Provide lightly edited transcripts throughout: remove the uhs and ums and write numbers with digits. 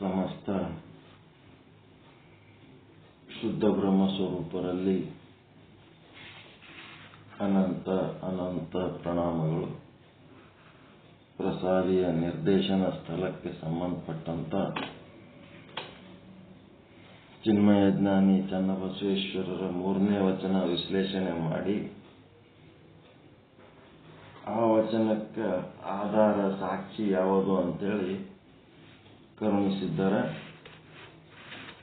ಸಮಸ್ತ ಶುದ್ಧ ಬ್ರಹ್ಮ ಸ್ವರೂಪರಲ್ಲಿ ಅನಂತ ಅನಂತ ಪ್ರಣಾಮಗಳು. ಪ್ರಸಾದಿಯ ನಿರ್ದೇಶನ ಸ್ಥಳಕ್ಕೆ ಸಂಬಂಧಪಟ್ಟಂತ ಚಿನ್ಮಯ ಜ್ಞಾನಿ ಚನ್ನಬಸವೇಶ್ವರರ 3ನೇ ವಚನ ವಿಶ್ಲೇಷಣೆ ಮಾಡಿ ಆ ವಚನಕ್ಕೆ ಆಧಾರ ಸಾಕ್ಷಿ ಯಾವುದು ಅಂತೇಳಿ ಕರುಣಿಸಿದ್ದಾರೆ.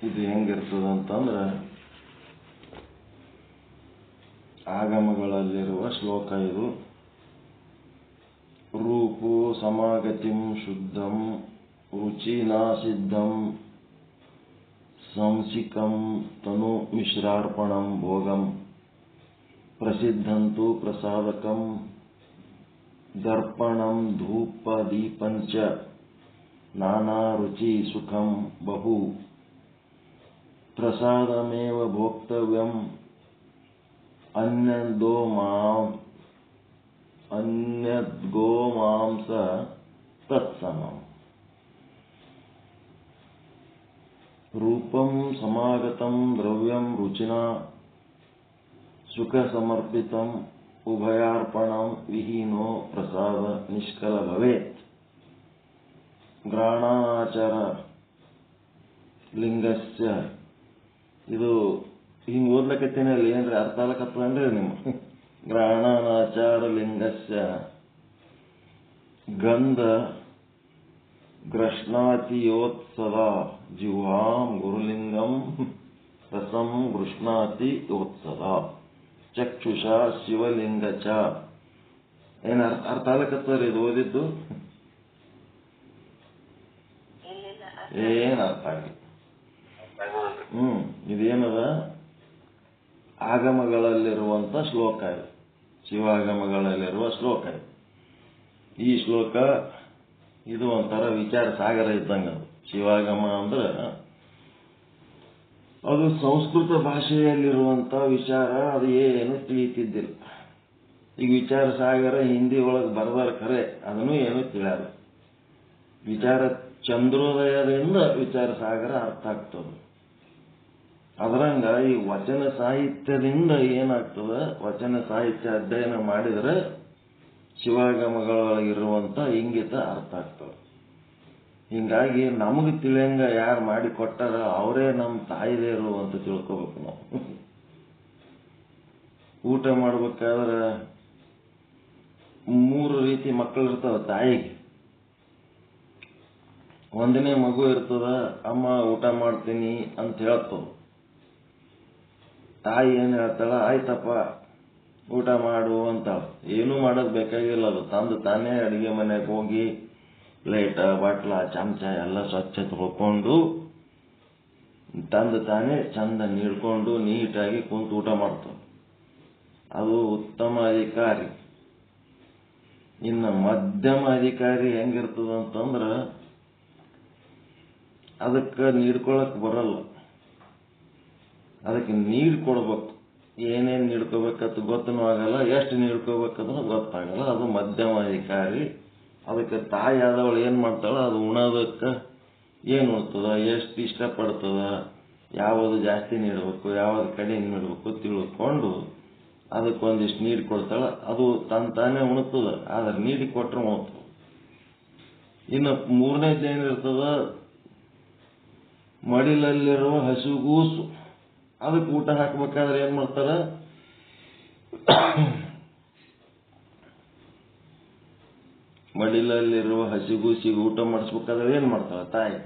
ಇದು ಹೆಂಗಿರ್ತದಂತಂದ್ರೆ ಆಗಮಗಳಲ್ಲಿರುವ ಶ್ಲೋಕ ಇದು. ರೂಪೋ ಸಮಾಗತಿಂ ಶುದ್ಧಂ ರುಚಿನಾ ಸಿದ್ಧಂ ಸಂಸಿಕಂ ತನು ಮಿಶ್ರಾರ್ಪಣಂ ಭೋಗಂ ಪ್ರಸಿದ್ಧಂತು ಪ್ರಸಾದಕಂ ದರ್ಪಣಂ ಧೂಪ ದೀಪಂಚ ನಾನಾ ರುಚಿ ಸುಖಂ ಬಹು ಪ್ರಸಾದಮೇವ ಭೋಕ್ತವ್ಯಂ ಅನ್ಯದ್ಗೋ ಮಾಂಸ ತತ್ಸಮಂ. ರೂಪಂ ಸಮಾಗತಂ ದ್ರವ್ಯಂ ರುಚಿನಾ ಸುಖ ಸಮರ್ಪಿತಂ ಉಭಯಾರ್ಪಣಂ ವಿಹೀನೋ ಪ್ರಸಾದ ನಿಷ್ಕಲ ಭವೇತ್. ಗ್ರಾಣಾಚಾರ ಲಿಂಗಸ್ಯ, ಇದು ಹಿಂಗೆ ಓದ್ಲಕತ್ತೇನೆ ಅಲ್ಲಿ ಏನ್ರಿ ಅರ್ಥ ಆಗಕತ್ತದನ್ರಿ ನಿಮ್ಮ ಗ್ರಾಣಾಚಾರ ಲಿಂಗಸ್ಯ ಗಂಧ ಗೃಷ್ಣಾತಿಯೋತ್ಸದ ಜಿಹ್ವಾಂ ಗುರುಲಿಂಗಂ ರಸಂ ಗೃಷ್ಣಾತಿ ಯೋತ್ಸದ ಚಕ್ಷುಷ ಶಿವಲಿಂಗ ಚ. ಏನ್ ಅರ್ಥ ಆಗಕತ್ತದ್ರಿ ಇದು ಓದಿದ್ದು? ಏನ್ ಅರ್ಥ ಆಗಿ ಇದೇನದ ಆಗಮಗಳಲ್ಲಿರುವಂತ ಶ್ಲೋಕ ಇದು, ಶಿವಾಗಮಗಳಲ್ಲಿರುವ ಶ್ಲೋಕ ಇದು. ಈ ಶ್ಲೋಕ ಇದು ಒಂಥರ ವಿಚಾರ ಸಾಗರ ಇದ್ದಂಗ. ಶಿವಾಗಮ ಅಂದ್ರೆ ಅದು ಸಂಸ್ಕೃತ ಭಾಷೆಯಲ್ಲಿರುವಂತ ವಿಚಾರ, ಅದು ಏನು ತಿಳಿತಿದ್ದಿಲ್ಲ. ಈಗ ವಿಚಾರ ಸಾಗರ ಹಿಂದಿ ಒಳಗೆ ಬರದಾರ ಖರೆ, ಅದನ್ನು ಏನು ತಿಳಿಯಾರ. ವಿಚಾರ ಚಂದ್ರೋದಯದಿಂದ ವಿಚಾರ ಸಾಗರ ಅರ್ಥ ಆಗ್ತದೆ. ಅದರಂಗ ಈ ವಚನ ಸಾಹಿತ್ಯದಿಂದ ಏನಾಗ್ತದ, ವಚನ ಸಾಹಿತ್ಯ ಅಧ್ಯಯನ ಮಾಡಿದರೆ ಶಿವಾಗಮಗಳೊಳಗಿರುವಂತ ಇಂಗಿತ ಅರ್ಥ ಆಗ್ತದೆ. ಹಿಂಗಾಗಿ ನಮಗೆ ತಿಳಿಯಂಗ ಯಾರು ಮಾಡಿ ಕೊಟ್ಟಾರ ಅವರೇ ನಮ್ಮ ತಾಯಿದೇರು ಅಂತ ತಿಳ್ಕೊಬೇಕು ನಾವು. ಊಟ ಮಾಡ್ಬೇಕಾದ್ರೆ 3 ರೀತಿ ಮಕ್ಕಳು ಇರ್ತಾವ ತಾಯಿಗೆ. ಒಂದನೇ ಮಗು ಇರ್ತದ, ಅಮ್ಮ ಊಟ ಮಾಡ್ತೀನಿ ಅಂತ ಹೇಳ್ತದ. ತಾಯಿ ಏನ್ ಹೇಳ್ತಾಳ, ಆಯ್ತಪ್ಪ ಊಟ ಮಾಡು ಅಂತಾಳ. ಏನೂ ಮಾಡೋದ್ ಬೇಕಾಗಿಲ್ಲ, ಅದು ತಂದು ತಾನೇ ಅಡಿಗೆ ಮನೆಗೆ ಹೋಗಿ ಪ್ಲೇಟ ಬಾಟ್ಲ ಚಮಚ ಎಲ್ಲ ಸ್ವಚ್ಛ ತೊಳ್ಕೊಂಡು ತಂದು ತಾನೇ ಚಂದ ನೀಡ್ಕೊಂಡು ನೀಟಾಗಿ ಕುಂತು ಊಟ ಮಾಡ್ತಾವ. ಅದು ಉತ್ತಮ ಅಧಿಕಾರಿ. ಇನ್ನು ಮಧ್ಯಮ ಅಧಿಕಾರಿ ಹೆಂಗಿರ್ತದಂತಂದ್ರ ಅದಕ್ಕೆ ನೀಡ್ಕೊಳಕ್ ಬರಲ್ಲ, ಅದಕ್ಕೆ ನೀಡ್ ಕೊಡ್ಬೇಕು. ಏನೇನು ನೀಡ್ಕೋಬೇಕಂತ ಗೊತ್ತನೂ ಆಗಲ್ಲ, ಎಷ್ಟು ನೀಡ್ಕೋಬೇಕಂದ್ರೆ ಗೊತ್ತಾಗಲ್ಲ. ಅದು ಮಧ್ಯಮ ಅಧಿಕಾರಿ. ಅದಕ್ಕೆ ತಾಯಿ ಆದವಳು ಏನ್ ಮಾಡ್ತಾಳ, ಅದು ಉಣೋದಕ್ಕೆ ಏನು ಉಣ್ತದ, ಎಷ್ಟು ಇಷ್ಟಪಡ್ತದ, ಯಾವುದು ಜಾಸ್ತಿ ನೀಡಬೇಕು ಯಾವುದು ಕಡಿಮೆ ನೀಡಬೇಕು ತಿಳ್ಕೊಂಡು ಅದಕ್ಕೊಂದಿಷ್ಟು ನೀರು ಕೊಡ್ತಾಳ. ಅದು ತಾನೇ ಉಣ್ತದ, ಆದ್ರೆ ನೀಡಿ ಕೊಟ್ರೆ ಉಣ್ತದ. ಇನ್ನು 3ನೇದು ಏನಿರ್ತದ, ಮಡಿಲಲ್ಲಿರುವ ಹಸುಗೂಸು. ಅದಕ್ಕೆ ಊಟ ಹಾಕ್ಬೇಕಾದ್ರೆ ಏನ್ ಮಾಡ್ತಾರ, ಮಡಿಲಲ್ಲಿರುವ ಹಸಿಗೂಸಿಗೆ ಊಟ ಮಾಡಿಸ್ಬೇಕಾದ್ರೆ ಏನ್ ಮಾಡ್ತಾಳ ತಾಯಿ,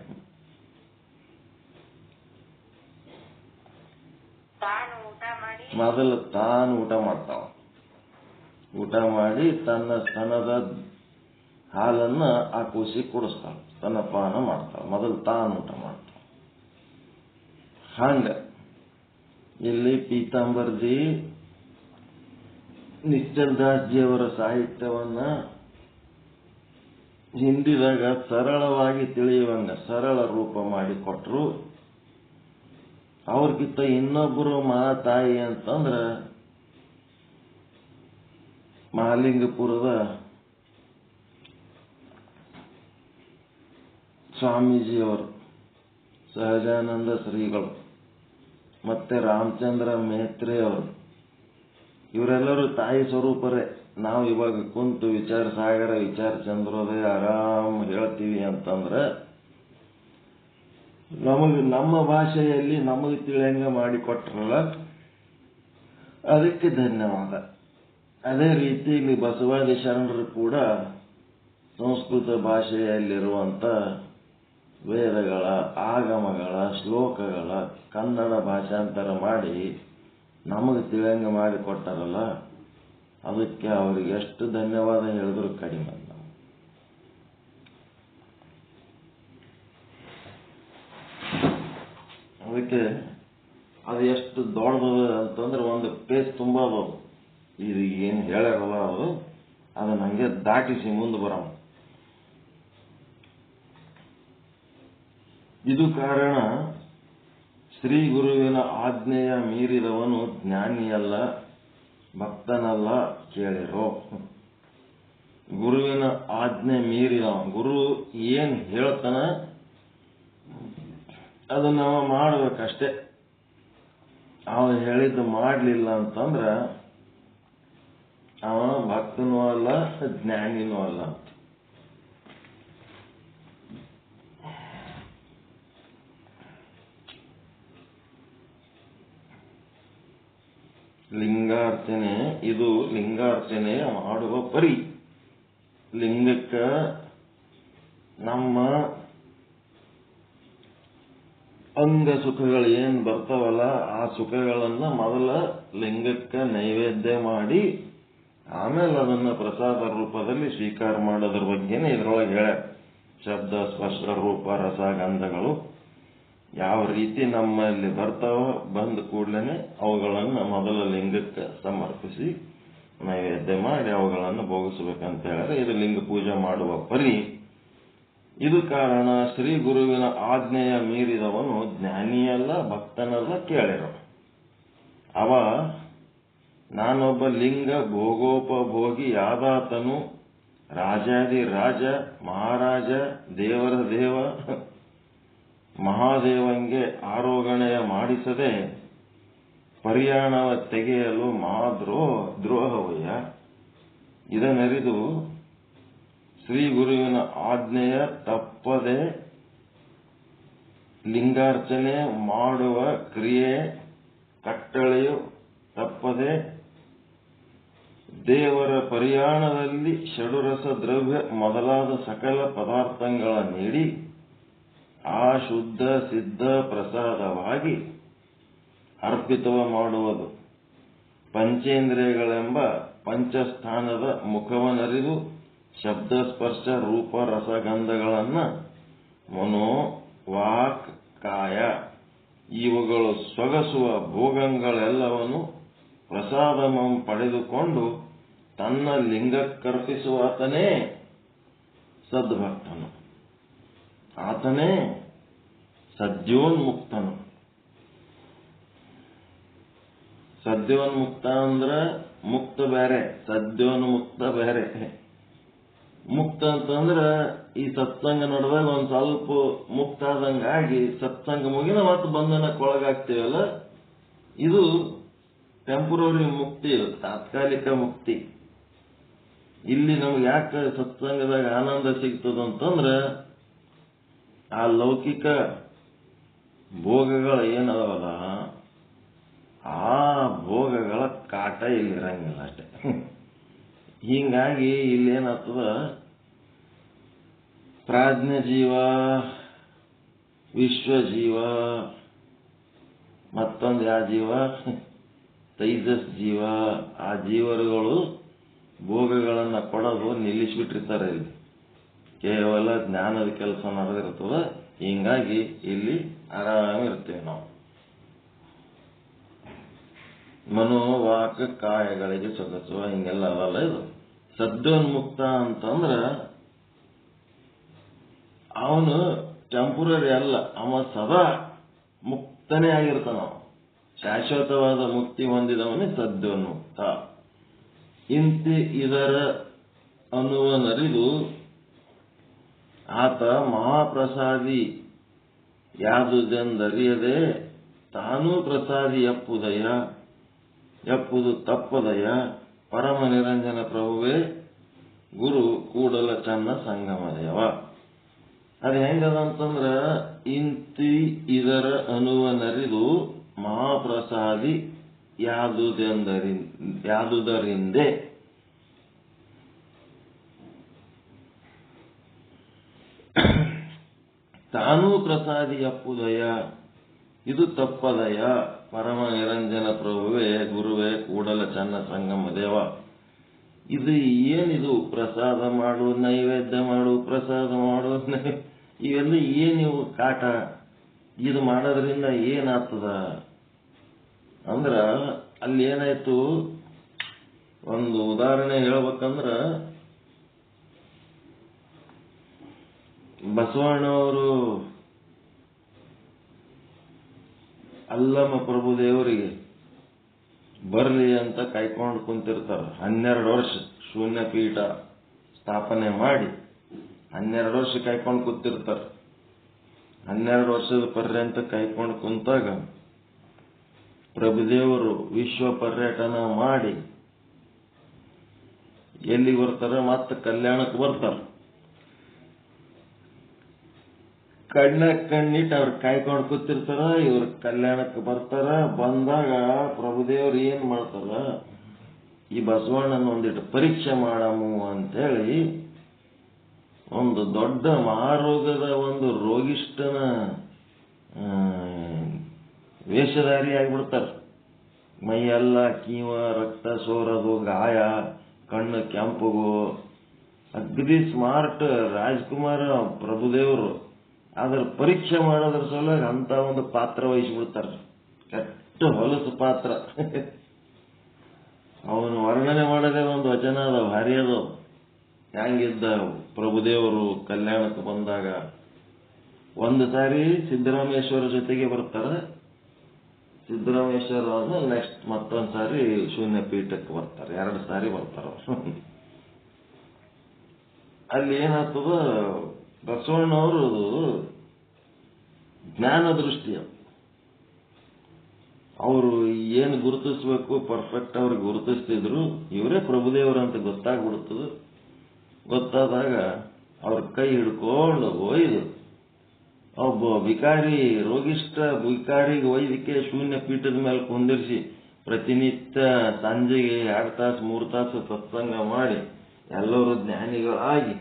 ಮೊದಲು ತಾನು ಊಟ ಮಾಡ್ತಾವ. ಊಟ ಮಾಡಿ ತನ್ನ ಸ್ತನದ ಹಾಲನ್ನ ಆ ಕೂಸಿಗೆ ಕುಡಿಸ್ತಾಳ, ಸ್ತನಪಾನ ಮಾಡ್ತಾಳ. ಮೊದಲು ತಾನು ಊಟ ಮಾಡ್ತಾಳ. ಹಂಗ ಇಲ್ಲಿ ಪೀತಾಂಬರ್ಜಿ ನಿಶ್ಚಲ್ ದಾಸ್ ಜಿಯವರ ಸಾಹಿತ್ಯವನ್ನ ಹಿಂದಿದಾಗ ಸರಳವಾಗಿ ತಿಳಿಯುವಂಗ ಸರಳ ರೂಪ ಮಾಡಿ ಕೊಟ್ರು. ಅವ್ರಿಗಿಂತ ಇನ್ನೊಬ್ಬರು ಮಹಾತಾಯಿ ಅಂತಂದ್ರ ಮಹಾಲಿಂಗಪುರದ ಸ್ವಾಮೀಜಿಯವರು. ಸಹಜಾನಂದ ಶ್ರೀಗಳು ಮತ್ತೆ ರಾಮಚಂದ್ರ ಮೇತ್ರೆ ಅವರು ಇವರೆಲ್ಲರೂ ತಾಯಿ ಸ್ವರೂಪರೇ. ನಾವು ಇವಾಗ ಕುಂತು ವಿಚಾರ ಸಾಗರ ವಿಚಾರ ಚಂದ್ರೋದಯ ಆರಾಮ್ ಹೇಳ್ತೀವಿ ಅಂತಂದ್ರೆ ನಮ್ಮ ಭಾಷೆಯಲ್ಲಿ ನಮಗೆ ತಿಳಿಯಂಗ ಮಾಡಿಕೊಟ್ರಲ್ಲ, ಅದಕ್ಕೆ ಧನ್ಯವಾದ. ಅದೇ ರೀತಿ ಇಲ್ಲಿ ಬಸವಾದಿ ಶರಣರು ಕೂಡ ಸಂಸ್ಕೃತ ಭಾಷೆಯಲ್ಲಿರುವಂತ ವೇದಗಳ ಆಗಮಗಳ ಶ್ಲೋಕಗಳ ಕನ್ನಡ ಭಾಷಾಂತರ ಮಾಡಿ ನಮಗೆ ತಿಳಿಯಂಗ ಮಾಡಿಕೊಟ್ಟಾರಲ್ಲ, ಅದಕ್ಕೆ ಅವರಿಗೆ ಎಷ್ಟು ಧನ್ಯವಾದ ಹೇಳಿದ್ರು ಕಡಿಮೆ. ಅದಕ್ಕೆ ಅದು ಎಷ್ಟು ದೊಡ್ಡದು ಅಂತಂದ್ರೆ ಒಂದು ಪೇಜ್ ತುಂಬಾ ಅದು ಇದು ಏನು ಹೇಳ್ಯಾರಲ್ಲ ಅದು ಅದನ್ನ ಹಂಗೆ ದಾಟಿಸಿ ಮುಂದೆ ಬರೋಣ. ಇದು ಕಾರಣ ಶ್ರೀ ಗುರುವಿನ ಆಜ್ಞೆಯ ಮೀರಿದವನು ಜ್ಞಾನಿಯಲ್ಲ ಭಕ್ತನಲ್ಲ ಕೇಳಿರೋ. ಗುರುವಿನ ಆಜ್ಞೆ ಮೀರಿದವ, ಗುರು ಏನ್ ಹೇಳ್ತಾನ ಅದನ್ನ ನಾವು ಮಾಡ್ಬೇಕಷ್ಟೇ. ಅವ ಹೇಳಿದ್ದು ಮಾಡ್ಲಿಲ್ಲ ಅಂತಂದ್ರ ಅವ ಭಕ್ತನೂ ಅಲ್ಲ ಜ್ಞಾನಿನೂ ಅಲ್ಲ. ಲಿಂಗಾರ್ಚನೆ, ಇದು ಲಿಂಗಾರ್ಚನೆ ಮಾಡುವ ಪರಿ. ಲಿಂಗಕ್ಕ ನಮ್ಮ ಅಂಗ ಸುಖಗಳು ಏನ್ ಬರ್ತಾವಲ್ಲ ಆ ಸುಖಗಳನ್ನ ಮೊದಲ ಲಿಂಗಕ್ಕ ನೈವೇದ್ಯ ಮಾಡಿ ಆಮೇಲೆ ಅದನ್ನ ಪ್ರಸಾದ ರೂಪದಲ್ಲಿ ಸ್ವೀಕಾರ ಮಾಡೋದ್ರ ಬಗ್ಗೆನೇ ಇದ್ರೊಳಗೆ ಹೇಳ. ಶಬ್ದ ಸ್ಪರ್ಶ ರೂಪ ರಸ ಗಂಧಗಳು ಯಾವ ರೀತಿ ನಮ್ಮಲ್ಲಿ ಬರ್ತಾವ ಬಂದ ಕೂಡಲೇ ಅವುಗಳನ್ನ ಮೊದಲ ಲಿಂಗಕ್ಕೆ ಸಮರ್ಪಿಸಿ ನೈವೇದ್ಯ ಮಾಡಿ ಅವುಗಳನ್ನು ಭೋಗಿಸ್ಬೇಕಂತ ಹೇಳಿದ್ರೆ ಇದು ಲಿಂಗ ಪೂಜೆ ಮಾಡುವ ಪರಿ. ಇದು ಕಾರಣ ಶ್ರೀ ಗುರುವಿನ ಆಜ್ಞೆಯ ಮೀರಿದವನು ಜ್ಞಾನಿಯಲ್ಲ ಭಕ್ತನಲ್ಲ ಕೇಳಿರೋ. ಅವ ನಾನೊಬ್ಬ ಲಿಂಗ ಭೋಗೋಪಭೋಗಿ ಯಾದಾತನು ರಾಜಾದಿ ರಾಜ ಮಹಾರಾಜ ದೇವರ ದೇವ ಮಹಾದೇವಂಗೆ ಆರೋಗಣೆಯ ಮಾಡಿಸದೆ ಪರಿಯಾಣವ ತೆಗೆಯಲು ದ್ರೋಹವಯ್ಯ. ಇದನ್ನರಿದು ಶ್ರೀ ಗುರುವಿನ ಆಜ್ಞೆಯ ತಪ್ಪದೆ ಲಿಂಗಾರ್ಚನೆ ಮಾಡುವ ಕ್ರಿಯೆ ಕಟ್ಟಳೆಯು ತಪ್ಪದೆ ದೇವರ ಪರಿಯಾಣದಲ್ಲಿ ಷಡುರಸ ದ್ರವ್ಯ ಮೊದಲಾದ ಸಕಲ ಪದಾರ್ಥಗಳ ನೀಡಿ ಆ ಶುದ್ಧ ಸಿದ್ಧ ಪ್ರಸಾದವಾಗಿ ಅರ್ಪಿತವ ಮಾಡುವುದು. ಪಂಚೇಂದ್ರಿಯಗಳೆಂಬ ಪಂಚಸ್ಥಾನದ ಮುಖವನರಿದು ಶಬ್ದ ಸ್ಪರ್ಶ ರೂಪ ರಸಗಂಧಗಳನ್ನ ಮನೋ ವಾಕ್ ಕಾಯ ಇವುಗಳು ಸೊಗಸುವ ಭೋಗಗಳೆಲ್ಲವನ್ನು ಪ್ರಸಾದಮಂ ಪಡೆದುಕೊಂಡು ತನ್ನ ಲಿಂಗಕ್ಕರ್ಪಿಸುವಾತನೇ ಸದ್ಭಕ್ತನು, ಆತನೇ ಸದ್ಯೋನ್ಮುಕ್ತನು. ಸದ್ಯೋನ್ಮುಕ್ತ ಅಂದ್ರ ಮುಕ್ತ ಬೇರೆ, ಸದ್ಯೋನ್ಮುಕ್ತ ಬೇರೆ. ಮುಕ್ತ ಅಂತಂದ್ರ ಈ ಸತ್ಸಂಗ ನಡೆದಾಗ ಒಂದ್ ಸ್ವಲ್ಪ ಮುಕ್ತ ಆದಂಗಾಗಿ ಸತ್ಸಂಗ ಮುಗಿನ ಮತ್ತು ಬಂಧನಕ್ಕೊಳಗಾಗ್ತೀವಲ್ಲ, ಇದು ಟೆಂಪರರಿ ಮುಕ್ತಿ, ತಾತ್ಕಾಲಿಕ ಮುಕ್ತಿ. ಇಲ್ಲಿ ನಮ್ಗೆ ಯಾಕೆ ಸತ್ಸಂಗದಾಗ ಆನಂದ ಸಿಗ್ತದಂತಂದ್ರ ಆ ಲೌಕಿಕ ಭೋಗಗಳು ಏನದವಲ್ಲ ಆ ಭೋಗಗಳ ಕಾಟ ಇಲ್ಲಿ ಇರಂಗಿಲ್ಲ ಅಷ್ಟೆ. ಹೀಗಾಗಿ ಇಲ್ಲೇನಾಗ್ತದ, ಪ್ರಾಜ್ಞ ಜೀವ ವಿಶ್ವಜೀವ ಮತ್ತೊಂದು ಯಾವ ಜೀವ ತೈಜಸ್ ಜೀವ, ಆ ಜೀವರುಗಳು ಭೋಗಗಳನ್ನ ಕೊಡೋದು ನಿಲ್ಲಿಸ್ಬಿಟ್ಟಿರ್ತಾರೆ. ಇಲ್ಲಿ ಕೇವಲ ಜ್ಞಾನದ ಕೆಲಸ ನಡೆದಿರ್ತದ. ಹಿಂಗಾಗಿ ಇಲ್ಲಿ ಆರಾಮಿರ್ತೇವೆ ನಾವು. ಮನೋವಾಕ ಕಾಯಗಳಿಗೆ ಸೊಗಸುವ ಹಿಂಗೆಲ್ಲ ಅದಲ್ಲ. ಇದು ಸದ್ಯೋನ್ಮುಕ್ತ ಅಂತಂದ್ರ ಅವನು ಟೆಂಪರರಿ ಅಲ್ಲ, ಅವ ಸದಾ ಮುಕ್ತನೇ ಆಗಿರ್ತಾನ. ಶಾಶ್ವತವಾದ ಮುಕ್ತಿ ಹೊಂದಿದವನೇ ಸದ್ಯೋನ್ಮುಕ್ತ. ಇಂತಿ ಇದರ ಅನ್ನುವನರಿದು ಆತ ಮಹಾಪ್ರಸಾದಿ ಯಾದುದೆಂದರಿಯದೆ ತಾನೂ ಪ್ರಸಾದಿ ಎಪ್ಪುದು ತಪ್ಪದಯ ಪರಮ ನಿರಂಜನ ಪ್ರಭುವೇ ಗುರು ಕೂಡಲ ಚನ್ನ ಸಂಗಮದೇವ. ಅದು ಹೆಂಗದಂತಂದ್ರ ಇಂತಿ ಇದರ ಅನುವನರಿದು ಮಹಾಪ್ರಸಾದಿ ಯಾದುದರಿಂದೆ ತಾನೂ ಪ್ರಸಾದಿ ಅಪ್ಪುದಯ ಇದು ತಪ್ಪದಯ ಪರಮ ನಿರಂಜನ ಪ್ರಭುವೇ ಗುರುವೇ ಕೂಡಲ ಚನ್ನ ಸಂಗಮ ದೇವ. ಇದು ಏನಿದು ಪ್ರಸಾದ ಮಾಡು, ನೈವೇದ್ಯ ಮಾಡು, ಪ್ರಸಾದ ಮಾಡು, ಇವೆಲ್ಲ ಏನಿವು ಕಾಟ? ಇದು ಮಾಡೋದ್ರಿಂದ ಏನಾಗ್ತದ ಅಂದ್ರ ಅಲ್ಲಿ ಏನಾಯ್ತು, ಒಂದು ಉದಾಹರಣೆ ಹೇಳ್ಬೇಕಂದ್ರ ಬಸವಣ್ಣವರು ಅಲ್ಲಮ ಪ್ರಭುದೇವರಿಗೆ ಬರ್ಲಿ ಅಂತ ಕಾಯ್ಕೊಂಡು ಕುಂತಿರ್ತಾರ. 12 ವರ್ಷ ಶೂನ್ಯ ಪೀಠ ಸ್ಥಾಪನೆ ಮಾಡಿ 12 ವರ್ಷ ಕಾಯ್ಕೊಂಡು ಕೂತಿರ್ತಾರ. 12 ವರ್ಷದ ಪರ್ಯಂತ ಕಾಯ್ಕೊಂಡು ಕುಂತಾಗ ಪ್ರಭುದೇವರು ವಿಶ್ವ ಪರ್ಯಟನ ಮಾಡಿ ಎಲ್ಲಿಗೆ ಬರ್ತಾರ? ಮತ್ತೆ ಕಲ್ಯಾಣಕ್ಕೆ ಬರ್ತಾರ. ಕಣ್ಣಿಟ್ಟು ಅವ್ರು ಕಾಯ್ಕೊಂಡು ಕೂತಿರ್ತಾರ. ಇವ್ರ ಕಲ್ಯಾಣಕ್ಕೆ ಬರ್ತಾರ. ಬಂದಾಗ ಪ್ರಭುದೇವ್ರು ಏನ್ ಮಾಡ್ತಾರ, ಈ ಬಸವಣ್ಣನ ಒಂದಿಟ್ಟು ಪರೀಕ್ಷೆ ಮಾಡಮು ಅಂತೇಳಿ ಒಂದು ದೊಡ್ಡ ಮಹಾರೋಗದ ಒಂದು ರೋಗಿಷ್ಠನ ವೇಷಧಾರಿ ಆಗಿಬಿಡ್ತಾರ. ಮೈಯೆಲ್ಲ ಕೀವ, ರಕ್ತ ಸೋರದು, ಗಾಯ, ಕಣ್ಣು ಕೆಂಪುಗು, ಅಗ್ದಿ ಸ್ಮಾರ್ಟ್ ರಾಜ್ಕುಮಾರ ಪ್ರಭುದೇವರು. ಅದ್ರ ಪರೀಕ್ಷೆ ಮಾಡೋದ್ರ ಸಲುವಾಗಿ ಅಂತ ಒಂದು ಪಾತ್ರ ವಹಿಸ್ಬಿಡ್ತಾರ. ಕೆಟ್ಟ ಹೊಲಸು ಪಾತ್ರ. ಅವನು ವರ್ಣನೆ ಮಾಡೋದೇ ಒಂದು ವಚನ ಅದ, ಭಾರಿ ಅದು. ಹೆಂಗಿದ್ದ ಪ್ರಭುದೇವರು ಕಲ್ಯಾಣಕ್ಕೆ ಬಂದಾಗ ಒಂದು ಸಾರಿ ಸಿದ್ದರಾಮೇಶ್ವರ ಜೊತೆಗೆ ಬರ್ತಾರ. ಸಿದ್ದರಾಮೇಶ್ವರ ಆದ್ಮೇಲೆ ನೆಕ್ಸ್ಟ್ ಮತ್ತೊಂದು ಸಾರಿ ಶೂನ್ಯ ಪೀಠಕ್ಕೆ ಬರ್ತಾರೆ. 2 ಸಾರಿ ಬರ್ತಾರ. ಅಲ್ಲಿ ಏನಾಗ್ತದ, ಬಸವಣ್ಣವರು ಜ್ಞಾನ ದೃಷ್ಟಿಯ ಅವರು ಏನು ಗುರುತಿಸ್ಬೇಕು ಪರ್ಫೆಕ್ಟ್ ಅವ್ರಿಗೆ ಗುರುತಿಸ್ತಿದ್ರು. ಇವರೇ ಪ್ರಭುದೇವರಂತ ಗೊತ್ತಾಗ್ಬಿಡ್ತದ. ಗೊತ್ತಾದಾಗ ಅವ್ರ ಕೈ ಹಿಡ್ಕೊಂಡು ಒಯ್ದು ಒಬ್ಬ ವಿಕಾರಿ, ರೋಗಿಷ್ಠ ವಿಕಾರಿಗೆ ಒಯ್ದಕ್ಕೆ ಶೂನ್ಯ ಪೀಠದ ಮೇಲೆ ಕುಂದಿರಿಸಿ ಪ್ರತಿನಿತ್ಯ ಸಂಜೆಗೆ 2 ತಾಸು 3 ತಾಸು ಸತ್ಸಂಗ ಮಾಡಿ ಎಲ್ಲರೂ ಜ್ಞಾನಿಗಳಾಗಿ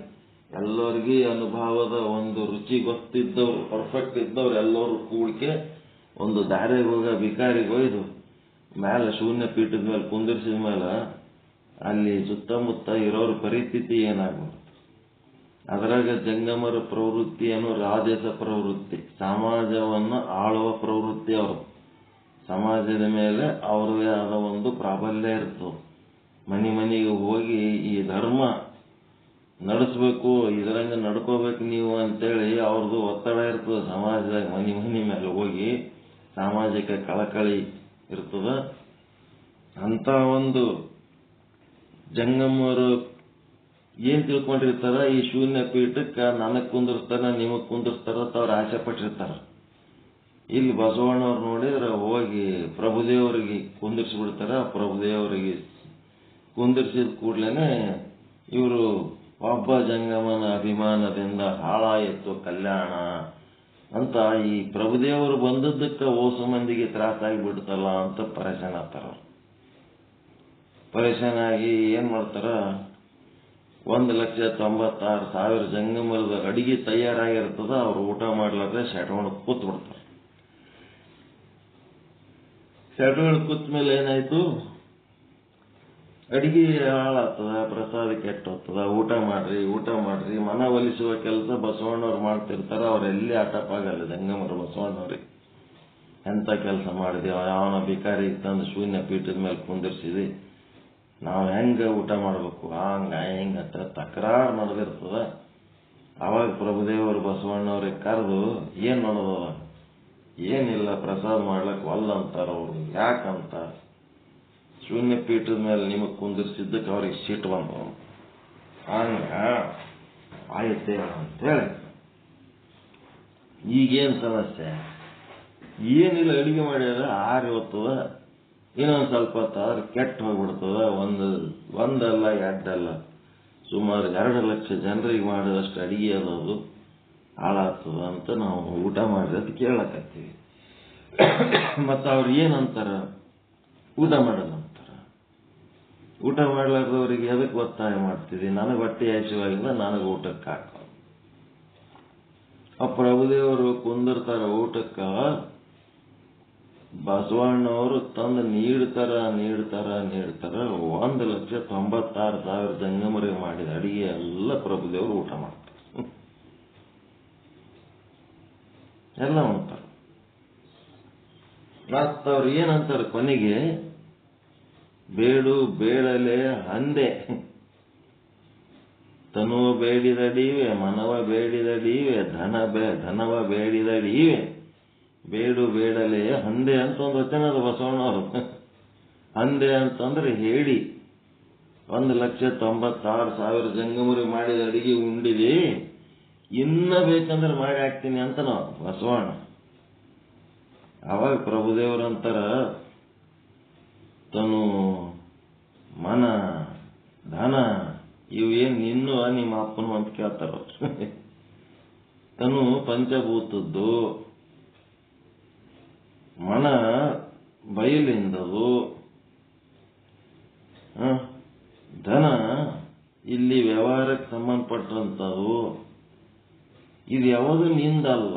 ಎಲ್ಲರಿಗೆ ಅನುಭವದ ಒಂದು ರುಚಿ ಗೊತ್ತಿದ್ದವ್ರು, ಪರ್ಫೆಕ್ಟ್ ಇದ್ದವ್ರು ಎಲ್ಲರೂ ಕೂಡಿಕೆ ಒಂದು ದಾರಿಗೆ ಹೋಗ ವಿಕಾರಿಗೆ ಒಯ್ದು ಮೇಲೆ ಶೂನ್ಯ ಪೀಠದ ಮೇಲೆ ಕುಂದಿರಿಸಿದ ಮೇಲೆ ಅಲ್ಲಿ ಸುತ್ತಮುತ್ತ ಇರೋರ ಪರಿಸ್ಥಿತಿ ಏನಾಗ್ಬೋದು? ಅದರಾಗ ಜಂಗಮರ ಪ್ರವೃತ್ತಿ ಅನ್ನೋ ರಾಜಸ ಪ್ರವೃತ್ತಿ, ಸಮಾಜವನ್ನು ಆಳುವ ಪ್ರವೃತ್ತಿ. ಅವರು ಸಮಾಜದ ಮೇಲೆ ಅವ್ರದೇ ಆದ ಒಂದು ಪ್ರಾಬಲ್ಯ ಇರ್ತದೆ. ಮನೆಗೆ ಹೋಗಿ ಈ ಧರ್ಮ ನಡೆಸಬೇಕು, ಇದರಂಗ ನಡ್ಕೋಬೇಕು ನೀವು ಅಂತೇಳಿ ಅವ್ರದ್ದು ಒತ್ತಡ ಇರ್ತದೆ. ಸಮಾಜದಾಗ ಮನೆ ಮೇಲೆ ಹೋಗಿ ಸಾಮಾಜಿಕ ಕಳಕಳಿ ಇರ್ತದ. ಅಂತ ಒಂದು ಜಂಗಮರು ಏನ್ ತಿಳ್ಕೊಂಡಿರ್ತಾರ, ಈ ಶೂನ್ಯ ಪೀಠಕ್ಕೆ ನನಗ್ ಕುಂದಿರ್ತಾರ, ನಿಮಗ್ ಕುಂದಿರ್ತಾರ ಅಂತ ಅವ್ರು ಆಸೆ ಪಟ್ಟಿರ್ತಾರ. ಇಲ್ಲಿ ಬಸವಣ್ಣವ್ರು ನೋಡಿದ್ರೆ ಹೋಗಿ ಪ್ರಭುದೇವರಿಗೆ ಕುಂದಿರ್ಸಿಬಿಡ್ತಾರ. ಪ್ರಭುದೇವರಿಗೆ ಕುಂದಿರ್ಸಿದ ಕೂಡ್ಲೇನೆ ಇವರು ಒಬ್ಬ ಜಂಗಮನ ಅಭಿಮಾನದಿಂದ ಹಾಳಾಯಿತು ಕಲ್ಯಾಣ ಅಂತ ಈ ಪ್ರಭುದೇವರು ಬಂದದ್ದಕ್ಕೆ ಓಸು ಮಂದಿಗೆ ತ್ರಾಸಾಗಿಬಿಡ್ತಲ್ಲ ಅಂತ ಪರೇಶಾನ್ ಆಗ್ತಾರ. ಪರೇಶಾನ್ ಆಗಿ ಏನ್ ಮಾಡ್ತಾರ, 1,96,000 ಜಂಗಮರದ ಅಡಿಗೆ ತಯಾರಾಗಿರ್ತದ. ಅವ್ರು ಊಟ ಮಾಡ್ಲಾರ್ದೆ ಶೆಟ್ಕೊಂಡು ಕೂತ್ ಬಿಡ್ತಾರ. ಶೆಟ್ಕೊಂಡು ಕೂತ ಮೇಲೆ ಏನಾಯ್ತು, ಅಡಿಗೆ ಹಾಳಾಗ್ತದ, ಪ್ರಸಾದ ಕೆಟ್ಟೋಗ್ತದ. ಊಟ ಮಾಡ್ರಿ ಮನ ಒಲಿಸುವ ಕೆಲಸ ಬಸವಣ್ಣವ್ರು ಮಾಡ್ತಿರ್ತಾರ. ಅವ್ರೆಲ್ಲಿ ಆಟಪಾಗಲ್ಲ ಜಂಗಮರು ಬಸವಣ್ಣವ್ರಿಗೆ. ಎಂತ ಕೆಲಸ ಮಾಡಿದೆವ, ಯಾವನ ಭಿಕಾರಿಗೆ ತಂದು ಶೂನ್ಯ ಪೀಠದ ಮೇಲೆ ಕುಂದಿರ್ಸಿದಿ, ನಾವು ಹೆಂಗ ಊಟ ಮಾಡ್ಬೇಕು, ಹಿಂಗ ತಕರಾರು ನಡೆದಿರ್ತದ. ಅವಾಗ ಪ್ರಭುದೇವರು ಬಸವಣ್ಣವ್ರಿಗೆ ಕರೆದು ಏನ್ ನಡೆದವ, ಏನಿಲ್ಲ ಪ್ರಸಾದ ಮಾಡ್ಲಕ್ ಒಲ್ಲ ಅಂತಾರ ಅವರು. ಯಾಕಂತ, ಶೂನ್ಯ ಪೀಠದ ಮೇಲೆ ನಿಮಗ್ ಕುಂದಿರ್ಸಿದ್ದಕ್ಕೆ ಅವ್ರಿಗೆ ಸಿಟ್ಟು ಬಂದವ. ಹಂಗ ಆಯ್ತೆ ಅಂತೇಳಿ ಈಗೇನು ಸಮಸ್ಯೆ? ಏನಿಲ್ಲ, ಅಡಿಗೆ ಮಾಡ್ಯಾರ ಆರಿ ಹೋಗ್ತದ, ಇನ್ನೊಂದು ಸ್ವಲ್ಪ ಹೊತ್ತಾದ್ರೆ ಕೆಟ್ಟು ಹೋಗ್ಬಿಡ್ತದ. ಒಂದಲ್ಲ ಎರಡಲ್ಲ, ಸುಮಾರು 2 ಲಕ್ಷ ಜನರಿಗೆ ಮಾಡಿದಷ್ಟು ಅಡಿಗೆ ಅದು ಹಾಳಾಗ್ತದ ಅಂತ ನಾವು ಊಟ ಮಾಡಿರೋದು ಕೇಳಕತ್ತೀವಿ. ಮತ್ತು ಅವ್ರು ಏನಂತಾರ? ಊಟ ಮಾಡಲ್ಲ ಅಂತಾರ. ಊಟ ಮಾಡ್ಲಾರ್ದವ್ರಿಗೆ ಎದಕ್ಕೆ ಒತ್ತಾಯ ಮಾಡ್ತೀವಿ? ನನಗೆ ಹೊಟ್ಟೆ ಹಸಿವಾಗಿಲ್ಲ, ನನಗೆ ಊಟಕ್ಕೆ ಹಾಕ. ಆ ಪ್ರಭುದೇವರು ಕುಂದಿರ್ತಾರ ಊಟಕ್ಕೆ, ಬಸವಣ್ಣವರು ತಂದು ನೀಡ್ತಾರ. 1,96,000 ಜಂಗಮರಿಗೆ ಮಾಡಿದ ಅಡಿಗೆ ಎಲ್ಲ ಪ್ರಭುದೇವರು ಊಟ ಮಾಡ್ತಾರೆ, ಎಲ್ಲ ಉಣ್ತಾರೆ. ಮತ್ತವ್ರು ಏನಂತಾರೆ ಕೊನೆಗೆ? ಬೇಡು ಬೇಡಲೆ ಹಂದೆ, ತನುವ ಬೇಡಿದಡೀವೆ, ಮನವ ಬೇಡಿದಡೀವೆ, ಧನವ ಬೇಡಿದಡೀವೆ, ಬೇಡು ಬೇಡಲೆ ಹಂದೆ ಅಂತ ಒಂದು ವಚನದ ಬಸವಣ್ಣವರು. ಹಂದೆ ಅಂತಂದ್ರೆ ಹೇಳಿ, 1,96,000 ಜಂಗಮರಿ ಮಾಡಿದ ಅಡಿಗೆ ಉಂಡಿದೆ, ಇನ್ನ ಬೇಕಂದ್ರೆ ಮಾಡಿ ಹಾಕ್ತೀನಿ ಅಂತ ನಾವು ಬಸವಣ್ಣ. ಅವಾಗ ಪ್ರಭುದೇವರಂತಾರ, ತನು ಮನ ಧನ ಇವೇನು ನಿನ್ನೂ ನಿಮ್ಮ ಅಪ್ಪನು ಅಂತ ಕೇಳ್ತಾರ. ತನು ಪಂಚಭೂತದ್ದು, ಮನ ಬಯಲಿಂದದು, ಧನ ಇಲ್ಲಿ ವ್ಯವಹಾರಕ್ಕೆ ಸಂಬಂಧಪಟ್ಟಂಥದ್ದು. ಇದು ಯಾವುದು ನಿಂದಲ್ಲ.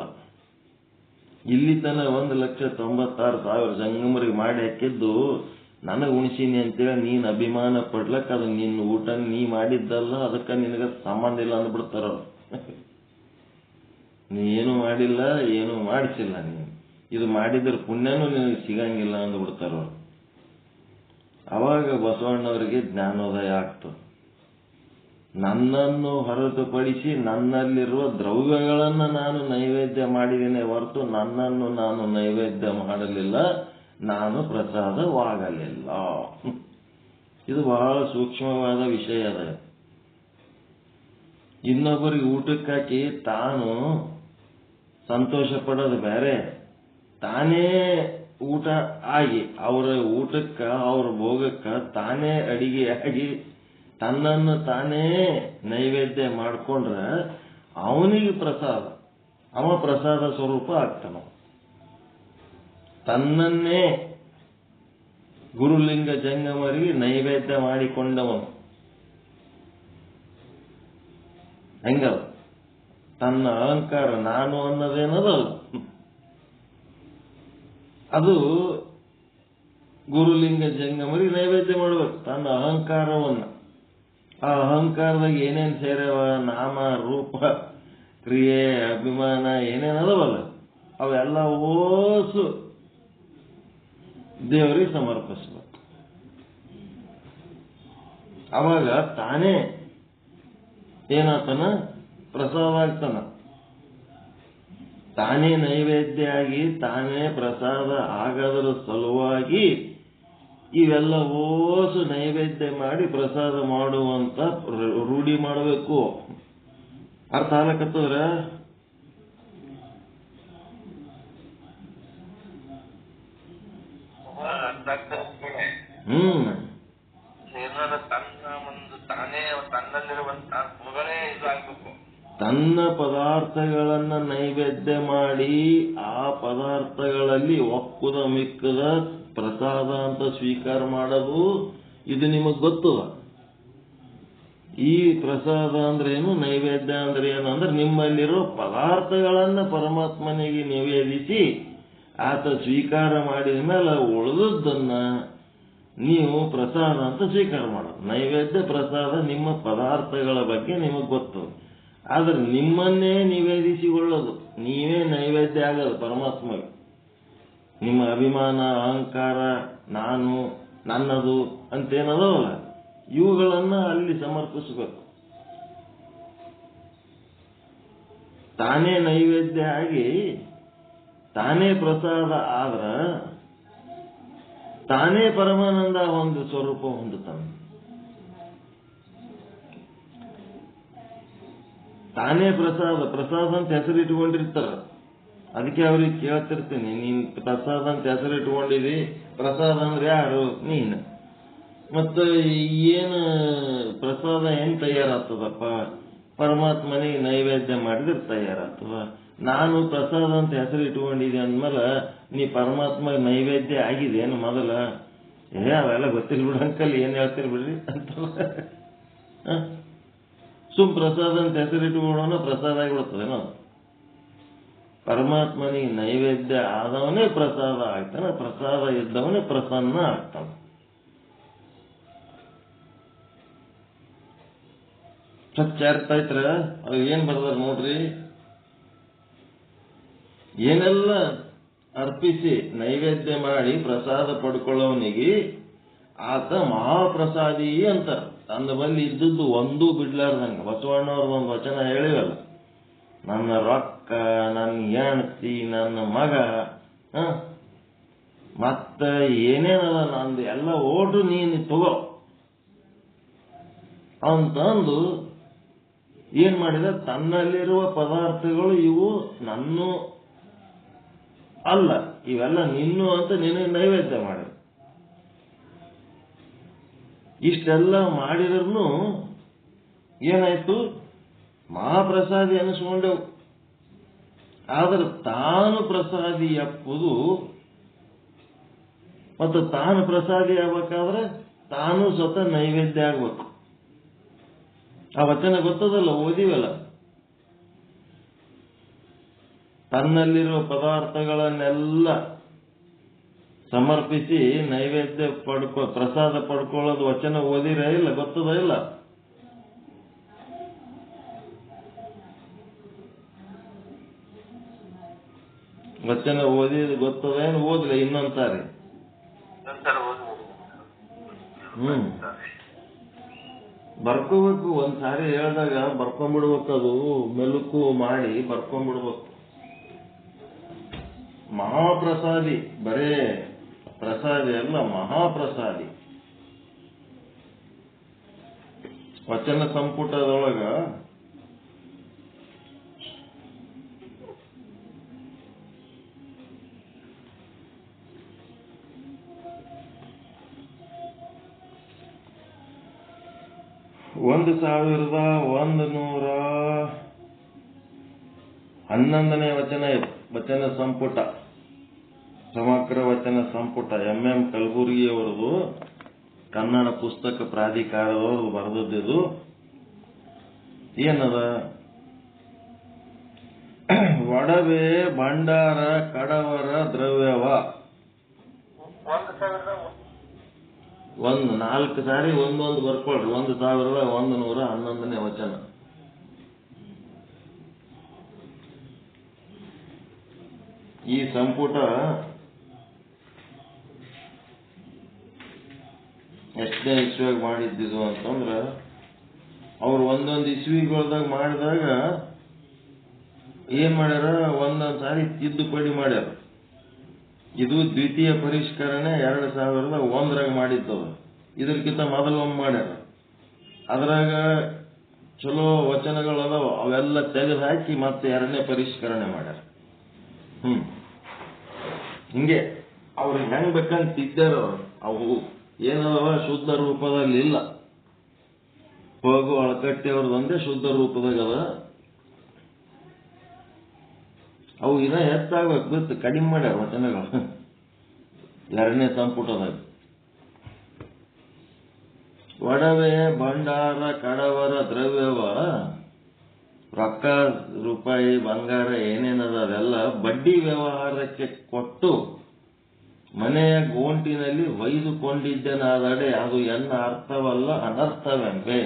ಇಲ್ಲಿ ತನ 1,96,000 ಜಂಗಮರಿಗೆ ಮಾಡಿ ಹಾಕಿದ್ದು ನನಗೆ ಉಣಿಸೀನಿ ಅಂತೇಳಿ ನೀನು ಅಭಿಮಾನ ಪಡ್ಲಕ್ಕ ಅದು ನಿನ್ನ ಊಟ ನೀ ಮಾಡಿದ್ದಲ್ಲ, ಅದಕ್ಕೆ ನಿನಗೆ ಸಂಬಂಧ ಇಲ್ಲ ಅಂದ್ಬಿಡ್ತಾರ. ನೀ ಏನು ಮಾಡಿಲ್ಲ, ಏನು ಮಾಡಿಸಿಲ್ಲ, ನೀನು ಇದು ಮಾಡಿದ್ರೆ ಪುಣ್ಯನೂ ನಿನಗೆ ಸಿಗಂಗಿಲ್ಲ ಅಂದ್ಬಿಡ್ತಾರ. ಅವಾಗ ಬಸವಣ್ಣವರಿಗೆ ಜ್ಞಾನೋದಯ ಆಗ್ತದೆ. ನನ್ನನ್ನು ಹೊರತುಪಡಿಸಿ ನನ್ನಲ್ಲಿರುವ ದ್ರವ್ಯಗಳನ್ನು ನಾನು ನೈವೇದ್ಯ ಮಾಡಿದ್ದೇನೆ ಹೊರತು ನನ್ನನ್ನು ನಾನು ನೈವೇದ್ಯ ಮಾಡಲಿಲ್ಲ, ನಾನು ಪ್ರಸಾದವಾಗಲಿಲ್ಲ. ಇದು ಬಹಳ ಸೂಕ್ಷ್ಮವಾದ ವಿಷಯ ಅದ. ಇನ್ನೊಬ್ಬರಿಗೆ ಊಟಕ್ಕೆ ಹಾಕಿ ತಾನು ಸಂತೋಷ ಪಡೋದು ಬೇರೆ, ತಾನೇ ಊಟ ಆಗಿ ಅವರ ಊಟಕ್ಕೆ ಅವ್ರ ಭೋಗಕ್ಕೆ ತಾನೇ ಅಡಿಗೆ ಆಗಿ ತನ್ನನ್ನು ತಾನೇ ನೈವೇದ್ಯ ಮಾಡಿಕೊಂಡ್ರೆ ಅವನಿಗೆ ಪ್ರಸಾದ, ಅವ ಪ್ರಸಾದ ಸ್ವರೂಪ ಆಗ್ತಾನ. ತನ್ನನ್ನೇ ಗುರುಲಿಂಗ ಜಂಗಮರಿಗೆ ನೈವೇದ್ಯ ಮಾಡಿಕೊಂಡವನು ಹೆಂಗಲ್ಲ? ತನ್ನ ಅಹಂಕಾರ ನಾನು ಅನ್ನೋದೇನದಲ್ಲ, ಅದು ಗುರುಲಿಂಗ ಜಂಗಮರಿಗೆ ನೈವೇದ್ಯ ಮಾಡಬೇಕು. ತನ್ನ ಅಹಂಕಾರವನ್ನು, ಆ ಅಹಂಕಾರದಾಗ ಏನೇನು ಸೇರವ, ನಾಮ ರೂಪ ಕ್ರಿಯೆ ಅಭಿಮಾನ ಏನೇನದವಲ್ಲ, ಅವೆಲ್ಲ ಓಸು ದೇವರಿಗೆ ಸಮರ್ಪಿಸ್ಬೇಕು. ಅವಾಗ ತಾನೇ ಏನಾತನ? ಪ್ರಸಾದ ಆಗ್ತಾನ. ತಾನೇ ನೈವೇದ್ಯ ಆಗಿ ತಾನೇ ಪ್ರಸಾದ ಆಗದರ ಸಲುವಾಗಿ ಇವೆಲ್ಲ ಓಸು ನೈವೇದ್ಯ ಮಾಡಿ ಪ್ರಸಾದ ಮಾಡುವಂತ ರೂಢಿ ಮಾಡಬೇಕು. ಅರ್ಥ ಆಗ್ಲಕತ್ತದ್ರ? ತನ್ನ ಪದಾರ್ಥಗಳನ್ನ ನೈವೇದ್ಯ ಮಾಡಿ ಆ ಪದಾರ್ಥಗಳಲ್ಲಿ ಒಕ್ಕುದ ಮಿಕ್ಕದ ಪ್ರಸಾದ ಅಂತ ಸ್ವೀಕಾರ ಮಾಡೋದು, ಇದು ನಿಮಗ್ ಗೊತ್ತದ. ಈ ಪ್ರಸಾದ ಅಂದ್ರೆ ಏನು, ನೈವೇದ್ಯ ಅಂದ್ರೆ ಏನು ಅಂದ್ರೆ ನಿಮ್ಮಲ್ಲಿರೋ ಪದಾರ್ಥಗಳನ್ನ ಪರಮಾತ್ಮನಿಗೆ ನಿವೇದಿಸಿ ಆತ ಸ್ವೀಕಾರ ಮಾಡಿದ ಮೇಲೆ ಉಳಿದದ್ದನ್ನ ನೀವು ಪ್ರಸಾದ ಅಂತ ಸ್ವೀಕಾರ ಮಾಡೋದು. ನೈವೇದ್ಯ ಪ್ರಸಾದ ನಿಮ್ಮ ಪದಾರ್ಥಗಳ ಬಗ್ಗೆ ನಿಮಗೆ ಗೊತ್ತು. ಆದ್ರೆ ನಿಮ್ಮನ್ನೇ ನಿವೇದಿಸಿಕೊಳ್ಳೋದು, ನೀವೇ ನೈವೇದ್ಯ ಆಗೋದು ಪರಮಾತ್ಮಗೆ. ನಿಮ್ಮ ಅಭಿಮಾನ, ಅಹಂಕಾರ, ನಾನು, ನನ್ನದು ಅಂತೇನದವಲ್ಲ, ಇವುಗಳನ್ನ ಅಲ್ಲಿ ಸಮರ್ಪಿಸಬೇಕು. ತಾನೇ ನೈವೇದ್ಯ ಆಗಿ ತಾನೇ ಪ್ರಸಾದ ಆದ್ರ ತಾನೇ ಪರಮಾನಂದ ಒಂದು ಸ್ವರೂಪ ಹೊಂದುತ್ತಾನೆ. ತಾನೇ ಪ್ರಸಾದ ಅಂತ ಹೆಸರಿಟ್ಟುಕೊಂಡಿರ್ತಾರ. ಅದಕ್ಕೆ ಅವ್ರಿಗೆ ಕೇಳ್ತಿರ್ತೀನಿ, ನೀನ್ ಪ್ರಸಾದ ಅಂತ ಹೆಸರು ಇಟ್ಕೊಂಡಿದಿ, ಪ್ರಸಾದ ಅಂದ್ರೆ ಯಾರು? ನೀನು. ಮತ್ತ ಏನು ಪ್ರಸಾದ ಹೆಂಗ್ ತಯಾರಾಗ್ತದಪ್ಪ? ಪರಮಾತ್ಮನಿಗೆ ನೈವೇದ್ಯ ಮಾಡಿದ್ರೆ ತಯಾರಾಗ್ತದ. ನಾನು ಪ್ರಸಾದ ಅಂತ ಹೆಸರು ಇಟ್ಕೊಂಡಿದ್ದೆ ಅಂದ್ಮೇಲೆ ನೀ ಪರಮಾತ್ಮ ನೈವೇದ್ಯ ಆಗಿದೆ ಏನು ಮೊದಲ? ಅವೆಲ್ಲ ಗೊತ್ತಿಲ್ಲ ಬಿಡು ಅಂಕಲ್, ಏನ್ ಹೇಳ್ತಿರ್ ಬಿಡ್ರಿ ಅಂತ. ಪ್ರಸಾದ ಅಂತ ಹೆಸರು ಇಟ್ಕೊಳ್ಳೋಣ, ಪ್ರಸಾದ ಆಗಿಬಿಡ್ತದೇನೋ. ಪರಮಾತ್ಮನಿಗೆ ನೈವೇದ್ಯ ಆದವನೇ ಪ್ರಸಾದ ಆಗ್ತಾನೆ, ಪ್ರಸಾದ ಇದ್ದವನೇ ಪ್ರಸನ್ನ ಆಗ್ತಾನೆ. ಅರ್ಥ ಆಯ್ತ್ರ? ಅದು ಏನ್ ಬರ್ದಾರ ನೋಡ್ರಿ, ಏನೆಲ್ಲ ಅರ್ಪಿಸಿ ನೈವೇದ್ಯ ಮಾಡಿ ಪ್ರಸಾದ ಪಡ್ಕೊಳ್ಳೋವನಿಗೆ ಆತ ಮಹಾಪ್ರಸಾದಿ ಅಂತ. ತನ್ನ ಬಲ್ಲಿ ಇದ್ದದ್ದು ಒಂದೂ ಬಿಡ್ಲಾರ್ದಂಗ ಬಸವಣ್ಣವ್ರ ಒಂದು ವಚನ ಹೇಳಿವಲ್ಲ, ನನ್ನ ರೊಕ್ಕ, ನನ್ನ ಹೆಂಡತಿ, ನನ್ನ ಮಗ, ಮತ್ತ ಏನೇನದ ನಂದು ಎಲ್ಲ ಓಟು ನೀನು ತಗೋ ಅಂತಂದು ಏನ್ ಮಾಡಿದ, ತನ್ನಲ್ಲಿರುವ ಪದಾರ್ಥಗಳು ಇವು ನನ್ನೂ ಅಲ್ಲ, ಇವೆಲ್ಲ ನಿನ್ನೂ ಅಂತ ನಿನಗೆ ನೈವೇದ್ಯ ಮಾಡಿದ. ಇಷ್ಟೆಲ್ಲ ಮಾಡಿದ್ರು ಏನಾಯ್ತು? ಮಹಾಪ್ರಸಾದಿ ಅನಿಸ್ಕೊಂಡೆವು. ಆದ್ರೆ ತಾನು ಪ್ರಸಾದಿ ಎಪ್ಪುದು ಮತ್ತು ತಾನು ಪ್ರಸಾದಿ ಆಗ್ಬೇಕಾದ್ರೆ ತಾನು ಸ್ವತಃ ನೈವೇದ್ಯ ಆಗ್ಬೇಕು. ಆ ವಚನ ಗೊತ್ತದಲ್ಲ, ಓದಿವಲ್ಲ. ತನ್ನಲ್ಲಿರುವ ಪದಾರ್ಥಗಳನ್ನೆಲ್ಲ ಸಮರ್ಪಿಸಿ ನೈವೇದ್ಯ ಪ್ರಸಾದ ಪಡ್ಕೊಳ್ಳೋದು ವಚನ ಓದಿರ ಇಲ್ಲ? ಗೊತ್ತದ ಇಲ್ಲ? ವಚನ ಓದಿದ ಗೊತ್ತದ ಏನು? ಓದ್ಲಿ ಇನ್ನೊಂದ್ಸಾರಿ. ಬರ್ಕೋಬೇಕು. ಒಂದ್ಸಾರಿ ಹೇಳಿದಾಗ ಬರ್ಕೊಂಡ್ಬಿಡ್ಬೇಕು. ಅದು ಮೆಲುಕು ಮಾಡಿ ಬರ್ಕೊಂಡ್ಬಿಡ್ಬೇಕು. ಮಹಾಪ್ರಸಾದಿ, ಬರೇ ಪ್ರಸಾದಿ ಅಲ್ಲ, ಮಹಾಪ್ರಸಾದಿ. ವಚನ ಸಂಪುಟದೊಳಗ ಒಂದು 1111ನೇ ವಚನ ಸಂಪುಟ, ಸಮಗ್ರ ವಚನ ಸಂಪುಟ, ಎಂ ಕಲಬುರ್ಗಿಯವರದು, ಕನ್ನಡ ಪುಸ್ತಕ ಪ್ರಾಧಿಕಾರದವರು ಬರೆದದ್ದು. ಏನದ? ಒಡವೆ ಭಂಡಾರ ಕಡವರ ದ್ರವ್ಯವ. 4 ಸಾರಿ ಒಂದೊಂದು ಬರ್ಕೊಳ್ರಿ. 1111ನೇ ವಚನ. ಈ ಸಂಪುಟ ಎಷ್ಟನೇ ಇಸ್ವಿಯಾಗ ಮಾಡಿದ್ದು ಅಂತಂದ್ರ, ಅವ್ರು ಒಂದೊಂದು ಇಸ್ವಿಗಳದಾಗ ಮಾಡಿದಾಗ ಏನ್ ಮಾಡ್ಯಾರ, ಒಂದೊಂದ್ ಸಾರಿ ತಿದ್ದುಪಡಿ ಮಾಡ್ಯಾರ. ಇದು ದ್ವಿತೀಯ ಪರಿಷ್ಕರಣೆ 2001ರಾಗ ಮಾಡಿದ್ದವು. ಇದಕ್ಕಿಂತ ಮೊದಲೊಮ್ಮೆ ಮಾಡ್ಯಾರ. ಅದ್ರಾಗ ಚಲೋ ವಚನಗಳದಾವ, ಅವೆಲ್ಲ ತೆಗೆದು ಹಾಕಿ ಮತ್ತೆ 2ನೇ ಪರಿಷ್ಕರಣೆ ಮಾಡ್ಯಾರ. ಹಿಂಗೆ ಅವ್ರು ಹೆಂಗ್ ಬೇಕಂತ ತಿದ್ದಾರ. ಅವು ಏನದವ ಶುದ್ಧ ರೂಪದಲ್ಲಿ ಇಲ್ಲ. ಹೋಗು ಅಳಕಟ್ಟಿ ಅವ್ರದ್ದು ಒಂದೇ ಶುದ್ಧ ರೂಪದಾಗ ಅದ. ಅವು ಇನ್ನ ಹೆಚ್ಚಾಗ್ಬೇಕು, ಬಿತ್ತು ಕಡಿಮೆ ಮಾಡ್ಯಾರ ವಚನಗಳು 2ನೇ ಸಂಪುಟದಾಗ. ಒಡವೆ ಭಂಡಾರ ಕಡವರ ದ್ರವ್ಯವ, ರೊಕ್ಕ ರೂಪಾಯಿ ಬಂಗಾರ ಏನೇನದ ಅದೆಲ್ಲ ಬಡ್ಡಿ ವ್ಯವಹಾರಕ್ಕೆ ಕೊಟ್ಟು ಮನೆಯ ಗೋಂಟಿನಲ್ಲಿ ಒಯ್ದುಕೊಂಡಿದ್ದೆನಾದಡೆ ಅದು ಎನ್ನ ಅರ್ಥವಲ್ಲ ಅನರ್ಥವೆಂಬೆ.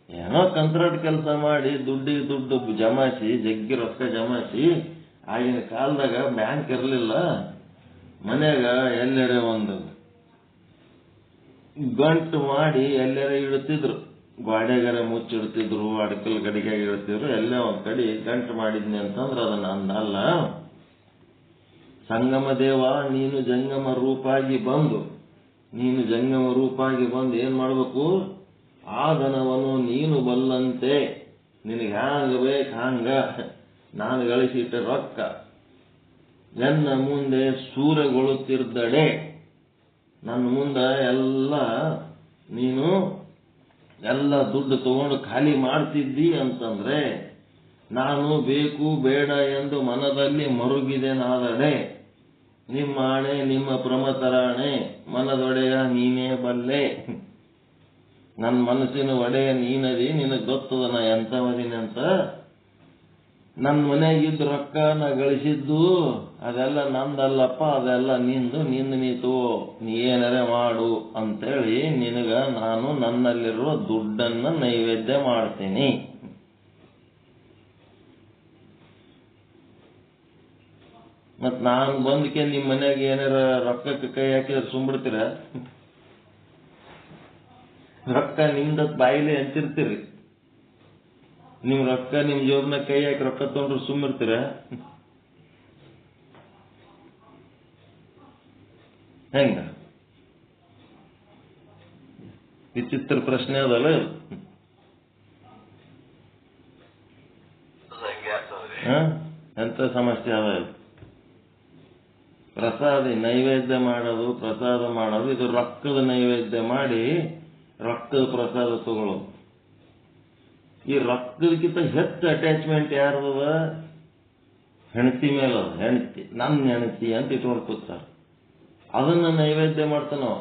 ಏನೋ ಕಂತ್ರಾಟ್ ಕೆಲಸ ಮಾಡಿ ದುಡ್ಡು ಜಮಾಯಿಸಿ, ಜಗ್ಗಿ ರೊಕ್ಕ ಜಮಾಯಿಸಿ, ಆಗಿನ ಕಾಲದಾಗ ಬ್ಯಾಂಕ್ ಇರಲಿಲ್ಲ, ಮನೆಯಾಗ ಎಲ್ಲೆಡೆ ಒಂದು ಗಂಟು ಮಾಡಿ ಎಲ್ಲೆಡೆ ಇಡ್ತಿದ್ರು. ಗಾಡ್ಯಾಗಾರ ಮುಚ್ಚಿಡ್ತಿದ್ರು, ಅಡಕಲ್ ಗಡಿಗೆಯಾಗ ಇಡ್ತಿದ್ರು. ಎಲ್ಲೇ ಒಂದ್ ಕಡೆ ಗಂಟು ಮಾಡಿದ್ನಿ ಅಂತಂದ್ರೆ ಅದನ್ನ ಅಂದಲ್ಲ. ಸಂಗಮ ದೇವ, ನೀನು ಜಂಗಮ ರೂಪಾಗಿ ಬಂದು ಏನ್ ಮಾಡ್ಬೇಕು? ಆ ಧನವನ್ನು ನೀನು ಬಲ್ಲಂತೆ, ನಿನಗೆ ಹ್ಯಾಂಗ ಬೇಕು ಹಂಗ ನಾನು ಗಳಿಸಿಟ್ಟ ರೊಕ್ಕ ಎನ್ನ ಮುಂದೆ ಸೂರೆಗೊಳ್ಳುತ್ತಿದ್ದಡೆ, ನನ್ನ ಮುಂದೆ ಎಲ್ಲ ನೀನು ಎಲ್ಲ ದುಡ್ಡು ತಗೊಂಡು ಖಾಲಿ ಮಾಡ್ತಿದ್ದಿ ಅಂತಂದ್ರೆ, ನಾನು ಬೇಕು ಬೇಡ ಎಂದು ಮನದಲ್ಲಿ ಮರುಗಿದೆನಾದಡೆ, ನಿಮ್ಮ ಆಣೆ ನಿಮ್ಮ ಪ್ರಮತರಾಣೆ ಮನದೊಡೆಯ ನೀನೇ ಬಲ್ಲೆ. ನನ್ನ ಮನಸ್ಸಿನ ಒಡೆಯ ನೀನದಿ, ನಿನಗೆ ಗೊತ್ತದ ನಾ ಎಂಥವದಿನಂತ. ನನ್ನ ಮನೆಯಾಗಿದ್ದು ರೊಕ್ಕ ನಾ ಗಳಿಸಿದ್ದು ಅದೆಲ್ಲ ನಂದಲ್ಲಪ್ಪ, ಅದೆಲ್ಲ ನಿಂದು ನೀತು, ನೀ ಏನಾರೆ ಮಾಡು ಅಂತೇಳಿ ನಿನಗ ನಾನು ನನ್ನಲ್ಲಿರುವ ದುಡ್ಡನ್ನ ನೈವೇದ್ಯ ಮಾಡ್ತೀನಿ. ಮತ್ ನಾನು ಬಂದಕ್ಕೆ ನಿಮ್ಮ ಮನ್ಯಾಗ ಏನಾರ ರೊಕ್ಕಕ್ಕೆ ಕೈ ಹಾಕಿದ್ರೆ ಸುಮ್ಬಿಡ್ತೀರ? ರೊಕ್ಕ ನಿಮ್ದ ಬಾಯಿಲೆ ಅಂತಿರ್ತೀರಿ. ನಿಮ್ ರೊಕ್ಕ ನಿಮ್ ಜೋಬ್ನ ಕೈ ಹಾಕಿ ರೊಕ್ಕ ತಗೊಂಡ್ರು ಸುಮ್ಮಿರ್ತೀರ? ಹೆಂಗ? ವಿಚಿತ್ರ ಪ್ರಶ್ನೆ ಅದಲ್ಲ. ಎಂತ ಸಮಸ್ಯೆ ಅದ? ಪ್ರಸಾದ ನೈವೇದ್ಯ ಮಾಡೋದು, ಪ್ರಸಾದ ಮಾಡೋದು, ಇದು ರೊಕ್ಕದ ನೈವೇದ್ಯ ಮಾಡಿ ರೊಕ್ಕದ ಪ್ರಸಾದ ತಗೊಳ್ಳೋದು. ಈ ರೊಕ್ಕದಕ್ಕಿಂತ ಹೆಚ್ಚು ಅಟ್ಯಾಚ್ಮೆಂಟ್ ಯಾರದ? ಹೆಂಡತಿ ಮೇಲದ. ಹೆಂಡತಿ ನನ್ನ ಹೆಂಡತಿ ಅಂತ ಇಟ್ಕೊಂಡು ಕೂತಾರ. ಅದನ್ನ ನೈವೇದ್ಯ ಮಾಡ್ತಾನೋ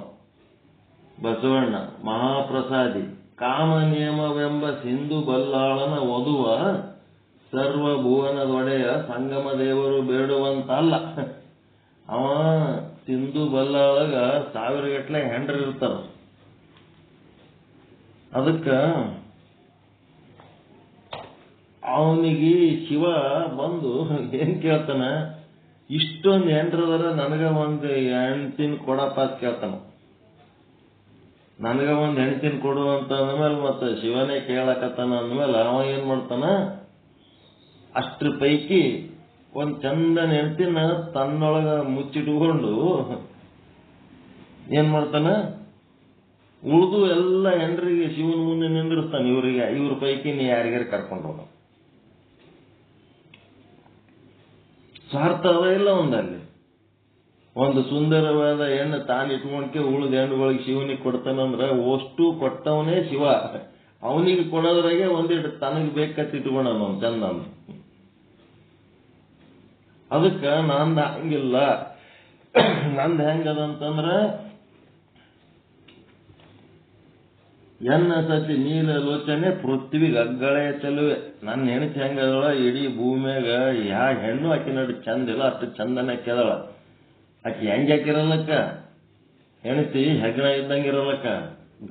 ಬಸವಣ್ಣ ಮಹಾಪ್ರಸಾದಿ. ಕಾಮ ನಿಯಮವೆಂಬ ಸಿಂಧು ಬಲ್ಲಾಳನ ವಧುವ ಸರ್ವಭುವನದೊಡೆಯ ಸಂಗಮ ದೇವರು ಬೇಡುವಂತಲ್ಲ. ಅವ ಸಿಂಧು ಬಲ್ಲಾಳಗ 1000 ಗಟ್ಟಲೆ ಹೆಂಡ್ರು ಇರ್ತಾರ. ಅದಕ್ಕ ಅವನಿಗೆ ಶಿವ ಬಂದು ಏನ್ ಕೇಳ್ತಾನ, ಇಷ್ಟೊಂದು ಹೆಂಡ್ರದರ ನನಗ ಒಂದು ಹೆಣ್ತಿನ ಕೊಡಪ್ಪ ಅಂತ ಕೇಳ್ತಾನ. ನನಗ ಒಂದು ಹೆಣ್ತಿನ ಕೊಡು ಅಂತ ಅಂದ್ಮೇಲೆ ಮತ್ತೆ ಶಿವನೇ ಕೇಳಕತ್ತಾನ ಅಂದ್ಮೇಲೆ ಅವ ಏನ್ ಮಾಡ್ತಾನ, ಅಷ್ಟ್ರ ಪೈಕಿ ಒಂದ್ ಚಂದನ ಹೆಣ್ತಿನ ತನ್ನೊಳಗ ಮುಚ್ಚಿಟ್ಕೊಂಡು ಏನ್ ಮಾಡ್ತಾನ, ಉಳಿದು ಎಲ್ಲ ಹೆಂಡ್ರಿಗೆ ಶಿವನ ಮುಂದೆ ನಿಂದಿರ್ತಾನೆ. ಇವ್ರ ಪೈಕಿ ನೀ ಯಾರಿಗಾರ ಕರ್ಕೊಂಡು ಹೋಗ. ಸ್ವಾರ್ಥ ಅದ ಇಲ್ಲ ಒಂದಲ್ಲಿ. ಒಂದು ಸುಂದರವಾದ ಹೆಣ್ಣು ತಾನು ಇಟ್ಕೊಂಡ್ಕೆ ಉಳಿದ ಹೆಣ್ಣುಗಳಿಗೆ ಶಿವನಿಗೆ ಕೊಡ್ತಾನಂದ್ರ ಅಷ್ಟು ಕೊಟ್ಟವನೇ ಶಿವ. ಅವನಿಗೆ ಕೊಡೋದ್ರಾಗೆ ಒಂದಿಟ್ಟು ತನಗೆ ಬೇಕಂತ ಇಟ್ಕೊಂಡ ಅವ್ನು ಚಂದ. ಅದಕ್ಕ ನಂದ ಹಂಗಿಲ್ಲ. ನಂದು ಹೆಂಗದಂತಂದ್ರ ಎನ್ನ ಸತಿ ನೀಲ ಲೋಚನೆ ಪೃಥ್ವಿಗೆ ಅಗ್ಗಳೆ ಚೆಲುವೆ. ನನ್ನ ಹೆಣ್ತಿ ಹೆಂಗದಳ, ಇಡೀ ಭೂಮಿಯಾಗ ಯಾ ಹೆಣ್ಣು ಆಕಿ ನಡಿ ಚಂದ ಇಲ್ಲ, ಅಷ್ಟು ಚಂದನೆ ಕೇಳಳ. ಆಕಿ ಹೆಂಗ್ ಹಾಕಿರಲ್ಲಕ್ಕ, ಹೆಣ್ತಿ ಹೆಗ್ಣ ಇದ್ದಂಗಿರಲ್ಲಕ್ಕ,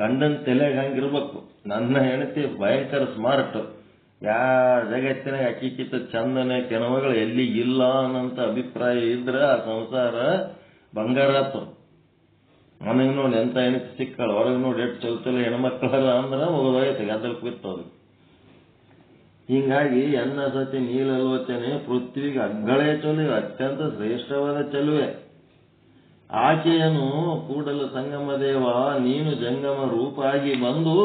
ಗಂಡನ ತಲೆಗೆ ಹಂಗಿರ್ಬೇಕು. ನನ್ನ ಹೆಣ್ತಿ ಭಯಂಕರ ಸ್ಮಾರ್ಟ್. ಯಾ ಜಗತ್ತಿನಾಗ ಅಕ್ಕಿಕ್ಕಿಂತ ಚಂದನೆ ಕೆನವಗಳು ಎಲ್ಲಿಗಿಲ್ಲ ಅನ್ನಂತ ಅಭಿಪ್ರಾಯ ಇದ್ರೆ ಆ ಸಂಸಾರ ಬಂಗಾರಾತು. ನನಗೆ ನೋಡಿ ಎಂತ ಹೆಣ್ತಿ ಸಿಕ್ಕಳ, ಹೊರಗೆ ನೋಡಿ ಎಷ್ಟು ಚೊಲ ಹೆಣ್ಮಕ್ಳಲ್ಲ ಅಂದ್ರ ಹೋಗೋದೈತೆ ಗದ್ದಲ್ ಬಿತ್ತೋದು. ಹಿಂಗಾಗಿ ಎನ್ನ ಸತಿ ನೀಲಲೋಚನೆ ಪೃಥ್ವಿಗೆ ಅಗ್ಗಳೇ ಚೆಲುವೆ, ಅತ್ಯಂತ ಶ್ರೇಷ್ಠವಾದ ಚೆಲುವೆ. ಆಕೆಯನ್ನು ಕೂಡಲ ಸಂಗಮ ದೇವ ನೀನು ಜಂಗಮ ರೂಪ ಆಗಿ ಬಂದು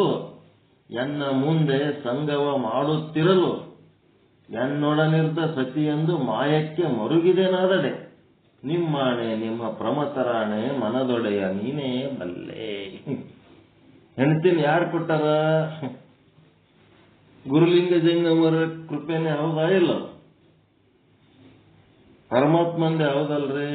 ಎನ್ನ ಮುಂದೆ ಸಂಗಮ ಮಾಡುತ್ತಿರಲು ಎನ್ನೊಡನಿರ್ದ ಸತಿಯೆಂದು ಮಾಯಕ್ಕೆ ಮರುಗಿದೆನಾದಡೆ. ನಿಮ್ಮಾಣೆ ನಿಮ್ಮ ಪ್ರಮತರಾಣೆ ಮನದೊಡೆಯ ನೀನೇ ಬಲ್ಲೆ. ಹೆಣ್ತಿನ ಯಾರು ಕೊಟ್ಟಾರ? ಗುರುಲಿಂಗ ಜಂಗಮರ ಕೃಪೆನೇ ಹೌದಾ ಇಲ್ಲ? ಪರಮಾತ್ಮಂದೇ ಹೌದಲ್ರಿ?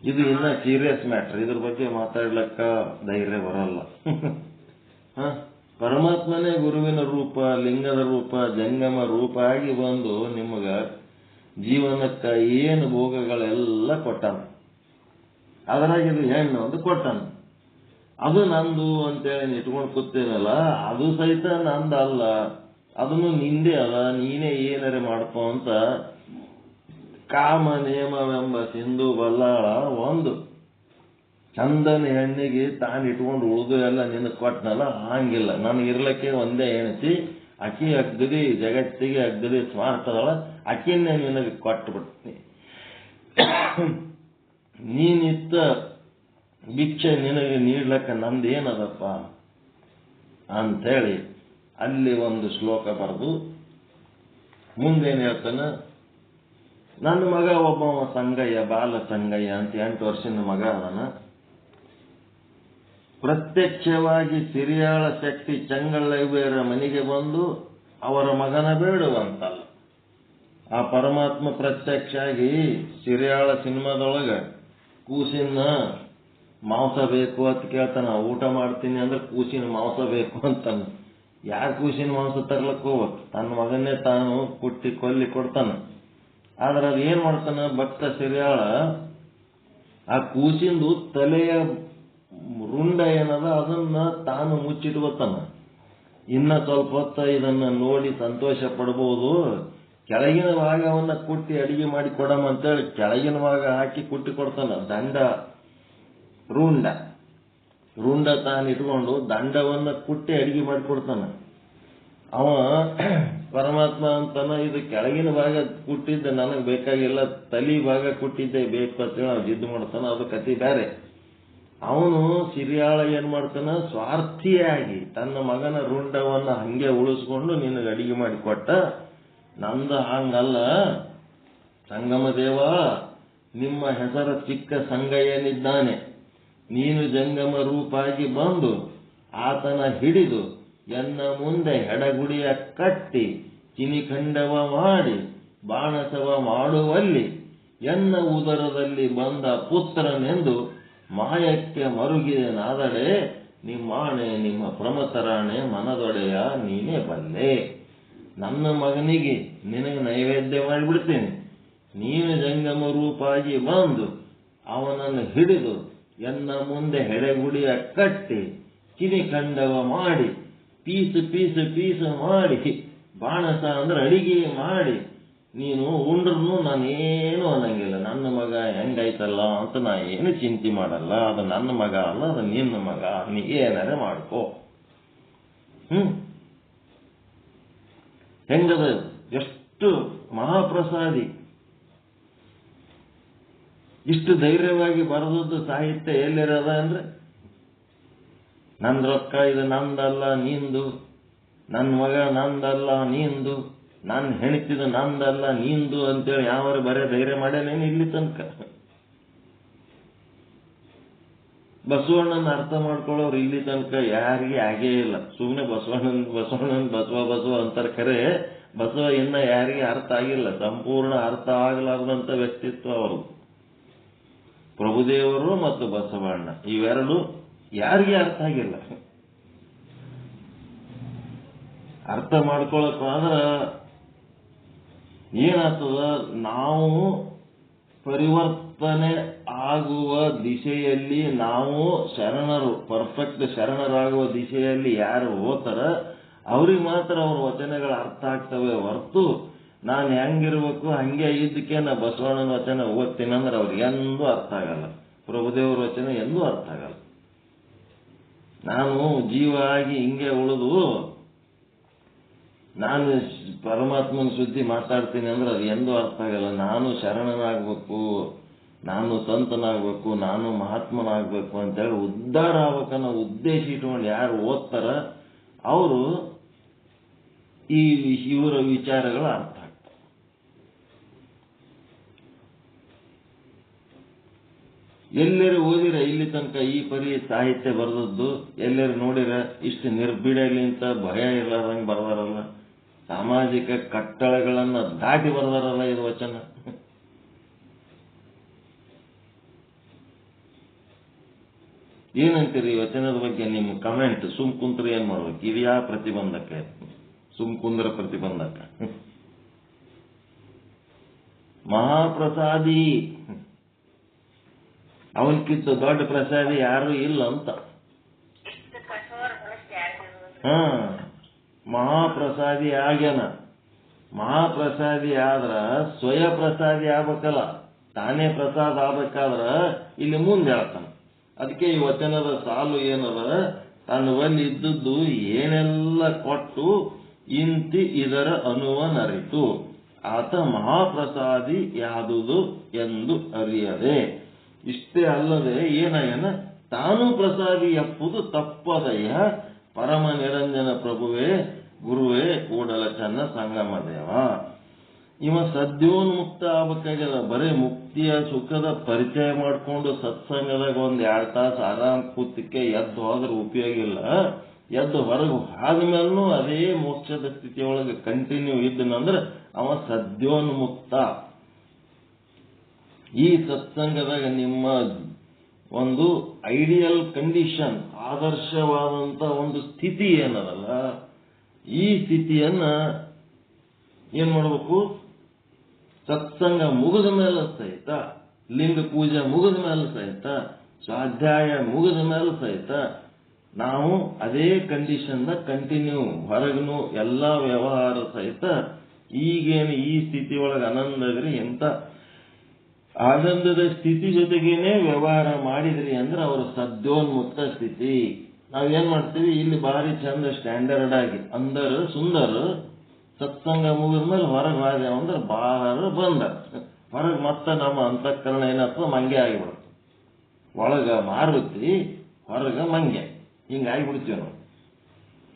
ಇದು ಇನ್ನ ಸೀರಿಯಸ್ ಮ್ಯಾಟರ್. ಇದ್ರ ಬಗ್ಗೆ ಮಾತಾಡ್ಲಕ್ಕ ಧೈರ್ಯ ಬರಲ್ಲ. ಪರಮಾತ್ಮನೇ ಗುರುವಿನ ರೂಪ, ಲಿಂಗದ ರೂಪ, ಜಂಗಮ ರೂಪ ಆಗಿ ಬಂದು ನಿಮಗ ಜೀವನಕ್ಕ ಏನು ಭೋಗಗಳೆಲ್ಲ ಕೊಟ್ಟಾನ. ಅದರಾಗಿದು ಹೆಣ್ಣು ಒಂದು ಕೊಟ್ಟಾನ. ಅದು ನಂದು ಅಂತೇಳಿ ಇಟ್ಕೊಂಡು ಕೂತೇನಲ್ಲ, ಅದು ಸಹಿತ ನಂದಲ್ಲ, ಅದನ್ನು ನಿಂದೇ ಅದ, ನೀನೇ ಏನಾರೆ ಮಾಡ್ಕೋ ಅಂತ ಕಾಮ ನೇಮವೆಂಬ ಸಿಂಧು ಬಲ್ಲಾಳ ಒಂದು ಚಂದನ ಹೆಣ್ಣಿಗೆ ತಾನು ಇಟ್ಕೊಂಡು ಉಳಿದು ಎಲ್ಲ ನಿನ್ನ ಕೊಟ್ಟನಲ್ಲ, ಹಂಗಿಲ್ಲ. ನನಗಿರ್ಲಿಕ್ಕೆ ಒಂದೇ ಹೆಣ್ತಿ, ಅಕ್ಕಿ ಅಗ್ಗದಿ ಜಗತ್ತಿಗೆ ಅಗ್ಗದಿ ಸ್ಮಾರ್ಟ್ ಅದಳ, ಅಕ್ಕಿನ್ನೇ ನಿನಗೆ ಕೊಟ್ಟುಬಿಡ್ತೀನಿ. ನೀನಿತ್ತ ಭಿಕ್ಷೆ ನಿನಗೆ ನೀಡ್ಲಕ್ಕ ನಂದೇನದಪ್ಪ ಅಂಥೇಳಿ ಅಲ್ಲಿ ಒಂದು ಶ್ಲೋಕ ಬರೆದು ಮುಂದೇನು ಹೇಳ್ತಾನ, ನನ್ನ ಮಗ ಒಬ್ಬವ ಸಂಗಯ್ಯ, ಬಾಲ ಸಂಗಯ್ಯ ಅಂತ 8 ವರ್ಷದ ಮಗ ಅದನ. ಪ್ರತ್ಯಕ್ಷವಾಗಿ ಸಿರಿಯಾಳ ಶಕ್ತಿ ಚಂಗಳ್ಳಯ್ಯರ ಮನೆಗೆ ಬಂದು ಅವರ ಮಗನ ಬೇಡುವಂತಲ್ಲ. ಆ ಪರಮಾತ್ಮ ಪ್ರತ್ಯಕ್ಷ ಆಗಿ ಸಿರಿಯಾಳ ಸಿನಿಮಾದೊಳಗ ಕೂಸಿನ ಮಾಂಸ ಬೇಕು ಅಂತ ಕೇಳ್ತಾನ. ಊಟ ಮಾಡ್ತೀನಿ ಅಂದ್ರೆ ಕೂಸಿನ ಮಾಂಸ ಬೇಕು ಅಂತಾನ. ಯಾರು ಕೂಸಿನ ಮಾಂಸ ತರ್ಲಕ್ ಹೋಗ್ಬೇಕು? ತನ್ನ ಮಗನ್ನೇ ತಾನು ಕುಟ್ಟಿ ಕೊಲ್ಲಿ ಕೊಡ್ತಾನ. ಆದ್ರೆ ಅದು ಏನ್ ಮಾಡ್ತಾನ ಭಕ್ತ ಸಿರಿಯಾಳ, ಆ ಕೂಸಿಂದು ತಲೆಯ ರುಂಡ ಏನದ ಅದನ್ನ ತಾನು ಮುಚ್ಚಿಟ್ಕೋತಾನ. ಇನ್ನ ಸ್ವಲ್ಪ ಹೊತ್ತ ಇದನ್ನ ನೋಡಿ ಸಂತೋಷ ಪಡಬಹುದು, ಕೆಳಗಿನ ಭಾಗವನ್ನ ಕುಟ್ಟಿ ಅಡಿಗೆ ಮಾಡಿ ಕೊಡಮ್ಮ ಅಂತೇಳಿ ಕೆಳಗಿನ ಭಾಗ ಹಾಕಿ ಕುಟ್ಟಿ ಕೊಡ್ತಾನ. ರುಂಡ ತಾನು ಇಟ್ಕೊಂಡು ದಂಡವನ್ನ ಕುಟ್ಟಿ ಅಡಿಗೆ ಮಾಡಿ ಕೊಡ್ತಾನ. ಅವ ಪರಮಾತ್ಮ ಅಂತಾನ, ಇದು ಕೆಳಗಿನ ಭಾಗ ಕುಟ್ಟಿದ್ದೆ ನನಗೆ ಬೇಕಾಗಿಲ್ಲ, ತಲಿ ಭಾಗ ಕುಟ್ಟಿದ್ದೆ ಬೇಕು ಅಂತೇಳಿ ಅವ್ನು ಜಿದ್ದು ಮಾಡ್ತಾನ. ಅದು ಕತಿ ಬೇರೆ. ಅವನು ಸಿರಿಯಾಳ ಏನ್ ಮಾಡ್ತಾನ, ಸ್ವಾರ್ಥಿಯಾಗಿ ತನ್ನ ಮಗನ ರುಂಡವನ್ನ ಹಂಗೆ ಉಳಿಸ್ಕೊಂಡು ನಿನಗೆ ಅಡಿಗೆ ಮಾಡಿ ಕೊಟ್ಟ. ನಂದ ಹಂಗಲ್ಲ ಸಂಗಮ ದೇವ, ನಿಮ್ಮ ಹೆಸರ ಚಿಕ್ಕ ಸಂಗಯ್ಯನಿದ್ದಾನೆ. ನೀನು ಜಂಗಮ ರೂಪಾಗಿ ಬಂದು ಆತನ ಹಿಡಿದು ಎನ್ನ ಮುಂದೆ ಹೆಡಗುಡಿಯ ಕಟ್ಟಿ ಚಿನಿಖಂಡವ ಮಾಡಿ ಬಾಣಸವ ಮಾಡುವಲ್ಲಿ ಎನ್ನ ಉದರದಲ್ಲಿ ಬಂದ ಪುತ್ರನೆಂದು ಮಾಯಕ್ಕೆ ಮರುಗಿದೆನಾದಡೆ ನಿಮ್ಮಾಣೆ ನಿಮ್ಮ ಪ್ರಮತರಾಣೆ ಮನದೊಡೆಯ ನೀನೇ ಬಲ್ಲೆ. ನನ್ನ ಮಗನಿಗೆ ನಿನಗೆ ನೈವೇದ್ಯ ಮಾಡಿಬಿಡ್ತೀನಿ. ನೀನು ಜಂಗಮ ರೂಪಾಗಿ ಬಂದು ಅವನನ್ನು ಹಿಡಿದು ಎನ್ನ ಮುಂದೆ ಹೆಡೆಗುಡಿಯ ಕಟ್ಟಿ ಚಿನಿಖಂಡವ ಮಾಡಿ ಪೀಸು ಮಾಡಿ ಬಾಣಸ ಅಂದ್ರೆ ಅಡಿಗೆ ಮಾಡಿ ನೀನು ಉಂಡ್ರೂ ನಾನೇನು ಅನ್ನಂಗಿಲ್ಲ. ನನ್ನ ಮಗ ಹೆಂಗಾಯ್ತಲ್ಲ ಅಂತ ನಾ ಏನು ಚಿಂತೆ ಮಾಡಲ್ಲ. ಅದು ನನ್ನ ಮಗ ಅಲ್ಲ, ಅದು ನಿನ್ನ ಮಗ, ನೀ ಏನಾರೆ ಮಾಡ್ಕೋ. ಹೆಂಗದ, ಎಷ್ಟು ಮಹಾಪ್ರಸಾದಿ. ಇಷ್ಟು ಧೈರ್ಯವಾಗಿ ಬರೆದದ್ದು ಸಾಹಿತ್ಯ ಎಲ್ಲಿರದ ಅಂದ್ರೆ, ನನ್ನ ರೊಕ್ಕ ಇದು ನಂದಲ್ಲ ನಿಂದು, ನನ್ನ ಮಗ ನಂದಲ್ಲ ನಿಂದು, ನನ್ನ ಹೆಣಿತಿದ ನಂದಲ್ಲ ನಿಂದು ಅಂತೇಳಿ ಯಾವಾರು ಬರೇ ಧೈರ್ಯ ಮಾಡ್ಯಾನೇನು ಇಲ್ಲಿ ತನಕ? ಬಸವಣ್ಣನ ಅರ್ಥ ಮಾಡ್ಕೊಳ್ಳೋರು ಇಲ್ಲಿ ತನಕ ಯಾರಿಗೆ ಆಗೇ ಇಲ್ಲ. ಸುಮ್ಮನೆ ಬಸವಣ್ಣನ್ ಬಸವ ಅಂತಾರೆ. ಖರೆ ಬಸವ ಇನ್ನ ಯಾರಿಗೆ ಅರ್ಥ ಆಗಿಲ್ಲ. ಸಂಪೂರ್ಣ ಅರ್ಥ ಆಗಲಾರದಂತ ವ್ಯಕ್ತಿತ್ವ ಅವರು. ಪ್ರಭುದೇವರು ಮತ್ತು ಬಸವಣ್ಣ ಇವೆರಡು ಯಾರಿಗೆ ಅರ್ಥ ಆಗಿಲ್ಲ. ಅರ್ಥ ಮಾಡ್ಕೊಳಕ್ಕಾದ್ರ ಏನಾಗ್ತದ, ನಾವು ಪರಿವರ್ತನೆ ಆಗುವ ದಿಶೆಯಲ್ಲಿ, ನಾವು ಶರಣರು ಪರ್ಫೆಕ್ಟ್ ಶರಣರಾಗುವ ದಿಶೆಯಲ್ಲಿ ಯಾರು ಹೋಗ್ತಾರ ಅವ್ರಿಗೆ ಮಾತ್ರ ಅವ್ರ ವಚನಗಳು ಅರ್ಥ ಆಗ್ತವೆ ಹೊರತು, ನಾನು ಹೆಂಗಿರ್ಬೇಕು ಹಂಗೆ ಇದ್ದಕ್ಕೆ ನಾ ಬಸವಣ್ಣನ ವಚನ ಓದ್ತೀನಿ ಅಂದ್ರೆ ಅವ್ರಿಗೆ ಎಂದೂ ಅರ್ಥ ಆಗಲ್ಲ. ಪ್ರಭುದೇವರ ವಚನ ಎಂದೂ ಅರ್ಥ ಆಗಲ್ಲ. ನಾನು ಜೀವ ಆಗಿ ಹಿಂಗೆ ಉಳಿದು ನಾನು ಪರಮಾತ್ಮನ ಸುದ್ದಿ ಮಾತಾಡ್ತೀನಿ ಅಂದ್ರೆ ಅದು ಎಂದೂ ಅರ್ಥ ಆಗಲ್ಲ. ನಾನು ಶರಣನಾಗಬೇಕು, ನಾನು ಸಂತನಾಗಬೇಕು, ನಾನು ಮಹಾತ್ಮನಾಗಬೇಕು ಅಂತೇಳಿ ಉದ್ಧಾರ ಆಗ್ಬೇಕನ್ನೋ ಉದ್ದೇಶ ಇಟ್ಕೊಂಡು ಯಾರು ಓದ್ತಾರ ಅವರು ಇವರ ವಿಚಾರಗಳು ಅರ್ಥ ಆಗ್ತವೆ. ಎಲ್ಲರೂ ಓದಿರ ಇಲ್ಲಿ ತನಕ ಈ ಪರಿ ಸಾಹಿತ್ಯ ಬರೆದದ್ದು ಎಲ್ಲರೂ ನೋಡಿರ? ಇಷ್ಟು ನಿರ್ಬಿಡಲಿಂತ ಭಯ ಇರಲಾರಂಗೆ ಬರ್ದಾರಲ್ಲ, ಸಾಮಾಜಿಕ ಕಟ್ಟಳೆಗಳನ್ನ ದಾಟಿ ಬರ್ದಾರಲ್ಲ ಇದು ವಚನ. ಏನಂತೀರಿ ಈ ವಚನದ ಬಗ್ಗೆ? ನಿಮ್ಮ ಕಮೆಂಟ್. ಸುಮ್ ಕುಂತ್ರೆ ಏನ್ ಮಾಡ್ಬೇಕು? ಇದ್ಯಾ ಪ್ರತಿಬಂಧಕ್ಕೆ? ಸುಮ್ ಕುಂದ್ರ ಪ್ರತಿಬಂಧಕ. ಮಹಾಪ್ರಸಾದಿ, ಅವನ್ಕಿಂತ ದೊಡ್ಡ ಪ್ರಸಾದಿ ಯಾರು ಇಲ್ಲ ಅಂತ. ಮಹಾಪ್ರಸಾದಿ ಆಗ್ಯಾನ. ಮಹಾಪ್ರಸಾದಿ ಆದ್ರ ಸ್ವಯ ಪ್ರಸಾದಿ ಆಗ್ಬೇಕಲ್ಲ, ತಾನೇ ಪ್ರಸಾದ ಆಗ್ಬೇಕಾದ್ರ ಇಲ್ಲಿ ಮುಂದೆ ಹೇಳ್ತಾನ. ಅದಕ್ಕೆ ಈ ವಚನದ ಸಾಲು ಏನದ, ತನ್ನ ಬಲ್ಲಿ ಇದ್ದದ್ದು ಏನೆಲ್ಲ ಕೊಟ್ಟು ಇಂತಿ ಇದರ ಅನುವನರಿತು ಆತ ಮಹಾಪ್ರಸಾದಿ ಯಾದುದು ಎಂದು ಅರಿಯದೆ. ಇಷ್ಟೇ ಅಲ್ಲದೆ ಏನ ತಾನು ಪ್ರಸಾದಿ ಎಪ್ಪುದು ತಪ್ಪದಯ್ಯ ಪರಮ ನಿರಂಜನ ಪ್ರಭುವೇ ಗುರುವೇ ಕೂಡಲ ಚನ್ನ ಸಂಗಮ ದೇವ. ಇವ ಸದ್ಯೋನ್ಮುಕ್ತ ಆಗ್ಬೇಕಾಗ್ಯದ. ಬರೀ ಮುಕ್ತಿಯ ಸುಖದ ಪರಿಚಯ ಮಾಡಿಕೊಂಡು ಸತ್ಸಂಗದಾಗ ಒಂದ್ 2 ತಾಸು ಆರಾಮ್ ಕೂತಕ್ಕೆ ಎದ್ದು ಹೋದ್ರೆ ಉಪಯೋಗ ಇಲ್ಲ. ಎದ್ದು ಹೊರಗೆ ಆದ್ಮೇಲೂ ಅದೇ ಮೋಕ್ಷದ ಸ್ಥಿತಿಯೊಳಗೆ ಕಂಟಿನ್ಯೂ ಇದ್ದನಂದ್ರೆ ಅವ ಸದ್ಯೋನ್ಮುಕ್ತ. ಈ ಸತ್ಸಂಗದಾಗ ನಿಮ್ಮ ಒಂದು ಐಡಿಯಲ್ ಕಂಡೀಷನ್, ಆದರ್ಶವಾದಂತ ಒಂದು ಸ್ಥಿತಿ ಏನದಲ್ಲ, ಈ ಸ್ಥಿತಿಯನ್ನ ಏನ್ ಮಾಡಬೇಕು? ಸತ್ಸಂಗ ಮುಗಿದ ಮೇಲೆ ಸಹಿತ, ಲಿಂಗ ಪೂಜೆ ಮುಗಿದ ಮೇಲೆ ಸಹಿತ, ಸ್ವಾಧ್ಯಾಯ ಮುಗಿದ ಮೇಲೆ ಸಹಿತ ನಾವು ಅದೇ ಕಂಡೀಷನ್ ಕಂಟಿನ್ಯೂ, ಹೊರಗನು ಎಲ್ಲಾ ವ್ಯವಹಾರ ಸಹಿತ ಈಗೇನು ಈ ಸ್ಥಿತಿ ಒಳಗೆ ಆನಂದದ್ರಿ, ಎಂತ ಆನಂದದ ಸ್ಥಿತಿ ಜೊತೆಗೇನೆ ವ್ಯವಹಾರ ಮಾಡಿದ್ರಿ ಅಂದ್ರೆ ಅವರು ಸದ್ಯೋನ್ಮುಕ್ತ ಸ್ಥಿತಿ. ನಾವೇನ್ ಮಾಡ್ತೀವಿ ಇಲ್ಲಿ ಭಾರಿ ಚಂದ ಸ್ಟ್ಯಾಂಡರ್ಡ್ ಆಗಿ ಅಂದರ ಸುಂದರ ಸತ್ಸಂಗ ಮುಗಿದ ಮೇಲೆ ಹೊರಗೆ ಹೋದೆ ಅಂದ್ರೆ ಬಾರ ಬಂದ ಹೊರಗೆ ಮತ್ತೆ ನಮ್ಮ ಅಂತಃಕರಣ ಏನಾಗ್ತದ ಮಂಗೆ ಆಗಿಬಿಡುತ್ತೆ. ಒಳಗ ಮಾರುತಿ ಹೊರಗ ಮಂಗೆ, ಹಿಂಗಾಗಿಬಿಡ್ತೀವಿ ನಾವು.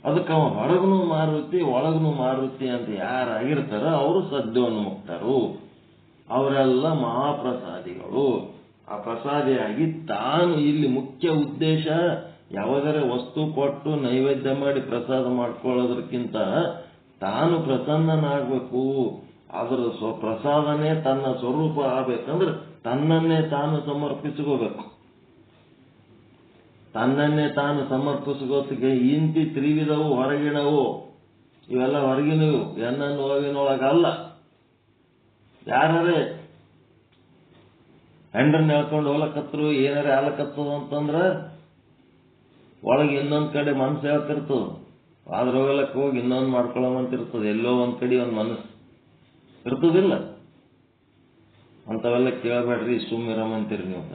ಅದಕ್ಕೆ ಅವ ಹೊರಗನು ಮಾರುತಿ ಒಳಗನು ಮಾರುತಿ ಅಂತ ಯಾರಾಗಿರ್ತಾರ ಅವರು ಸದ್ಯೋನ್ಮುಕ್ತರು. ಅವರೆಲ್ಲ ಮಹಾಪ್ರಸಾದಿಗಳು. ಆ ಪ್ರಸಾದಿಯಾಗಿ ತಾನು ಇಲ್ಲಿ ಮುಖ್ಯ ಉದ್ದೇಶ ಯಾವುದರ ವಸ್ತು ಕೊಟ್ಟು ನೈವೇದ್ಯ ಮಾಡಿ ಪ್ರಸಾದ ಮಾಡ್ಕೊಳ್ಳೋದಕ್ಕಿಂತ ತಾನು ಪ್ರಸನ್ನನಾಗಬೇಕು. ಅದರ ಪ್ರಸಾದನೇ ತನ್ನ ಸ್ವರೂಪ ಆಗ್ಬೇಕಂದ್ರೆ ತನ್ನನ್ನೇ ತಾನು ಸಮರ್ಪಿಸ್ಕೋಬೇಕು. ತನ್ನನ್ನೇ ತಾನು ಸಮರ್ಪಿಸ್ಕೋತಿಗೆ ಇಂತಿ ತ್ರಿವಿಧವು ಹೊರಗಿನವು, ಇವೆಲ್ಲ ಹೊರಗಿನವು, ಎನ್ನನ್ನು ಹೋಗಿನೊಳಗಲ್ಲ. ಯಾರೇ ಹೆಂಡ್ರನ್ನ ಹೇಳ್ಕೊಂಡು ಹೋಗ್ಲಕತ್ರು ಏನಾರೇ ಆಲಕತ್ತದ ಅಂತಂದ್ರ ಒಳಗೆ ಇನ್ನೊಂದ್ ಕಡೆ ಮನಸ್ಸು ಹೇಳ್ತಿರ್ತದ, ಆದ್ರ ಹೋಗಲಕ್ಕೆ ಹೋಗಿ ಇನ್ನೊಂದು ಮಾಡ್ಕೊಳ್ಳೋಮಂತಿರ್ತದೆ. ಎಲ್ಲೋ ಒಂದ್ ಕಡೆ ಒಂದ್ ಮನಸ್ಸು ಇರ್ತದಿಲ್ಲ. ಅಂತವೆಲ್ಲ ಕೇಳಬೇಡ್ರಿ, ಸುಮ್ಮಿರಮಂತೀರಿ ನೀವು.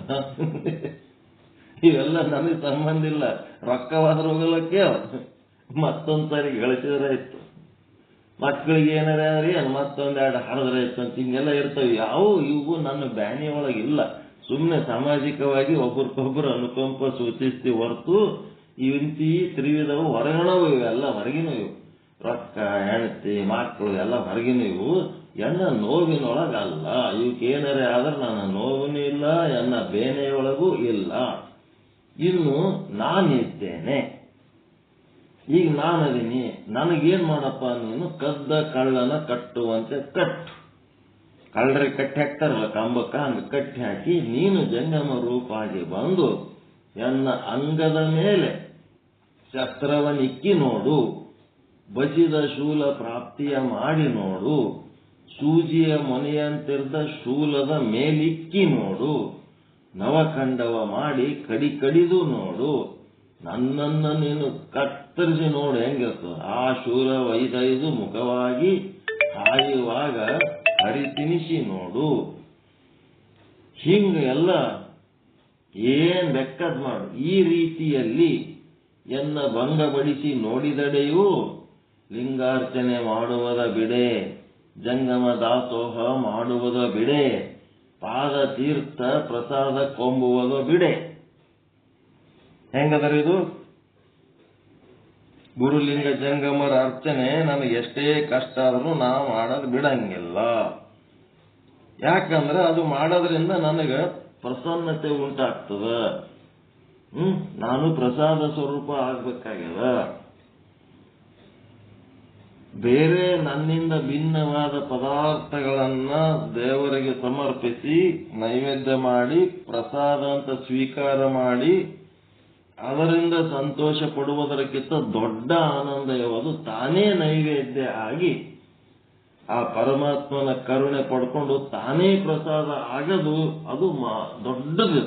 ಇವೆಲ್ಲ ನನಗೆ ಸಂಬಂಧ ಇಲ್ಲ. ರೊಕ್ಕವಾದ್ರ ಹೋಗಲಕ್ಕೆ ಮತ್ತೊಂದ್ಸರಿ ಗಳಿಸಿದ್ರೆ ಇತ್ತು, ಮಕ್ಕಳಿಗೆ ಏನಾರ ಮತ್ತೊಂದೆರಡು ಹರಿದ್ರೆ ಇತ್ತು ಅಂತ ಹಿಂಗೆಲ್ಲ ಇರ್ತವೆ. ಯಾವ ಇವು ನನ್ನ ಬ್ಯಾನಿ ಒಳಗಿಲ್ಲ. ಸುಮ್ಮನೆ ಸಾಮಾಜಿಕವಾಗಿ ಒಬ್ರಿಗೊಬ್ರು ಅನುಕಂಪ ಸೂಚಿಸ್ತೀವಿ ಹೊರತು ಇಂತಿ ತ್ರಿವಿಧವು ಹೊರಗಣವು, ಇವೆಲ್ಲ ಹೊರಗಿನ ಇವು. ರೊಕ್ಕ, ಹೆಂಡತಿ, ಮಕ್ಕಳು ಎಲ್ಲ ಹೊರಗಿನ ಇವು. ಎನ್ನ ನೋವಿನೊಳಗಲ್ಲ. ಇವಕ್ಕೇನಾರೇ ಆದ್ರೆ ನನ್ನ ನೋವಿನೂ ಇಲ್ಲ, ಎನ್ನ ಬೇನೆಯೊಳಗೂ ಇಲ್ಲ. ಇನ್ನು ನಾನಿದ್ದೇನೆ, ಈಗ ನಾನದೀನಿ. ನನಗೇನ್ ಮಾಡಪ್ಪ, ನೀನು ಕದ್ದ ಕಳ್ಳನ ಕಟ್ಟುವಂತೆ ಕಟ್ಟು. ಕಳ್ಳರಿ ಕಟ್ಟಿ ಹಾಕ್ತಾರಲ್ಲ ಕಂಬಕ್ಕ, ಹಂಗ ಕಟ್ಟಿ ಹಾಕಿ ನೀನು ಜಂಗಮ ರೂಪಾಗಿ ಬಂದು ಎನ್ನ ಅಂಗದ ಮೇಲೆ ಶಸ್ತ್ರವನ್ನಿಕ್ಕಿ ನೋಡು, ಬಸಿದ ಶೂಲ ಪ್ರಾಪ್ತಿಯ ಮಾಡಿ ನೋಡು, ಸೂಜಿಯ ಮೊನೆಯಂತಿರ್ದ ಶೂಲದ ಮೇಲಿಕ್ಕಿ ನೋಡು, ನವಖಂಡವ ಮಾಡಿ ಕಡಿದು ನೋಡು, ನನ್ನನ್ನು ನೀನು ಕತ್ತರಿಸಿ ನೋಡು ಹೆಂಗಿರ್ತದೆ. ಆ ಶೂಲ 5 ಮುಖವಾಗಿ ಹಾಯುವಾಗ ಹರಿತಿನಿಸಿ ನೋಡು. ಹಿಂಗ ಎಲ್ಲ ಏನ್ ಬೆಕ್ಕದ್ ಮಾಡು. ಈ ರೀತಿಯಲ್ಲಿ ಎನ್ನ ಭಂಗಪಡಿಸಿ ನೋಡಿದಡೆಯೂ ಲಿಂಗಾರ್ಚನೆ ಮಾಡುವುದ ಬಿಡೆ, ಜಂಗಮ ದಾಸೋಹ ಮಾಡುವುದ ಬಿಡೆ, ಪಾದ ತೀರ್ಥ ಪ್ರಸಾದ ಕೊಂಬುವುದು ಬಿಡೆ. ಹೆಂಗದರ ಇದು? ಗುರುಲಿಂಗ ಜಂಗಮರ ಅರ್ಚನೆ ನನಗೆ ಎಷ್ಟೇ ಕಷ್ಟ ಆದ್ರೂ ನಾ ಮಾಡೋದು ಬಿಡಂಗಿಲ್ಲ. ಯಾಕಂದ್ರೆ ಅದು ಮಾಡೋದ್ರಿಂದ ನನಗೆ ಪ್ರಸನ್ನತೆ ಉಂಟಾಗ್ತದ. ನಾನು ಪ್ರಸಾದ ಸ್ವರೂಪ ಆಗ್ಬೇಕಾಗ್ಯದ. ಬೇರೆ ನನ್ನಿಂದ ಭಿನ್ನವಾದ ಪದಾರ್ಥಗಳನ್ನ ದೇವರಿಗೆ ಸಮರ್ಪಿಸಿ ನೈವೇದ್ಯ ಮಾಡಿ ಪ್ರಸಾದ ಅಂತ ಸ್ವೀಕಾರ ಮಾಡಿ ಅದರಿಂದ ಸಂತೋಷ ಪಡುವುದಕ್ಕಿಂತ ದೊಡ್ಡ ಆನಂದ ಯಾವುದು ತಾನೇ ನೈವೇದ್ಯ ಆಗಿ ಆ ಪರಮಾತ್ಮನ ಕರುಣೆ ಪಡ್ಕೊಂಡು ತಾನೇ ಪ್ರಸಾದ ಆಗದು. ಅದು ದೊಡ್ಡದು.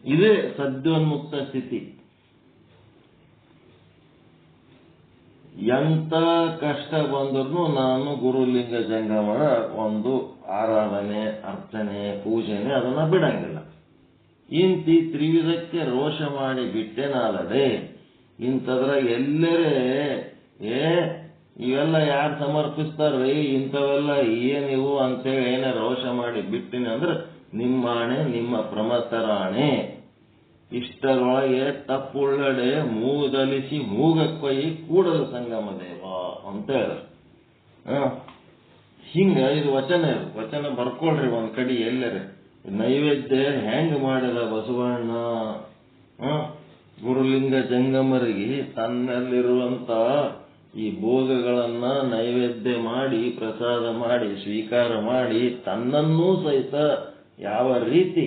ಇದೇ ಸದ್ಯೋನ್ಮುಕ್ತ ಸ್ಥಿತಿ. ಎಂತ ಕಷ್ಟ ಬಂದ್ರೂ ನಾನು ಗುರುಲಿಂಗ ಜಂಗಮರ ಒಂದು ಆರಾಧನೆ, ಅರ್ಚನೆ, ಪೂಜೆನೆ ಅದನ್ನ ಬಿಡಂಗಿಲ್ಲ. ಇಂತಿ ತ್ರಿವಿಧಕ್ಕೆ ರೋಷ ಮಾಡಿ ಬಿಟ್ಟೆನಾದಡೆ ಇಂಥದ್ರ ಎಲ್ಲರೇ ಇವೆಲ್ಲ ಯಾರು ಸಮರ್ಪಿಸ್ತಾರ್ರಿ, ಇಂಥವೆಲ್ಲ ಏನಿವು ಅಂತೇಳಿ ಏನೇ ರೋಷ ಮಾಡಿ ಬಿಟ್ಟಿನಿ ಅಂದ್ರೆ ನಿಮ್ಮಾಣೆ, ನಿಮ್ಮ ಪ್ರಮತರಾಣೆ. ಇಷ್ಟರೊಳಗೆ ತಪ್ಪುಳ್ಳಡೆ ಮೂದಲಿಸಿ ಮೂಗಕ್ಕೊಯ್ಯಿ ಕೂಡಲ ಸಂಗಮ ದೇವ ಅಂತ ಹೇಳಿದ್ರು. ಹಿಂಗ ಇದು ವಚನ ಬರ್ಕೊಳ್ರಿ ಒಂದ್ ಕಡೆ ಎಲ್ಲರ. ನೈವೇದ್ಯ ಹೆಂಗ್ ಮಾಡಿದ ಬಸವಣ್ಣ ಗುರುಲಿಂಗ ಜಂಗಮರಿಗೆ ತನ್ನಲ್ಲಿರುವಂತ ಈ ಭೋಗಗಳನ್ನ ನೈವೇದ್ಯ ಮಾಡಿ ಪ್ರಸಾದ ಮಾಡಿ ಸ್ವೀಕಾರ ಮಾಡಿ ತನ್ನನ್ನೂ ಸಹಿತ ಯಾವ ರೀತಿ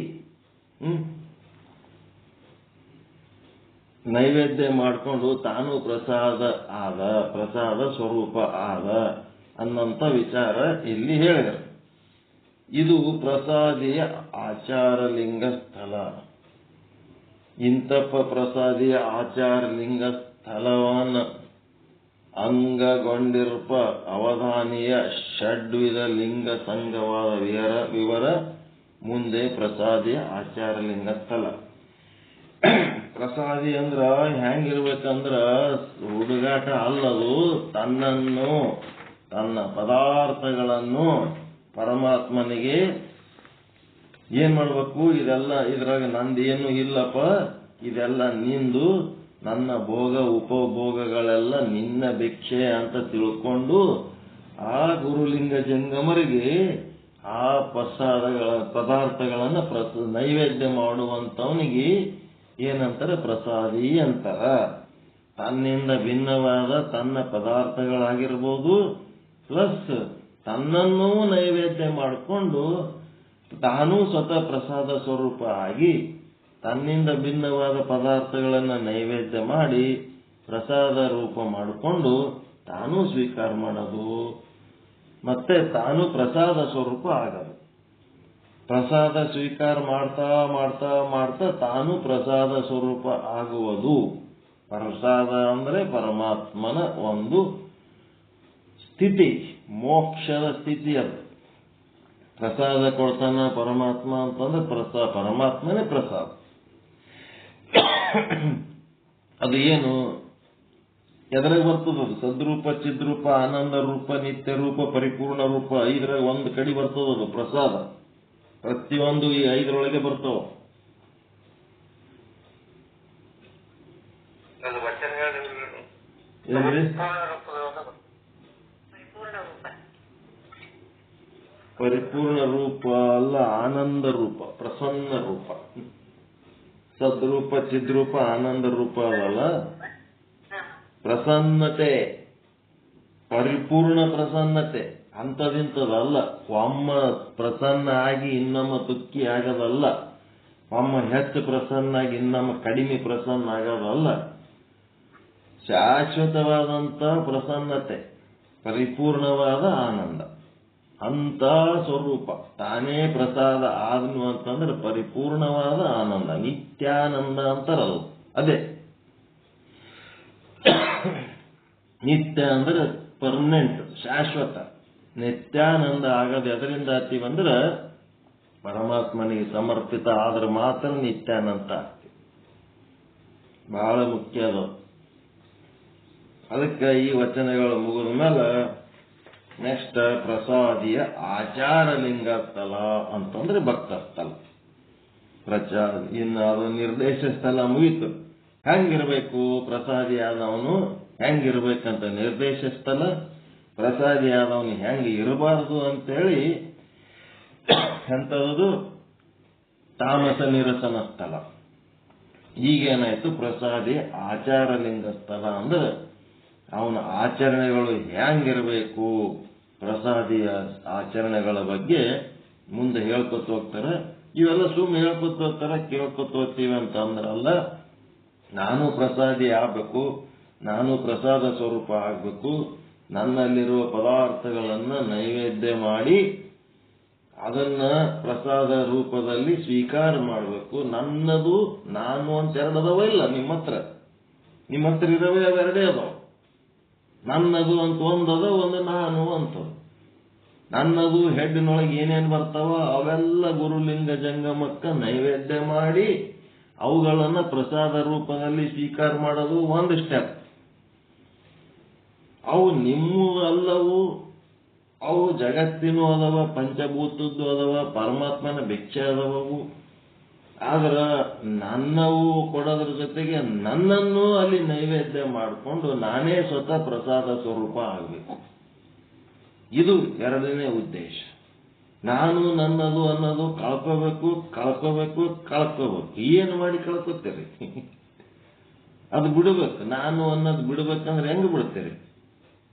ನೈವೇದ್ಯ ಮಾಡಿಕೊಂಡು ತಾನು ಪ್ರಸಾದ ಸ್ವರೂಪ ಆದ ಅನ್ನಂತ ವಿಚಾರ ಇಲ್ಲಿ ಹೇಳಿದರು. ಇದು ಪ್ರಸಾದಿಯ ಆಚಾರಲಿಂಗ ಸ್ಥಳ. ಇಂತಪ್ಪ ಪ್ರಸಾದಿಯ ಆಚಾರಲಿಂಗ ಸ್ಥಳವನ್ನ ಅಂಗಗೊಂಡಿರ್ಪ ಅವಧಾನಿಯ ಷಡ್ವಿಧ ಲಿಂಗ ಸಂಘವಾದ ವಿವರ ಮುಂದೆ ಪ್ರಸಾದಿಯ ಆಚಾರಲಿಂಗ ಸ್ಥಳ. ಪ್ರಸಾದಿ ಅಂದ್ರ ಹೆಂಗಿರ್ಬೇಕಂದ್ರ ಹುಡುಗಾಟ ಅಲ್ಲದು. ತನ್ನನ್ನು ತನ್ನ ಪದಾರ್ಥಗಳನ್ನು ಪರಮಾತ್ಮನಿಗೆ ಏನ್ ಮಾಡ್ಬೇಕು, ಇದೆಲ್ಲ ಇದ್ರಾಗ ನಂದೇನು ಇಲ್ಲಪ್ಪ, ಇದೆಲ್ಲ ನಿಂದು, ನನ್ನ ಭೋಗ ಉಪಭೋಗಗಳೆಲ್ಲ ನಿನ್ನ ಭಿಕ್ಷೆ ಅಂತ ತಿಳ್ಕೊಂಡು ಆ ಗುರುಲಿಂಗ ಜಂಗಮರಿಗೆ ಆ ಪದಾರ್ಥಗಳನ್ನ ನೈವೇದ್ಯ ಮಾಡುವಂತವನಿಗೆ ಏನಂತಾರೆ, ಪ್ರಸಾದಿ ಅಂತಾರ. ತನ್ನಿಂದ ಭಿನ್ನವಾದ ತನ್ನ ಪದಾರ್ಥಗಳಾಗಿರ್ಬೋದು ಪ್ಲಸ್ ತನ್ನನ್ನೂ ನೈವೇದ್ಯ ಮಾಡಿಕೊಂಡು ತಾನೂ ಸ್ವತಃ ಪ್ರಸಾದ ಸ್ವರೂಪ ಆಗಿ ತನ್ನಿಂದ ಭಿನ್ನವಾದ ಪದಾರ್ಥಗಳನ್ನ ನೈವೇದ್ಯ ಮಾಡಿ ಪ್ರಸಾದ ರೂಪ ಮಾಡಿಕೊಂಡು ತಾನೂ ಸ್ವೀಕಾರ ಮಾಡೋದು, ಮತ್ತೆ ತಾನು ಪ್ರಸಾದ ಸ್ವರೂಪ ಆಗೋದು. ಪ್ರಸಾದ ಸ್ವೀಕಾರ ಮಾಡ್ತಾ ಮಾಡ್ತಾ ಮಾಡ್ತಾ ತಾನು ಪ್ರಸಾದ ಸ್ವರೂಪ ಆಗುವುದು. ಪ್ರಸಾದ ಅಂದ್ರೆ ಪರಮಾತ್ಮನ ಒಂದು ಸ್ಥಿತಿ, ಮೋಕ್ಷದ ಸ್ಥಿತಿ. ಅದು ಪ್ರಸಾದ ಕೊಡ್ತಾನ ಪರಮಾತ್ಮ ಅಂತಂದ್ರೆ ಪರಮಾತ್ಮನೇ ಪ್ರಸಾದ. ಅದು ಏನು ಎದ್ರಾಗ ಬರ್ತದದು? ಸದ್ರೂಪ, ಚಿದ್ರೂಪ, ಆನಂದ ರೂಪ, ನಿತ್ಯ ರೂಪ, ಪರಿಪೂರ್ಣ ರೂಪ, ಐದರಾಗ ಒಂದು ಕಡೆ ಬರ್ತದದು ಪ್ರಸಾದ. ಪ್ರತಿಯೊಂದು ಈ ಐದರೊಳಗೆ ಬರ್ತಾವ. ಪರಿಪೂರ್ಣ ರೂಪ ಅಲ್ಲ, ಆನಂದ ರೂಪ, ಪ್ರಸನ್ನ ರೂಪ. ಸದ್ರೂಪ, ಚಿದ್ರೂಪ, ಆನಂದ ರೂಪ ಅದಲ್ಲ, ಪ್ರಸನ್ನತೆ, ಪರಿಪೂರ್ಣ ಪ್ರಸನ್ನತೆ. ಅಂಥದಿಂಥದಲ್ಲ. ಒಮ್ಮ ಪ್ರಸನ್ನ ಆಗಿ ಇನ್ನೊಮ್ಮ ತುಕ್ಕಿ ಆಗೋದಲ್ಲ, ಒಮ್ಮ ಹೆಚ್ಚು ಪ್ರಸನ್ನ ಆಗಿ ಇನ್ನೊಮ್ಮ ಕಡಿಮೆ ಪ್ರಸನ್ನ ಆಗೋದಲ್ಲ. ಶಾಶ್ವತವಾದಂತ ಪ್ರಸನ್ನತೆ, ಪರಿಪೂರ್ಣವಾದ ಆನಂದ, ಅಂತ ಸ್ವರೂಪ. ತಾನೇ ಪ್ರಸಾದ ಆದ್ನು ಅಂತಂದ್ರೆ ಪರಿಪೂರ್ಣವಾದ ಆನಂದ, ನಿತ್ಯಾನಂದ ಅಂತಾರದು. ಅದೇ ನಿತ್ಯ ಅಂದ್ರೆ ಪರ್ಮನೆಂಟ್, ಶಾಶ್ವತ. ನಿತ್ಯಾನಂದ ಆಗದು ಎದರಿಂದ ಆತೀವಂದ್ರೆ ಪರಮಾತ್ಮನಿಗೆ ಸಮರ್ಪಿತ ಆದ್ರೆ ಮಾತ್ರ ನಿತ್ಯಾನಂದ ಆಗ್ತೀವಿ. ಬಹಳ ಮುಖ್ಯ ಅದು. ಅದಕ್ಕೆ ಈ ವಚನಗಳು ಮುಗಿದ ಮೇಲೆ ನೆಕ್ಸ್ಟ್ ಪ್ರಸಾದಿಯ ಆಚಾರಲಿಂಗ ಸ್ಥಳ ಅಂತಂದ್ರೆ ಭಕ್ತ ಸ್ಥಳ. ಇನ್ನು ಅದು ನಿರ್ದೇಶ ಸ್ಥಳ ಮುಗೀತು. ಹೆಂಗಿರ್ಬೇಕು ಪ್ರಸಾದಿ ಆದವನು, ಹೆಂಗಿರ್ಬೇಕಂತ ನಿರ್ದೇಶ ಸ್ಥಳ. ಪ್ರಸಾದಿ ಆದವನು ಹೆಂಗ ಇರಬಾರದು ಅಂತೇಳಿ ಎಂಥದ್ದು ತಾಮಸ ನಿರಸನ ಸ್ಥಳ. ಈಗೇನಾಯ್ತು, ಪ್ರಸಾದಿ ಆಚಾರಲಿಂಗ ಸ್ಥಳ ಅಂದ್ರೆ ಅವನ ಆಚರಣೆಗಳು ಹೆಂಗಿರಬೇಕು, ಪ್ರಸಾದಿಯ ಆಚರಣೆಗಳ ಬಗ್ಗೆ ಮುಂದೆ ಹೇಳ್ಕೊತ ಹೋಗ್ತಾರೆ. ಇವೆಲ್ಲ ಸುಮ್ಮನೆ ಹೇಳ್ಕೊತ ಹೋಗ್ತಾರ, ಕೇಳ್ಕೊತ ಹೋಗ್ತೀವಿ ಅಂತ ಅಂದ್ರಲ್ಲ. ನಾನು ಪ್ರಸಾದಿ ಆಗ್ಬೇಕು, ನಾನು ಪ್ರಸಾದ ಸ್ವರೂಪ ಆಗ್ಬೇಕು, ನನ್ನಲ್ಲಿರುವ ಪದಾರ್ಥಗಳನ್ನ ನೈವೇದ್ಯ ಮಾಡಿ ಅದನ್ನ ಪ್ರಸಾದ ರೂಪದಲ್ಲಿ ಸ್ವೀಕಾರ ಮಾಡಬೇಕು. ನನ್ನದು ನಾನು ಅಂತ ಎರಡದವ ಇಲ್ಲ ನಿಮ್ಮ ಹತ್ರ ಇರವೇ ಅವೆರಡೇ ಅದಾವ. ನನ್ನದು ಅಂತ ಒಂದದ, ಒಂದು ನಾನು ಅಂತ. ನನ್ನದು ಹೆಡ್ಡಿನೊಳಗೆ ಏನೇನು ಬರ್ತಾವ ಅವೆಲ್ಲ ಗುರುಲಿಂಗ ಜಂಗಮಕ್ಕ ನೈವೇದ್ಯ ಮಾಡಿ ಅವುಗಳನ್ನ ಪ್ರಸಾದ ರೂಪದಲ್ಲಿ ಸ್ವೀಕಾರ ಮಾಡೋದು ಒಂದು ಸ್ಟೆಪ್. ಅವು ನಿಮ್ಮೂ ಅಲ್ಲವು, ಅವು ಜಗತ್ತಿನೂ ಅದಾವ, ಪಂಚಭೂತದ್ದು ಅದಾವ, ಪರಮಾತ್ಮನ ಭಿಕ್ಷೆ ಅದಾವವು. ಆದ್ರ ನನ್ನವು ಕೊಡೋದ್ರ ಜೊತೆಗೆ ನನ್ನನ್ನು ಅಲ್ಲಿ ನೈವೇದ್ಯ ಮಾಡಿಕೊಂಡು ನಾನೇ ಸ್ವತಃ ಪ್ರಸಾದ ಸ್ವರೂಪ ಆಗಬೇಕು. ಇದು ಎರಡನೇ ಉದ್ದೇಶ. ನಾನು ನನ್ನದು ಅನ್ನೋದು ಕಳ್ಕೋಬೇಕು ಕಳ್ಕೋಬೇಕು ಕಳ್ಕೋಬೇಕು. ಏನು ಮಾಡಿ ಕಳ್ಕೋತೀರಿ? ಅದು ಬಿಡಬೇಕು. ನಾನು ಅನ್ನೋದು ಬಿಡಬೇಕಂದ್ರೆ ಹೆಂಗ್ ಬಿಡ್ತೀರಿ?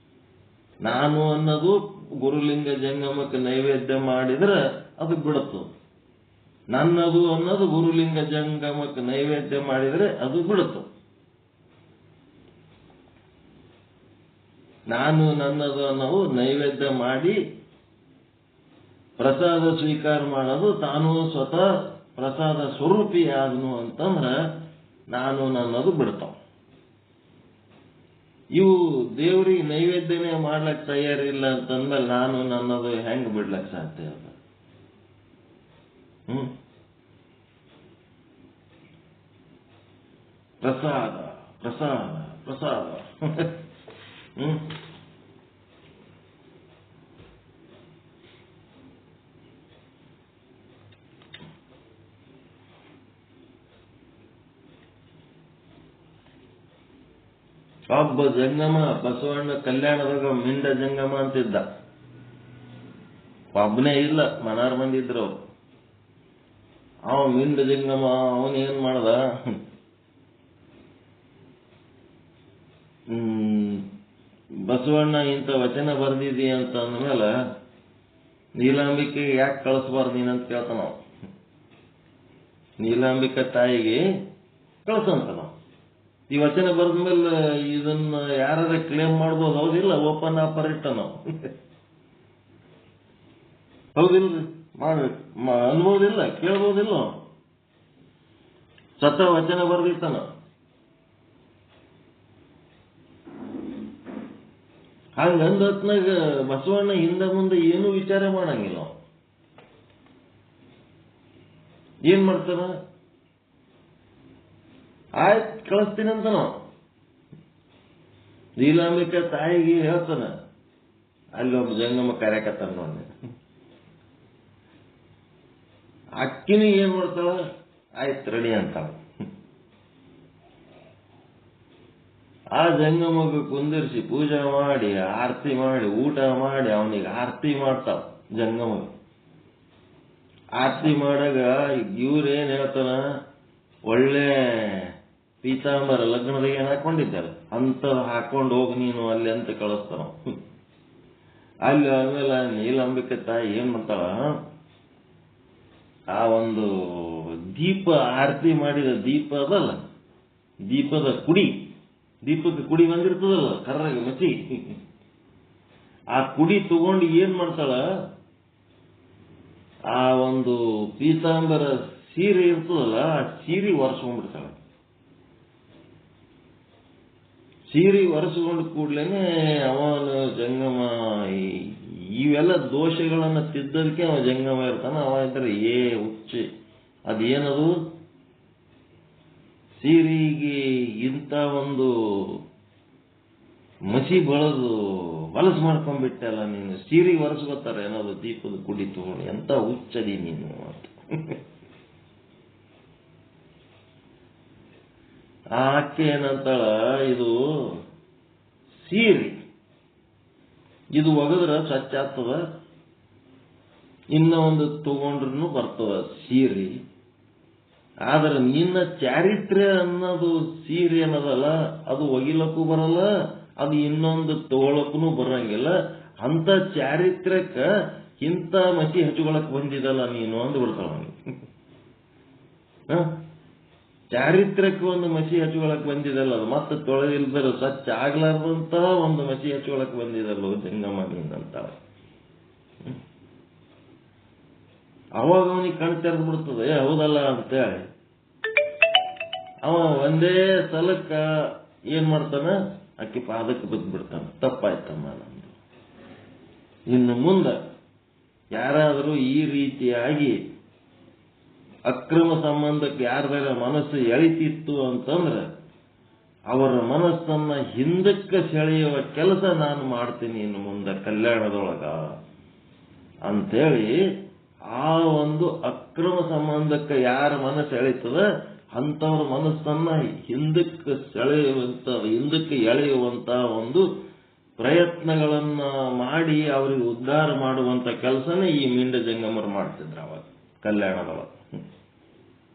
ನಾನು ಅನ್ನೋದು ಗುರುಲಿಂಗ ಜಂಗಮಕ್ಕೆ ನೈವೇದ್ಯ ಮಾಡಿದ್ರೆ ಅದು ಬಿಡುತ್ತು. ನನ್ನದು ಅನ್ನೋದು ಗುರುಲಿಂಗ ಜಂಗಮಕ್ಕೆ ನೈವೇದ್ಯ ಮಾಡಿದರೆ ಅದು ಬಿಡುತ್ತು. ನಾನು ನನ್ನದು ಅನ್ನೋದು ನೈವೇದ್ಯ ಮಾಡಿ ಪ್ರಸಾದ ಸ್ವೀಕಾರ ಮಾಡೋದು, ತಾನು ಸ್ವತಃ ಪ್ರಸಾದ ಸ್ವರೂಪಿ ಆದನು ಅಂತಂದ್ರೆ ನಾನು ನನ್ನದು ಬಿಡ್ತಾವ. ಇವು ದೇವ್ರಿಗೆ ನೈವೇದ್ಯನೇ ಮಾಡ್ಲಕ್ ತಯಾರಿಲ್ಲ ಅಂತಂದ್ಮೇಲೆ ನಾನು ನನ್ನದು ಹೆಂಗ್ ಬಿಡ್ಲಕ್ ಸಾಧ್ಯ ಅದ? ಪ್ರಸಾದ ಪ್ರಸಾದ ಪ್ರಸಾದ. ಒಬ್ಬ ಜಂಗಮ ಬಸವಣ್ಣ ಕಲ್ಯಾಣದಾಗ ಮಿಂಡ ಜಂಗಮ ಅಂತಿದ್ದ. ಒಬ್ಬನೇ ಇಲ್ಲ, ಮನಾರ್ ಮಂದಿ ಇದ್ರು. ಅವ ಮಿಂಡ ಜಂಗಮ ಅವನೇನ್ ಮಾಡ್ದ, ಬಸವಣ್ಣ ಇಂಥ ವಚನ ಬರ್ದಿದಿ ಅಂತ ಅಂದ್ಮೇಲೆ ನೀಲಾಂಬಿಕೆ ಯಾಕೆ ಕಳಿಸ್ಬಾರ್ದು ನೀನಂತ ಕೇಳ್ತಾನ. ನೀಲಾಂಬಿಕೆ ತಾಯಿಗೆ ಕಳ್ಸಂತ ನಾವು ಈ ವಚನ ಬರೆದ್ಮೇಲೆ ಇದನ್ನ ಯಾರ ಕ್ಲೇಮ್ ಮಾಡ್ಬೋದು? ಹೌದಿಲ್ಲ? ಓಪನ್ ಆಫರ್ ಇಟ್ಟ ನಾವು. ಹೌದಿಲ್ರಿ? ಮಾಡ್ಬೇಕು ಅನ್ಬೋದಿಲ್ಲ, ಕೇಳ್ಬೋದಿಲ್ಲ. ಸತ ವಚನ ಬರ್ದಿರ್ತಾನ. ಹಂಗಂದತ್ನಾಗ ಬಸವಣ್ಣ ಹಿಂದೆ ಮುಂದೆ ಏನೂ ವಿಚಾರ ಮಾಡಂಗಿಲ್ಲ. ಏನ್ ಮಾಡ್ತಾನ? ಆಯ್ತು ಕಳಿಸ್ತೀನಂತ ನಾವು ನೀಲಾಂಬಿಕೆ ತಾಯಿಗೆ ಹೇಳ್ತಾನ. ಅಲ್ಲಿ ಒಬ್ಬ ಜಂಗಮ ಕಾರ್ಯಕರ್ತ ನೋಡಿ, ಅಕ್ಕಿನಿ ಏನ್ ಮಾಡ್ತಾಳ? ಆಯ್ತು ರೆಡಿ ಅಂತಾಳ. ಆ ಜಂಗಮಗೆ ಕುಂದಿರಿಸಿ ಪೂಜೆ ಮಾಡಿ ಆರತಿ ಮಾಡಿ ಊಟ ಮಾಡಿ ಅವನಿಗೆ ಆರತಿ ಮಾಡ್ತಾವ. ಜಂಗಮ ಆರತಿ ಮಾಡಾಗ ಇವ್ರೇನ್ ಹೇಳ್ತಾನ, ಒಳ್ಳೆ ಪೀತಾಂಬರ ಲಗ್ನದಾಗ ಏನ್ ಹಾಕೊಂಡಿದ್ದಾರೆ ಅಂತ ಹಾಕೊಂಡು ಹೋಗಿ ನೀನು ಅಲ್ಲಿ ಅಂತ ಕಳಿಸ್ತಾನ. ಅಲ್ಲಿ ಆದ್ಮೇಲೆ ನೀಲಾಂಬಿಕೆ ತಾಯಿ ಏನ್ ಮಾಡ್ತಾಳ, ಆ ಒಂದು ದೀಪ ಆರತಿ ಮಾಡಿದ ದೀಪ ಅದಲ್ಲ, ದೀಪದ ಕುಡಿ, ದೀಪಕ್ಕೆ ಕುಡಿ ಬಂದಿರ್ತದಲ್ಲ ಕರ್ರಾಗಿ ಮಸಿ, ಆ ಕುಡಿ ತಗೊಂಡು ಏನ್ ಮಾಡ್ತಾಳ, ಆ ಒಂದು ಪೀತಾಂಬರ ಸೀರೆ ಇರ್ತದಲ್ಲ ಆ ಸೀರೆ ಒರೆಸ್ಕೊಂಡ್ಬಿಡ್ತಾಳ. ಸೀರೆ ಒರೆಸ್ಕೊಂಡು ಕೂಡ್ಲೇನೆ ಅವನು ಜಂಗಮ ಇವೆಲ್ಲ ದೋಷಗಳನ್ನ ತಿದ್ದದಕ್ಕೆ ಅವ ಜಂಗಮ ಇರ್ತಾನ. ಅವ ಇದ್ರೆ ಹುಚ್ಚಿ ಅದೇನದು ಸೀರೆಗೆ ಇಂಥ ಒಂದು ಮಸಿ ಬಳದು ಹೊಲಸು ಮಾಡ್ಕೊಂಡ್ಬಿಟ್ಟಲ್ಲ ನೀನು, ಸೀರೆ ಒರೆಸ್ಕೋತಾರೆ ಏನದು ದೀಪದ ಕುಡಿ ತಗೊಂಡು, ಎಂತ ಹುಚ್ಚದಿ ನೀನು ಅಂತ. ಆಕೆ ಏನಂತಾಳ, ಇದು ಸೀರೆ ಇದು ಒಗದ್ರ ಸ್ವಚ್ಛ ಆಗ್ತದ, ಇನ್ನ ಒಂದು ತಗೊಂಡ್ರು ಬರ್ತದ ಸೀರೆ. ಆದ್ರೆ ನಿನ್ನ ಚಾರಿತ್ರ್ಯ ಅನ್ನೋದು ಸೀರೆ ಅನ್ನೋದಲ್ಲ, ಅದು ಒಗಿಲಕ್ಕೂ ಬರಲ್ಲ, ಅದು ಇನ್ನೊಂದು ತಗೊಳಕ್ಕೂ ಬರಂಗಿಲ್ಲ. ಅಂತ ಚಾರಿತ್ರ್ಯಕ್ಕ ಇಂಥ ಮಸಿ ಹಚ್ಕೊಳಕ್ ಬಂದಿದಲ್ಲ ನೀನು ಅಂದು ಬಿಡ್ತಾಳ. ಚಾರಿತ್ರ್ಯಕ್ಕೆ ಒಂದು ಮಸಿ ಹಚ್ಕೊಳಕ್ ಬಂದಿದಲ್ಲ, ಅದು ಮತ್ತೆ ತೊಳೆದಿಲ್ದರೆ ಸ್ವಚ್ಛ ಆಗ್ಲಾರ್ದಂತಹ ಒಂದು ಮಸಿ ಹಚ್ಕೊಳಕ್ ಬಂದಿದಲ್ಲ ಜಂಗಮ ನೀನಂತಾಳ. ಅವಾಗ ಅವನಿಗೆ ಕಣ್ ತೆರೆದು ಬಿಡ್ತದೆ, ಹೌದಲ್ಲ ಅಂತೇಳಿ ಅವ ಒಂದೇ ಸಲಕ್ಕ ಏನ್ ಮಾಡ್ತಾನ, ಆಕಿ ಪಾದಕ್ಕೆ ಬಿದ್ದು ಬಿಡ್ತಾನ. ತಪ್ಪಾಯ್ತಮ್ಮ ನಮ್ದು. ಇನ್ನು ಮುಂದೆ ಯಾರಾದರೂ ಈ ರೀತಿಯಾಗಿ ಅಕ್ರಮ ಸಂಬಂಧಕ್ಕೆ ಯಾರ್ದಾರ ಮನಸ್ಸು ಎಳಿತಿತ್ತು ಅಂತಂದ್ರೆ ಅವರ ಮನಸ್ಸನ್ನ ಹಿಂದಕ್ಕೆ ಸೆಳೆಯುವ ಕೆಲಸ ನಾನು ಮಾಡ್ತೀನಿ ಇನ್ನು ಮುಂದೆ ಕಲ್ಯಾಣದೊಳಗ ಅಂತೇಳಿ, ಆ ಒಂದು ಅಕ್ರಮ ಸಂಬಂಧಕ್ಕೆ ಯಾರ ಮನಸ್ಸು ಎಳಿತದ ಅಂಥವ್ರ ಮನಸ್ಸನ್ನ ಹಿಂದಕ್ಕೆ ಸೆಳೆಯುವಂತ, ಹಿಂದಕ್ಕೆ ಎಳೆಯುವಂತ ಒಂದು ಪ್ರಯತ್ನಗಳನ್ನ ಮಾಡಿ ಅವ್ರಿಗೆ ಉದ್ಧಾರ ಮಾಡುವಂತ ಕೆಲಸನೇ ಈ ಮಿಂಡ ಜಂಗಮರು ಮಾಡ್ತಿದ್ರು ಅವಾಗ ಕಲ್ಯಾಣದೊಳಗೆ.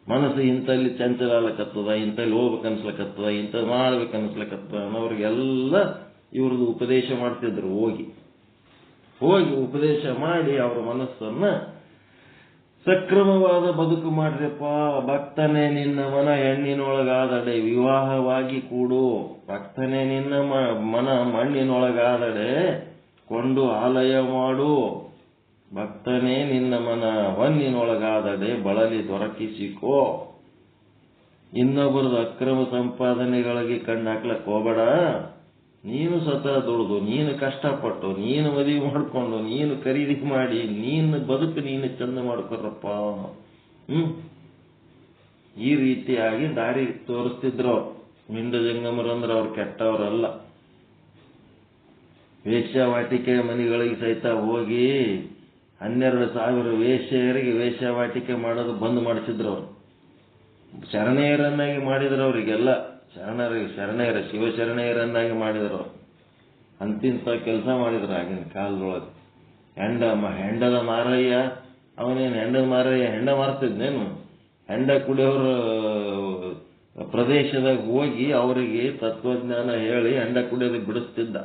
ಮನಸ್ಸು ಇಂಥಲ್ಲಿ ಚಂಚಲಾಲಕತ್ತದ, ಇಂಥಲ್ಲಿ ಹೋಗ್ಬೇಕನ್ಸ್ಲಕತ್ತದ, ಇಂಥದ್ದು ಮಾಡ್ಬೇಕನ್ಸ್ಲಕತ್ತದ ಅನ್ನೋರಿಗೆಲ್ಲ ಇವ್ರದ್ದು ಉಪದೇಶ ಮಾಡ್ತಿದ್ರು. ಹೋಗಿ ಉಪದೇಶ ಮಾಡಿ ಅವ್ರ ಮನಸ್ಸನ್ನ ಸಕ್ರಮವಾದ ಬದುಕು ಮಾಡ್ರಪ್ಪ. ಭಕ್ತನೇ ನಿನ್ನ ಮನ ಹೆಣ್ಣಿನೊಳಗಾದಡೆ ವಿವಾಹವಾಗಿ ಕೂಡು. ಭಕ್ತನೇ ನಿನ್ನ ಮನ ಮಣ್ಣಿನೊಳಗಾದಡೆ ಕೊಂಡು ಆಲಯ ಮಾಡು. ಭಕ್ತನೇ ನಿನ್ನ ಮನ ಹೊನ್ನಿನೊಳಗಾದಡೆ ಬಳಲಿ ದೊರಕಿಸಿಕೋ. ಇನ್ನೊಬ್ಬರದು ಅಕ್ರಮ ಸಂಪಾದನೆಗಳಿಗೆ ಕಣ್ಣು ಹಾಕ್ಲಕ್ ಹೋಗಬೇಡ. ನೀನು ಸ್ವತಃ ದುಡಿದು, ನೀನು ಕಷ್ಟಪಟ್ಟು, ನೀನು ಮದುವೆ ಮಾಡಿಕೊಂಡು, ನೀನು ಖರೀದಿ ಮಾಡಿ, ನೀನು ಬದುಕು ನೀನು ಚಂದ ಮಾಡ್ಕೊರಪ್ಪ. ಈ ರೀತಿಯಾಗಿ ದಾರಿ ತೋರಿಸ್ತಿದ್ರು ಅವ್ರು. ಮಿಂಡ ಜಂಗಮರಂದ್ರೆ ಅವ್ರು ಕೆಟ್ಟವರಲ್ಲ. ವೇಶ್ಯಾವಾಟಿಕೆ ಮನೆಗಳಿಗೆ ಸಹಿತ ಹೋಗಿ 12,000 ವೇಶ್ಯೆಯರಿಗೆ ವೇಶ್ಯಾವಾಟಿಕೆ ಮಾಡೋದು ಬಂದ್ ಮಾಡಿಸಿದ್ರು ಅವ್ರು. ಶರಣೆಯರನ್ನಾಗಿ ಮಾಡಿದ್ರು ಅವರಿಗೆಲ್ಲ. ಶರಣೆಯರ ಶಿವಶರಣೆಯರನ್ನಾಗಿ ಮಾಡಿದ್ರು. ಅಂತಿಂತ ಕೆಲಸ ಮಾಡಿದ್ರು ಆಗಿನ ಕಾಲದೊಳಗೆ. ಹೆಂಡದ ಮಾರಯ್ಯ, ಅವನೇನು ಹೆಂಡದ ಮಾರಯ್ಯ ಹೆಂಡ ಮಾರ್ತಿದ್ನೇನು? ಹೆಂಡ ಕುಡಿಯೋರ ಪ್ರದೇಶದಾಗ ಹೋಗಿ ಅವರಿಗೆ ತತ್ವಜ್ಞಾನ ಹೇಳಿ ಹೆಂಡ ಕುಡಿಯೋದಕ್ಕೆ ಬಿಡಿಸ್ತಿದ್ದ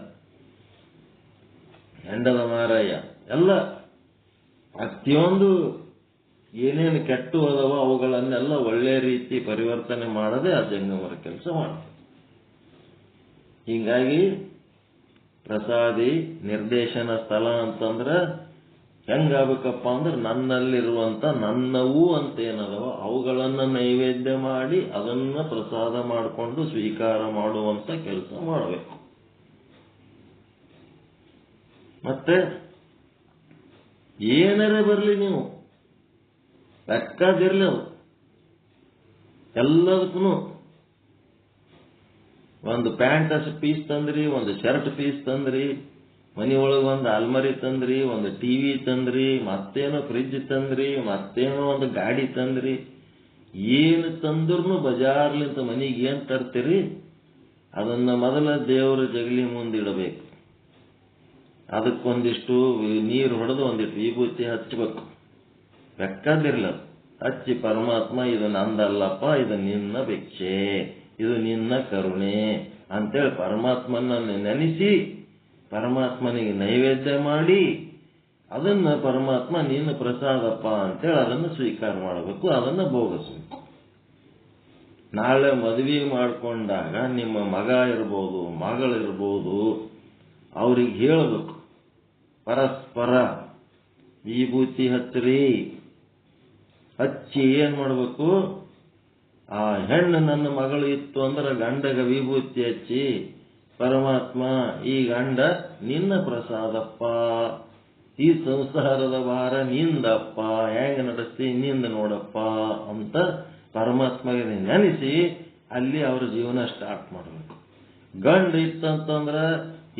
ಹೆಂಡದ ಮಾರಯ್ಯ. ಎಲ್ಲ ಪ್ರತಿಯೊಂದು ಏನೇನು ಕೆಟ್ಟು ಹೋದವ ಅವುಗಳನ್ನೆಲ್ಲ ಒಳ್ಳೆ ರೀತಿ ಪರಿವರ್ತನೆ ಮಾಡದೆ ಆ ಜಂಗಮರ ಕೆಲಸ ಮಾಡ್ತಾರೆ. ಹೀಗಾಗಿ ಪ್ರಸಾದಿ ನಿರ್ದೇಶನ ಸ್ಥಳ ಅಂತಂದ್ರೆ ಹೆಂಗಾಗಬೇಕಪ್ಪ ಅಂದ್ರೆ ನನ್ನಲ್ಲಿರುವಂತ ನನ್ನವೂ ಅಂತ ಏನದವ ಅವುಗಳನ್ನ ನೈವೇದ್ಯ ಮಾಡಿ ಅದನ್ನ ಪ್ರಸಾದ ಮಾಡಿಕೊಂಡು ಸ್ವೀಕಾರ ಮಾಡುವಂತ ಕೆಲಸ ಮಾಡಬೇಕು. ಮತ್ತೆ ಏನಾರೇ ಬರಲಿ, ನೀವು ಲೆಕ್ಕದಿರ್ಲಿ, ಅದು ಎಲ್ಲದಕ್ಕೂ ಒಂದು ಪ್ಯಾಂಟ್ ಪೀಸ್ ತಂದ್ರಿ, ಒಂದು ಶರ್ಟ್ ಪೀಸ್ ತಂದ್ರಿ, ಮನೆಯೊಳಗೆ ಒಂದು ಅಲ್ಮರಿ ತಂದ್ರಿ, ಒಂದು ಟಿವಿ ತಂದ್ರಿ, ಮತ್ತೇನೋ ಫ್ರಿಜ್ ತಂದ್ರಿ, ಮತ್ತೇನೋ ಒಂದು ಗಾಡಿ ತಂದ್ರಿ. ಏನು ತಂದ್ರೂ ಬಜಾರ್ಲಿಂತ ಮನೆಗೆ ಏನ್ ತರ್ತೀರಿ ಅದನ್ನ ಮೊದಲ ದೇವರ ಜಗಲಿ ಮುಂದಿಡಬೇಕು. ಅದಕ್ಕೊಂದಿಷ್ಟು ನೀರು ಹೊಡೆದು ಒಂದಿಷ್ಟು ವಿಭೂತಿ ಹಚ್ಚಬೇಕು. ಬೆಕ್ಕದಿರ್ಲ ಹಚ್ಚಿ ಪರಮಾತ್ಮ ಇದು ನಂದಲ್ಲಪ್ಪ, ಇದು ನಿನ್ನ ಭಿಕ್ಷೆ, ಇದು ನಿನ್ನ ಕರುಣೆ ಅಂತೇಳಿ ಪರಮಾತ್ಮನನ್ನು ನೆನೆಸಿ ಪರಮಾತ್ಮನಿಗೆ ನೈವೇದ್ಯ ಮಾಡಿ ಅದನ್ನ ಪರಮಾತ್ಮ ನಿನ್ನ ಪ್ರಸಾದಪ್ಪ ಅಂತೇಳಿ ಅದನ್ನು ಸ್ವೀಕಾರ ಮಾಡಬೇಕು, ಅದನ್ನು ಭೋಗಿಸ್ಬೇಕು. ನಾಳೆ ಮದುವೆ ಮಾಡಿಕೊಂಡಾಗ ನಿಮ್ಮ ಮಗ ಇರ್ಬೋದು, ಮಗಳಿರ್ಬೋದು, ಅವ್ರಿಗೆ ಹೇಳಬೇಕು ಪರಸ್ಪರ ವಿಭೂತಿ ಹಚ್ಚ್ರಿ. ಹಚ್ಚಿ ಏನ್ ಮಾಡ್ಬೇಕು, ಆ ಹೆಣ್ಣು ನನ್ನ ಮಗಳು ಇತ್ತು ಅಂದ್ರೆ ಗಂಡಗ ವಿಭೂತಿ ಹಚ್ಚಿ ಪರಮಾತ್ಮ ಈ ಗಂಡ ನಿನ್ನ ಪ್ರಸಾದಪ್ಪ, ಈ ಸಂಸಾರದ ಭಾರ ನಿಂದಪ್ಪ, ಹೆಂಗ ನಡೆಸ್ತಿ ನಿಂದ ನೋಡಪ್ಪ ಅಂತ ಪರಮಾತ್ಮಗೆ ನೆನೆಸಿ ಅಲ್ಲಿ ಅವ್ರ ಜೀವನ ಸ್ಟಾರ್ಟ್ ಮಾಡಬೇಕು. ಗಂಡ ಇತ್ತಂತಂದ್ರ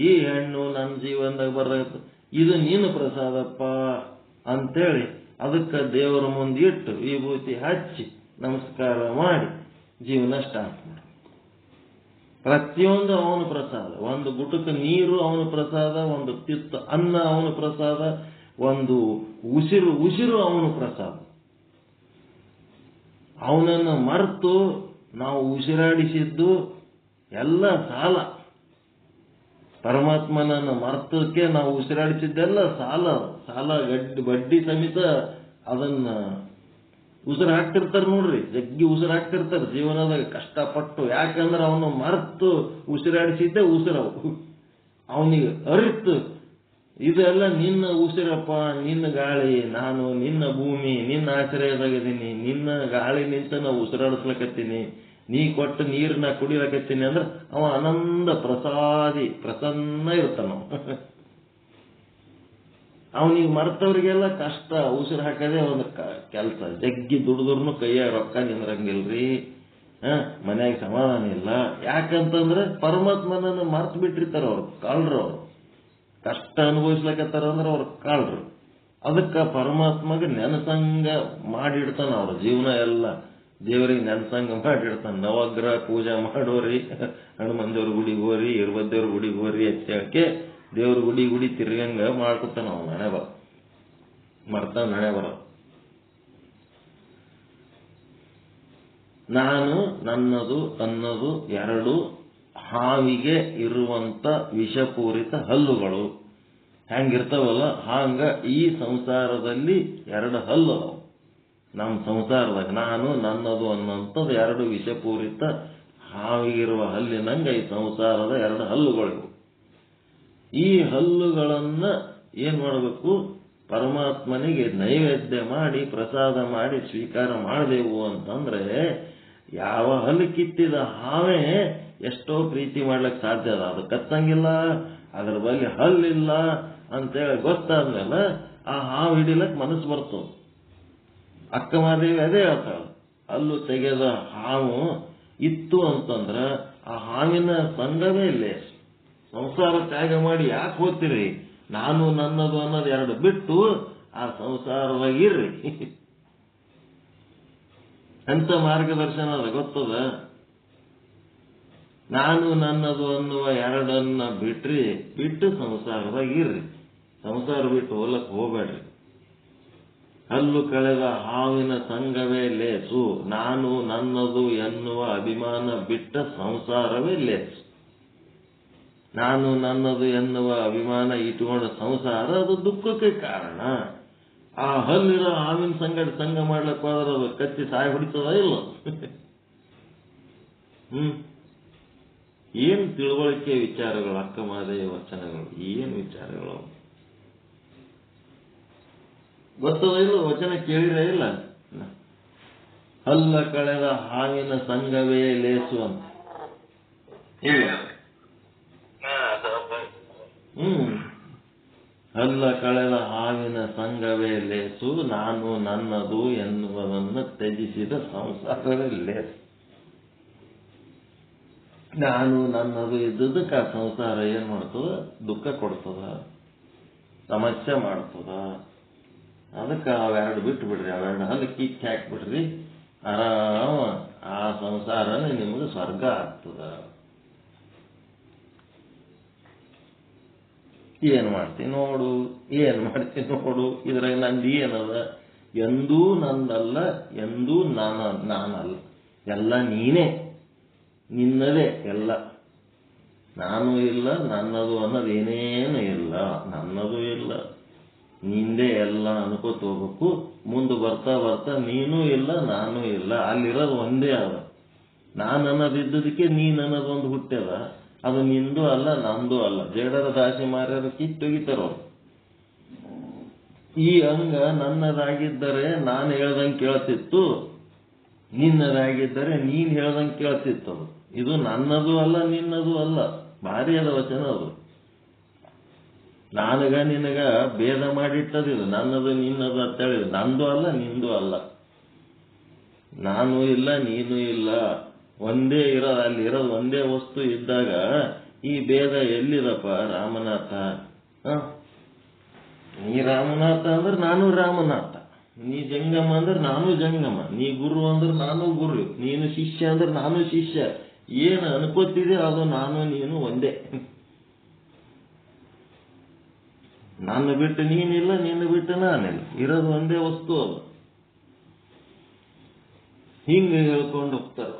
ಈ ಹೆಣ್ಣು ನನ್ನ ಜೀವನದಾಗ ಬರಬೇಕು, ಇದು ನಿನ್ನ ಪ್ರಸಾದಪ್ಪ ಅಂತೇಳಿ ಅದಕ್ಕೆ ದೇವರ ಮುಂದೆ ಇಟ್ಟು ವಿಭೂತಿ ಹಚ್ಚಿ ನಮಸ್ಕಾರ ಮಾಡಿ ಜೀವನ ಸ್ಟಾರ್ಟ್ ಮಾಡಬೇಕು. ಪ್ರತಿಯೊಂದು ಅವನ ಪ್ರಸಾದ. ಒಂದು ಗುಟುಕ ನೀರು ಅವನ ಪ್ರಸಾದ, ಒಂದು ತಿತ್ತ ಅನ್ನ ಅವನ ಪ್ರಸಾದ, ಒಂದು ಉಸಿರು ಅವನ ಪ್ರಸಾದ. ಅವನನ್ನು ಮರೆತು ನಾವು ಉಸಿರಾಡಿಸಿದ್ದು ಎಲ್ಲ ಸಾಲ. ಪರಮಾತ್ಮನನ್ನು ಮರ್ತಕ್ಕೆ ನಾವು ಉಸಿರಾಡಿಸಿದ್ದೆಲ್ಲ ಸಾಲ ಬಡ್ಡಿ ಸಮೇತ ಅದನ್ನ ಉಸಿರು ಹಾಕ್ತಿರ್ತಾರೆ ನೋಡ್ರಿ, ಜಗ್ಗಿ ಉಸಿರು ಹಾಕ್ತಿರ್ತಾರೆ ಜೀವನದಾಗ ಕಷ್ಟಪಟ್ಟು. ಯಾಕಂದ್ರೆ ಅವನು ಮರೆತು ಉಸಿರಾಡಿಸಿದ್ದೆ ಉಸಿರವು ಅವನಿಗೆ ಅರಿತು ಇದೆಲ್ಲ ನಿನ್ನ ಉಸಿರಪ್ಪ, ನಿನ್ನ ಗಾಳಿ, ನಾನು ನಿನ್ನ ಭೂಮಿ, ನಿನ್ನ ಆಶ್ರಯದಾಗಿದ್ದೀನಿ, ನಿನ್ನ ಗಾಳಿ ನಿಂತ ನಾವು ಉಸಿರಾಡಿಸ್ಲಕತ್ತೀನಿ, ನೀ ಕೊಟ್ಟು ನೀರನ್ನ ಕುಡಿಯಲಕತ್ತೀನಿ ಅಂದ್ರೆ ಅವ ಆನಂದ ಪ್ರಸನ್ನ ಇರ್ತಾನ. ಅವನಿಗೆ ಮರ್ತವ್ರಿಗೆಲ್ಲ ಕಷ್ಟ, ಉಸಿರು ಹಾಕದೇ ಒಂದು ಕೆಲಸ. ಜಗ್ಗಿ ದುಡಿದ್ರೂ ಕೈಯಾಗ ರೊಕ್ಕ ನಿಂದ್ರಂಗಿಲ್ರಿ, ಮನ್ಯಾಗ ಸಮಾಧಾನ ಇಲ್ಲ. ಯಾಕಂತಂದ್ರೆ ಪರಮಾತ್ಮನನ್ನು ಮರ್ತು ಬಿಟ್ಟಿರ್ತಾರ ಅವ್ರು, ಕಾಳ್ರು. ಅವ್ರು ಕಷ್ಟ ಅನುಭವಿಸ್ಲಕತ್ತಾರ ಅಂದ್ರೆ ಅವ್ರ ಕಾಳ್ರು. ಅದಕ್ಕೆ ಪರಮಾತ್ಮಗೆ ನೆನಸಂಗ ಮಾಡಿಡ್ತಾನ ಅವ್ರ ಜೀವನ ಎಲ್ಲ. ದೇವರಿಗೆ ನೆನ್ಸಂಗ ಮಾಡಿರ್ತಾನೆ. ನವಗ್ರಹ ಪೂಜೆ ಮಾಡೋರಿ, ಹನುಮಂದೇವ್ರ ಗುಡಿಗೆ ಹೋರಿ, ಇರ್ಬದ್ದೇವ್ರ ಗುಡಿಗೆ ಹೋರಿ ಅಂತ ಹೇಳಕ್ಕೆ ದೇವ್ರ ಗುಡಿ ತಿರ್ಗಂಗ ಮಾಡ್ಕೊತಾನ. ಅವ್ನು ಹಣೆ ಬರ ಮರ್ತಾನ, ಹಣೆ ಬರ. ನಾನು ನನ್ನದು ಅನ್ನೋದು ಎರಡು ಹಾವಿಗೆ ಇರುವಂತ ವಿಷಪೂರಿತ ಹಲ್ಲುಗಳು ಹೆಂಗಿರ್ತಾವಲ್ಲ, ಹಾಂಗ ಈ ಸಂಸಾರದಲ್ಲಿ ಎರಡು ಹಲ್ಲು ಅದಾವ. ನಮ್ಮ ಸಂಸಾರದಾಗ ನಾನು ನನ್ನದು ಅನ್ನೋಂಥದ್ದು ಎರಡು ವಿಷಪೂರಿತ ಹಾವಿಗಿರುವ ಹಲ್ಲಿನಂಗ ಈ ಸಂಸಾರದ ಎರಡು ಹಲ್ಲುಗಳಿವು. ಈ ಹಲ್ಲುಗಳನ್ನ ಏನ್ ಮಾಡಬೇಕು? ಪರಮಾತ್ಮನಿಗೆ ನೈವೇದ್ಯ ಮಾಡಿ ಪ್ರಸಾದ ಮಾಡಿ ಸ್ವೀಕಾರ ಮಾಡದೆವು ಅಂತಂದ್ರೆ ಯಾವ ಹಲ್ಲು ಕಿತ್ತಿದ ಹಾವೇ ಎಷ್ಟೋ ಪ್ರೀತಿ ಮಾಡ್ಲಿಕ್ಕೆ ಸಾಧ್ಯ ಅದ. ಅದು ಕತ್ತಂಗಿಲ್ಲ, ಅದ್ರ ಬಗ್ಗೆ ಹಲ್ಲಿಲ್ಲ ಅಂತೇಳಿ ಗೊತ್ತಾದ್ಮೇಲೆ ಆ ಹಾವು ಹಿಡಿಲಕ್ ಮನಸ್ಸು ಬರ್ತದೆ. ಅಕ್ಕ ಮಹಾದೇವಿ ಅದೇ ಹೇಳ್ತಾಳ, ಹಲ್ಲು ತೆಗೆದ ಹಾವು ಇತ್ತು ಅಂತಂದ್ರ ಆ ಹಾವಿನ ಸಂಘವೇ ಇಲ್ಲೇ. ಸಂಸಾರ ತ್ಯಾಗ ಮಾಡಿ ಯಾಕೆ ಹೋಗ್ತೀರಿ? ನಾನು ನನ್ನದು ಅನ್ನೋದು ಎರಡು ಬಿಟ್ಟು ಆ ಸಂಸಾರವಾಗಿರ್ರಿ. ಎಂತ ಮಾರ್ಗದರ್ಶನ ಅದ ಗೊತ್ತದ? ನಾನು ನನ್ನದು ಅನ್ನುವ ಎರಡನ್ನ ಬಿಟ್ಟು ಸಂಸಾರದಾಗ ಇರ್ರಿ. ಸಂಸಾರ ಬಿಟ್ಟು ಹೋಲಕ್ ಹೋಗ್ಬೇಡ್ರಿ. ಹಲ್ಲು ಕಳೆದ ಹಾವಿನ ಸಂಘವೇ ಲೇಸು, ನಾನು ನನ್ನದು ಎನ್ನುವ ಅಭಿಮಾನ ಬಿಟ್ಟ ಸಂಸಾರವೇ ಲೇಸು. ನಾನು ನನ್ನದು ಎನ್ನುವ ಅಭಿಮಾನ ಇಟ್ಟುಕೊಂಡ ಸಂಸಾರ ಅದು ದುಃಖಕ್ಕೆ ಕಾರಣ. ಆ ಹಲ್ಲಿರೋ ಹಾವಿನ ಸಂಘ ಮಾಡ್ಲಕ್ ಹೋದ್ರೆ ಅದು ಕಚ್ಚಿ ಸಾಯಿ ಹೊಡಿತದ ಇಲ್ಲ? ಏನ್ ತಿಳುವಳಿಕೆ ವಿಚಾರಗಳು, ಅಕ್ಕ ಮಹಾದೇವಿ ವಚನಗಳು, ಏನ್ ವಿಚಾರಗಳು ಗೊತ್ತದ ಇಲ್ಲ? ವಚನ ಕೇಳಿರೇ ಇಲ್ಲ? ಹಲ್ಲ ಕಳೆದ ಹಾವಿನ ಸಂಘವೇ ಲೇಸು ಅಂತ ಇಲ್ಲ? ಹಲ್ಲ ಕಳೆದ ಹಾವಿನ ಸಂಘವೇ ಲೇಸು, ನಾನು ನನ್ನದು ಎನ್ನುವುದನ್ನು ತ್ಯಜಿಸಿದ ಸಂಸಾರವೇ ಲೇಸು. ನಾನು ನನ್ನದು ಇದ್ದದಕ್ಕೆ ಆ ಸಂಸಾರ ಏನ್ ಮಾಡ್ತದ? ದುಃಖ ಕೊಡ್ತದ, ಸಮಸ್ಯೆ ಮಾಡ್ತದ. ಅದಕ್ಕೆ ಅವೆರಡು ಬಿಟ್ಟು ಬಿಡ್ರಿ, ಅವೆರಡು ಹಲ್ಲು ಕಿತ್ತು ಹಾಕ್ಬಿಡ್ರಿ, ಆರಾಮ ಆ ಸಂಸಾರನೇ ನಿಮಗೆ ಸ್ವರ್ಗ ಆಗ್ತದ. ಏನ್ ಮಾಡ್ತೀನಿ ನೋಡು, ಇದ್ರಾಗ ನಂದು ಏನದ? ಎಂದೂ ನಂದಲ್ಲ, ಎಂದೂ ನಾನಲ್ಲ, ಎಲ್ಲ ನೀನೇ, ನಿನ್ನದೇ ಎಲ್ಲ. ನಾನು ಇಲ್ಲ, ನನ್ನದು ಅನ್ನೋದು ಏನೇನು ಇಲ್ಲ, ನನ್ನದು ಇಲ್ಲ, ನಿಂದೇ ಎಲ್ಲ ಅನ್ಕೋತ ಹೋಗ್ಬೇಕು. ಮುಂದೆ ಬರ್ತಾ ಬರ್ತಾ ನೀನೂ ಇಲ್ಲ, ನಾನೂ ಇಲ್ಲ, ಅಲ್ಲಿರೋದು ಒಂದೇ ಅದ. ನಾನು ಅನ್ನೋದಿದ್ದದಕ್ಕೆ ನೀನು ಅನ್ನೋದೊಂದು ಹುಟ್ಟ್ಯದ. ಅದು ನಿಂದು ಅಲ್ಲ, ನಂದು ಅಲ್ಲ. ಜೇಡರ ದಾಸಿ ಮಾರ್ಯಾರು ಕಿತ್ತೊಗಿತಾರ. ಈ ಅಂಗ ನನ್ನದಾಗಿದ್ದರೆ ನಾನು ಹೇಳ್ದಂಗೆ ಕೇಳ್ತಿತ್ತು, ನಿನ್ನದಾಗಿದ್ದರೆ ನೀನ್ ಹೇಳ್ದಂಗೆ ಕೇಳ್ತಿತ್ತು. ಇದು ನನ್ನದು ಅಲ್ಲ, ನಿನ್ನದು ಅಲ್ಲ. ಭಾರಿ ಅದ ವಚನ ಅದು. ನನಗ ನಿನಗ ಭೇದ ಮಾಡಿಟ್ಟದಿಲ್ಲ, ನನ್ನದು ನಿನ್ನದು ಅಂತ ಹೇಳಿದ್ರು. ನಂದು ಅಲ್ಲ, ನಿಂದು ಅಲ್ಲ. ನಾನು ಇಲ್ಲ, ನೀನು ಇಲ್ಲ, ಒಂದೇ ಇರೋದು. ಅಲ್ಲಿ ಇರೋದು ಒಂದೇ ವಸ್ತು ಇದ್ದಾಗ ಈ ಭೇದ ಎಲ್ಲಿದಪ್ಪ? ರಾಮನಾಥ, ನೀ ರಾಮನಾಥ ಅಂದ್ರೆ ನಾನು ರಾಮನಾಥ, ನೀ ಜಂಗಮ ಅಂದ್ರೆ ನಾನು ಜಂಗಮ, ನೀ ಗುರು ಅಂದ್ರೆ ನಾನು ಗುರು, ನೀನು ಶಿಷ್ಯ ಅಂದ್ರೆ ನಾನು ಶಿಷ್ಯ. ಏನು ಅನ್ಕೋತಿದೆ ಅದು ನಾನು ನೀನು ಒಂದೇ. ನನ್ನ ಬಿಟ್ಟು ನೀನಿಲ್ಲ, ನಿನ್ನ ಬಿಟ್ಟು ನಾನಿಲ್ಲ, ಇರೋದು ಒಂದೇ ವಸ್ತು ಅದು. ಹಿಂಗೆ ಹೇಳ್ಕೊಂಡು ಹೋಗ್ತಾರ.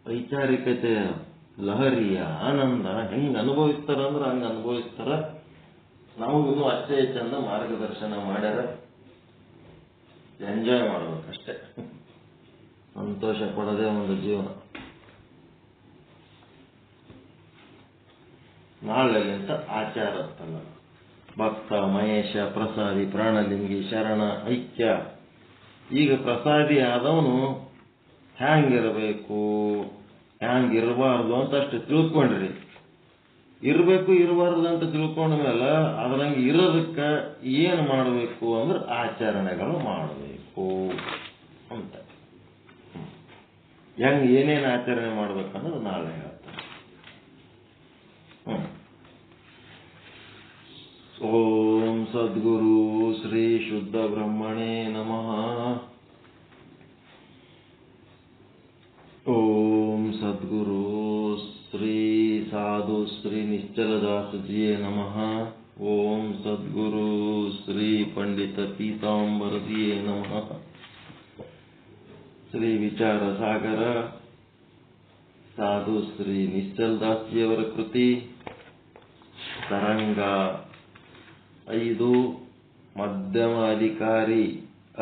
ವೈಚಾರಿಕತೆಯ ಲಹರಿಯ ಆನಂದ ಹೆಂಗ್ ಅನುಭವಿಸ್ತಾರಂದ್ರೆ ಹಂಗ ಅನುಭವಿಸ್ತಾರ. ನಮಗೂ ಅಷ್ಟೇ ಚಂದ ಮಾರ್ಗದರ್ಶನ ಮಾಡ್ಯಾರ. ಎಂಜಾಯ್ ಮಾಡ್ಬೇಕಷ್ಟೇ, ಸಂತೋಷ ಪಡೋದೇ ಒಂದು ಜೀವನ. ನಾಳೆಲಿಂತ ಆಚಾರ ಅಂತಲ್ಲ. ಭಕ್ತ ಮಹೇಶ ಪ್ರಸಾದಿ ಪ್ರಾಣಲಿಂಗಿ ಶರಣ ಐಕ್ಯ. ಈಗ ಪ್ರಸಾದಿ ಆದವನು ಹ್ಯಾಂಗಿರಬೇಕು, ಹ್ಯಾಂಗಿರಬಾರ್ದು ಅಂತ ಅಷ್ಟು ತಿಳ್ಕೊಂಡ್ರಿ. ಇರಬೇಕು ಇರಬಾರ್ದು ಅಂತ ತಿಳ್ಕೊಂಡ ಮೇಲೆ ಅದ್ರಂಗೆ ಇರೋದಕ್ಕೆ ಏನು ಮಾಡಬೇಕು ಅಂದ್ರೆ ಆಚರಣೆಗಳು ಮಾಡಬೇಕು ಅಂತ. ಹೆಂಗ್ ಏನೇನು ಆಚರಣೆ ಮಾಡ್ಬೇಕನ್ನೋದು ನಾಳೆ ಹೇಳ್ತಾರೆ. ಓಂ ಸದ್ಗುರು ಶ್ರೀ ಶುದ್ಧ ಬ್ರಹ್ಮಣೇ ನಮಃ. ಸದ್ಗುರು ಶ್ರೀ ಸಾಧು ಶ್ರೀ ನಿಶ್ಚಲದಾಸಜಿಯೇ ನಮಃ. ಓಂ ಸದ್ಗುರು ಶ್ರೀ ಪಂಡಿತ ಪೀತಾಂಬರಜಿಯೇ ನಮಃ. ಶ್ರೀ ವಿಚಾರ ಸಾಗರ ಸಾಧು ಶ್ರೀ ನಿಶ್ಚಲದಾಸಜಿಯವರ ಕೃತಿ ತರಂಗ 5 ಮಧ್ಯಮ ಅಧಿಕಾರಿ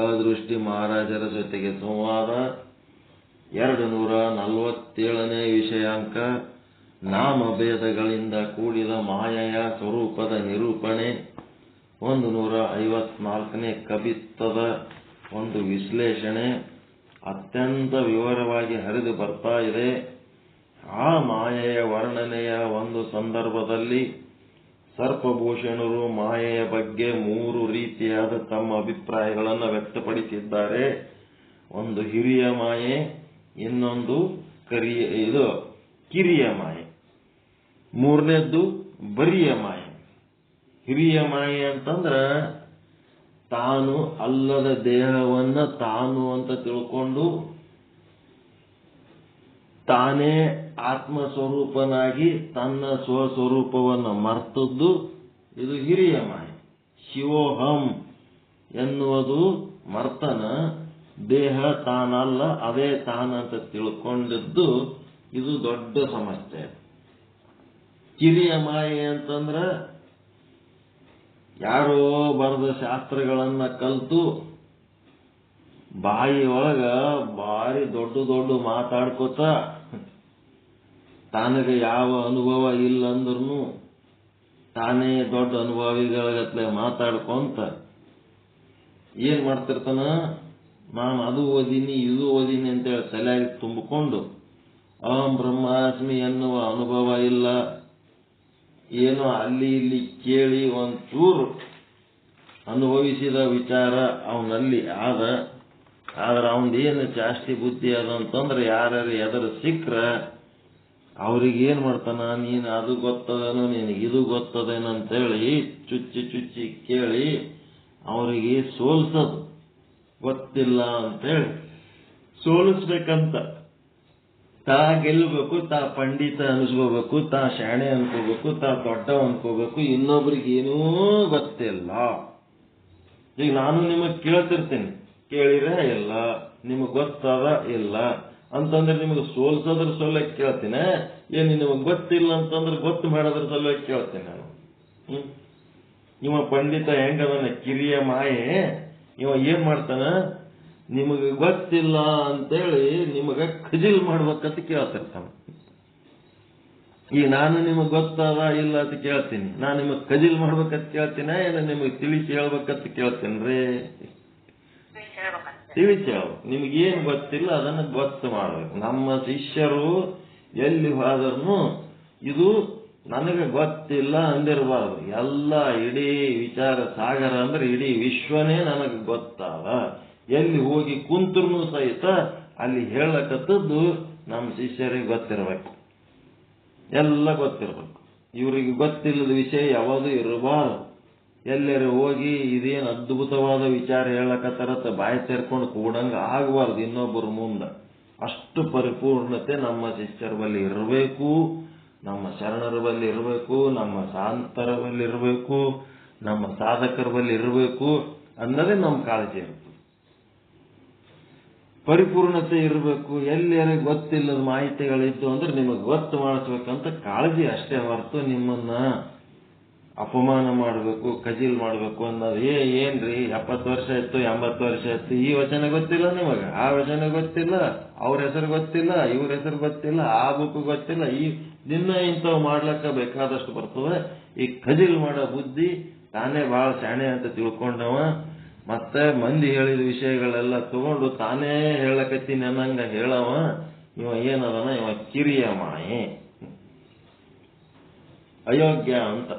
ಅದೃಷ್ಟಿ ಮಹಾರಾಜರ ಜೊತೆಗೆ ಸಂವಾದ 247ನೇ ವಿಷಯಾಂಕ ನಾಮಭೇದಗಳಿಂದ ಕೂಡಿದ ಮಾಯೆಯ ಸ್ವರೂಪದ ನಿರೂಪಣೆ 154ನೇ ಕವಿತ್ವದ ಒಂದು ವಿಶ್ಲೇಷಣೆ ಅತ್ಯಂತ ವಿವರವಾಗಿ ಹರಿದು ಬರ್ತಾ ಇದೆ. ಆ ಮಾಯೆಯ ವರ್ಣನೆಯ ಒಂದು ಸಂದರ್ಭದಲ್ಲಿ ಸರ್ಪಭೂಷಣರು ಮಾಯೆಯ ಬಗ್ಗೆ 3 ರೀತಿಯಾದ ತಮ್ಮ ಅಭಿಪ್ರಾಯಗಳನ್ನು ವ್ಯಕ್ತಪಡಿಸಿದ್ದಾರೆ. ಒಂದು ಹಿರಿಯ ಮಾಯೆ, ಇನ್ನೊಂದು ಕಿರಿಯ ಮಾಯೆ, ಮೂರನೇದ್ದು ಬರಿಯ ಮಾಯೆ. ಹಿರಿಯ ಮಾಯೆ ಅಂತಂದ್ರ ತಾನು ಅಲ್ಲದ ದೇಹವನ್ನ ತಾನು ಅಂತ ತಿಳ್ಕೊಂಡು ತಾನೇ ಆತ್ಮಸ್ವರೂಪನಾಗಿ ತನ್ನ ಸ್ವಸ್ವರೂಪವನ್ನು ಮರ್ತದ್ದು ಇದು ಹಿರಿಯ ಮಾಯೆ. ಶಿವೋಹಂ ಎನ್ನುವುದು ಮರ್ತನ, ದೇಹ ತಾನಲ್ಲ ಅದೇ ತಾನಂತ ತಿಳ್ಕೊಂಡಿದ್ದು ಇದು ದೊಡ್ಡ ಸಮಸ್ಯೆ. ಕಿರಿಯ ಮಾಯೆ ಅಂತಂದ್ರ ಯಾರೋ ಬರೆದ ಶಾಸ್ತ್ರಗಳನ್ನ ಕಲ್ತು ಬಾಯಿ ಒಳಗ ಭಾರಿ ದೊಡ್ಡ ಮಾತಾಡ್ಕೋತ ತನಗೆ ಯಾವ ಅನುಭವ ಇಲ್ಲ ಅಂದ್ರೂ ತಾನೇ ದೊಡ್ಡ ಅನುಭವಿಗಳಗತ್ಲೆ ಮಾತಾಡ್ಕೊಂತ ಏನ್ ಮಾಡ್ತಿರ್ತಾನ, ನಾನು ಅದು ಓದಿನಿ ಇದು ಓದಿನಿ ಅಂತೇಳಿ ತಲೆಯಾಗಿ ತುಂಬಿಕೊಂಡು ಅಹಂ ಬ್ರಹ್ಮಾಸ್ಮಿ ಎನ್ನುವ ಅನುಭವ ಇಲ್ಲ, ಏನೋ ಅಲ್ಲಿ ಇಲ್ಲಿ ಕೇಳಿ ಒಂಚೂರು ಅನುಭವಿಸಿದ ವಿಚಾರ ಅವನಲ್ಲಿ ಆದ್ರೆ ಅವನದೇನು ಜಾಸ್ತಿ ಬುದ್ಧಿ ಅದಂತಂದ್ರೆ ಯಾರ್ಯಾರು ಎದುರು ಸಿಕ್ಕ್ರ ಅವ್ರಿಗೆ ಏನ್ ಮಾಡ್ತಾನ, ನೀನು ಅದು ಗೊತ್ತದೇನೋ ನಿನಗೆ ಇದು ಗೊತ್ತದೇನೋ ಅಂತೇಳಿ ಚುಚ್ಚಿ ಕೇಳಿ ಅವರಿಗೆ ಸೋಲ್ಸೋದು. ಗೊತ್ತಿಲ್ಲ ಅಂತೇಳಿ ಸೋಲಿಸ್ಬೇಕಂತ ತಾ ಗೆಲ್ಲಬೇಕು, ತಾ ಪಂಡಿತ ಅನ್ಸ್ಕೋಬೇಕು, ತಾ ಶಾಣೆ ಅನ್ಕೋಬೇಕು, ತಾ ದೊಡ್ಡ ಅನ್ಕೋಬೇಕು, ಇನ್ನೊಬ್ರಿಗೆ ಏನೂ ಗೊತ್ತಿಲ್ಲ. ಈಗ ನಾನು ನಿಮಗ್ ಕೇಳ್ತಿರ್ತೀನಿ, ಕೇಳಿದ್ರೆ ಇಲ್ಲ, ನಿಮಗ್ ಗೊತ್ತದ ಇಲ್ಲ ಅಂತಂದ್ರೆ ನಿಮಗೆ ಸೋಲ್ಸೋದ್ರ ಸಲುವಾಗಿ ಕೇಳ್ತೀನಿ, ಏನು ನಿಮಗ್ ಗೊತ್ತಿಲ್ಲ ಅಂತಂದ್ರೆ ಗೊತ್ತು ಮಾಡೋದ್ರ ಸಲುವಾಗಿ ಕೇಳ್ತೀನಿ ನಾನು. ಇವ ಪಂಡಿತ ಹೆಂಗದನ ಕಿರಿಯ ಮಾಯೆ, ಇವ ಏನ್ ಮಾಡ್ತಾನ, ನಿಮಗೆ ಗೊತ್ತಿಲ್ಲ ಅಂತೇಳಿ ನಿಮಗ ಖಜಿಲ್ ಮಾಡ್ಬೇಕಂತ ಕೇಳ್ತಿರ್ತಾನ. ಈಗ ನಾನು ನಿಮಗ್ ಗೊತ್ತದ ಇಲ್ಲ ಅಂತ ಕೇಳ್ತೀನಿ, ನಾನು ನಿಮಗ್ ಖಜಿಲ್ ಮಾಡ್ಬೇಕಂತ ಕೇಳ್ತೀನ ಏನು ನಿಮಗ್ ತಿಳಿಸಿ ಹೇಳ್ಬೇಕಂತ ಕೇಳ್ತೀನ್ರಿ? ತಿಳಿಸಿ ಹೇಳ್ಬೇಕು. ನಿಮ್ಗೇನ್ ಗೊತ್ತಿಲ್ಲ ಅದನ್ನ ಗೊತ್ತು ಮಾಡ್ಬೇಕು. ನಮ್ಮ ಶಿಷ್ಯರು ಎಲ್ಲಿ ಹೋದ್ರೂ ಇದು ನನಗೆ ಗೊತ್ತಿಲ್ಲ ಅಂದಿರಬಾರ್ದು. ಎಲ್ಲ ಇಡೀ ವಿಚಾರ ಸಾಗರ ಅಂದ್ರೆ ಇಡೀ ವಿಶ್ವನೇ ನನಗೆ ಗೊತ್ತಾದ. ಎಲ್ಲಿ ಹೋಗಿ ಕುಂತ್ರು ಸಹಿತ ಅಲ್ಲಿ ಹೇಳಕತ್ತದ್ದು ನಮ್ಮ ಶಿಷ್ಯರಿಗೆ ಗೊತ್ತಿರ್ಬೇಕು, ಎಲ್ಲ ಗೊತ್ತಿರ್ಬೇಕು. ಇವರಿಗೆ ಗೊತ್ತಿಲ್ಲದ ವಿಷಯ ಯಾವುದು ಇರಬಾರದು. ಎಲ್ಲರೂ ಹೋಗಿ ಇದೇನು ಅದ್ಭುತವಾದ ವಿಚಾರ ಹೇಳಕತ್ತಾರತ್ತ ಬಾಯಿ ತೆರ್ಕೊಂಡು ಕೂಡಂಗ ಆಗಬಾರ್ದು ಇನ್ನೊಬ್ಬರ ಮುಂದೆ. ಅಷ್ಟು ಪರಿಪೂರ್ಣತೆ ನಮ್ಮ ಶಿಷ್ಯರ ಬಳಿ ಇರಬೇಕು, ನಮ್ಮ ಶರಣರ ಬಳಿ ಇರಬೇಕು, ನಮ್ಮ ಶಾಂತರ ಬಳಿ ಇರಬೇಕು, ನಮ್ಮ ಸಾಧಕರ ಬಳಿ ಇರಬೇಕು ಅನ್ನೋದೇ ನಮ್ಮ ಕಾಳಜಿ ಇರುತ್ತೆ. ಪರಿಪೂರ್ಣತೆ ಇರಬೇಕು. ಎಲ್ಲರೂ ಗೊತ್ತಿಲ್ಲದ ಮಾಹಿತಿಗಳಿದ್ದು ಅಂದ್ರೆ ನಿಮಗೆ ಗೊತ್ತು ಮಾಡಿಸ್ಬೇಕಂತ ಕಾಳಜಿ ಅಷ್ಟೇ ಹೊರತು ನಿಮ್ಮನ್ನ ಅಪಮಾನ ಮಾಡಬೇಕು, ಖಜೀಲ್ ಮಾಡಬೇಕು ಅನ್ನೋದು ಏನ್ರಿ 70 ವರ್ಷ ಆಯ್ತು 80 ವರ್ಷ ಆಯ್ತು ಈ ವಚನ ಗೊತ್ತಿಲ್ಲ ನಿಮಗ, ಆ ವಚನ ಗೊತ್ತಿಲ್ಲ, ಅವ್ರ ಹೆಸರು ಗೊತ್ತಿಲ್ಲ, ಇವ್ರ ಹೆಸರು ಗೊತ್ತಿಲ್ಲ, ಆ ಬುಕ್ ಗೊತ್ತಿಲ್ಲ, ಈ ದಿನ ಇಂಥವು ಮಾಡ್ಲಕ್ಕ ಬೇಕಾದಷ್ಟು ಬರ್ತವೆ. ಈ ಖಜೀಲ್ ಮಾಡೋ ಬುದ್ಧಿ ತಾನೇ ಬಹಳ ಶಾಣೆ ಅಂತ ತಿಳ್ಕೊಂಡವ ಮತ್ತೆ ಮಂದಿ ಹೇಳಿದ ವಿಷಯಗಳೆಲ್ಲ ತಗೊಂಡು ತಾನೇ ಹೇಳಕತ್ತೀನಿ ಅನ್ನಂಗ ಹೇಳವ ಇವ ಏನದನ, ಇವ ಕಿರಿಯ ಮಾಯೆ, ಅಯೋಗ್ಯ ಅಂತ.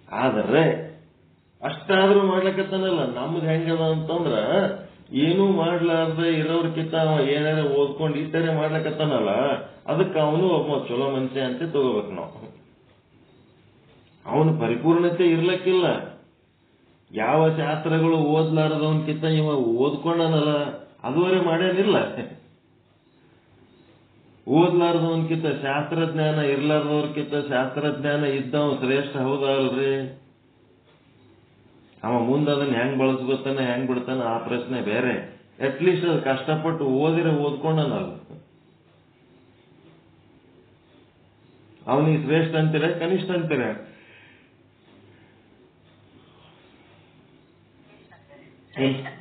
ಆದರೆ ಅಷ್ಟಾದ್ರೂ ಮಾಡ್ಲಕತ್ತಾನಲ್ಲ. ನಮ್ದು ಹೆಂಗದ ಅಂತಂದ್ರ ಏನೂ ಮಾಡ್ಲಾರ್ದೆ ಇರೋರ್ಕಿಂತ ಅವ ಏನಾರ ಓದ್ಕೊಂಡು ಇಟ್ಟರೆ ಮಾಡ್ಲಕತ್ತಾನಲ್ಲ, ಅದಕ್ಕೆ ಅವನು ಒಬ್ಬ ಚಲೋ ಮನುಷ್ಯ ಅಂತ ತಗೋಬೇಕು ನಾವು. ಅವನು ಪರಿಪೂರ್ಣತೆ ಇರ್ಲಕ್ಕಿಲ್ಲ. ಯಾವ ಶಾಸ್ತ್ರಗಳು ಓದ್ಲಾರದವನ್ಕಿಂತ ಇವ ಓದ್ಕೊಂಡನಲ್ಲ, ಅದುವರೆ ಮಾಡ್ಯಾನಿಲ್ಲ. ಓದ್ಲಾರ್ದವನ್ಕಿಂತ ಶಾಸ್ತ್ರಜ್ಞಾನ ಇರ್ಲಾರ್ದವ್ರಕ್ಕಿಂತ ಶಾಸ್ತ್ರಜ್ಞಾನ ಇದ್ದವ ಶ್ರೇಷ್ಠ ಹೌದಲ್ರಿ? ಅವ ಮುಂದೆ ಅದನ್ನ ಹೆಂಗ್ ಬಳಸ್ಕೊತಾನ ಹೆಂಗ್ ಬಿಡ್ತಾನ ಆ ಪ್ರಶ್ನೆ ಬೇರೆ. ಅಟ್ಲೀಸ್ಟ್ ಅದು ಕಷ್ಟಪಟ್ಟು ಓದ್ಕೊಂಡನಲ್ಲ, ಅವನಿಗೆ ಶ್ರೇಷ್ಠ ಅಂತೀರ ಕನಿಷ್ಠ ಅಂತೀರ?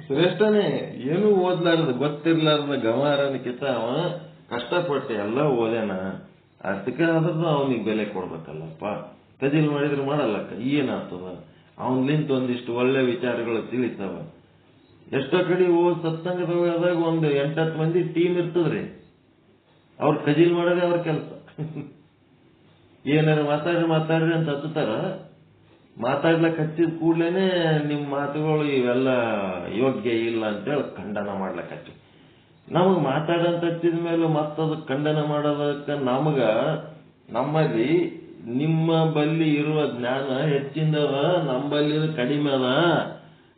ಶ್ರೇಷ್ಠನೇ. ಏನು ಓದ್ಲಾರ್ದ ಗೊತ್ತಿರ್ಲಾರ್ದ ಗಮಾರನಕ್ಕಿಂತ ಅವ ಕಷ್ಟಪಟ್ಟು ಎಲ್ಲ ಓದ್ಯಾನ, ಅದಕ್ಕೆ ಆದ್ರೂ ಅವನಿಗೆ ಬೆಲೆ ಕೊಡ್ಬೇಕಲ್ಲಪ್ಪ. ಕಜಿಲ್ ಮಾಡಿದ್ರೆ ಮಾಡಲ್ಲಕ್ಕ ಏನಾಗ್ತದ? ಅವನ್ಲಿಂತ ಒಂದಿಷ್ಟು ಒಳ್ಳೆ ವಿಚಾರಗಳು ತಿಳಿತಾವ. ಎಷ್ಟೋ ಕಡೆ ಸತ್ಸಂಗದಾಗ ಒಂದು 8-10 ಮಂದಿ ಟೀಮ್ ಇರ್ತದ್ರಿ, ಅವ್ರ ಕಜಿಲ್ ಮಾಡೋದೇ ಅವ್ರ ಕೆಲಸ. ಏನಾರ ಮಾತಾಡ್ರಿ ಅಂತ ಹತ್ತಾರ, ಮಾತಾಡ್ಲಕ್ ಹಚ್ಚಿದ ಕೂಡ್ಲೇನೆ ನಿಮ್ಮ ಮಾತುಗಳು ಇವೆಲ್ಲ ಯೋಗ್ಯ ಇಲ್ಲ ಅಂತೇಳಿ ಖಂಡನ ಮಾಡ್ಲಕ್ ಹಚ್ಚಿ. ನಮಗ್ ಮಾತಾಡಂತ ಹಚ್ಚಿದ ಮೇಲೆ ಮತ್ತದಕ್ಕೆ ಖಂಡನ ಮಾಡೋದಕ್ಕೆ ನಮ್ಮಲ್ಲಿ ನಿಮ್ಮ ಬಲ್ಲಿ ಇರುವ ಜ್ಞಾನ ಹೆಚ್ಚಿಂದದ, ನಂಬಲ್ಲಿ ಕಡಿಮೆ ಅದ.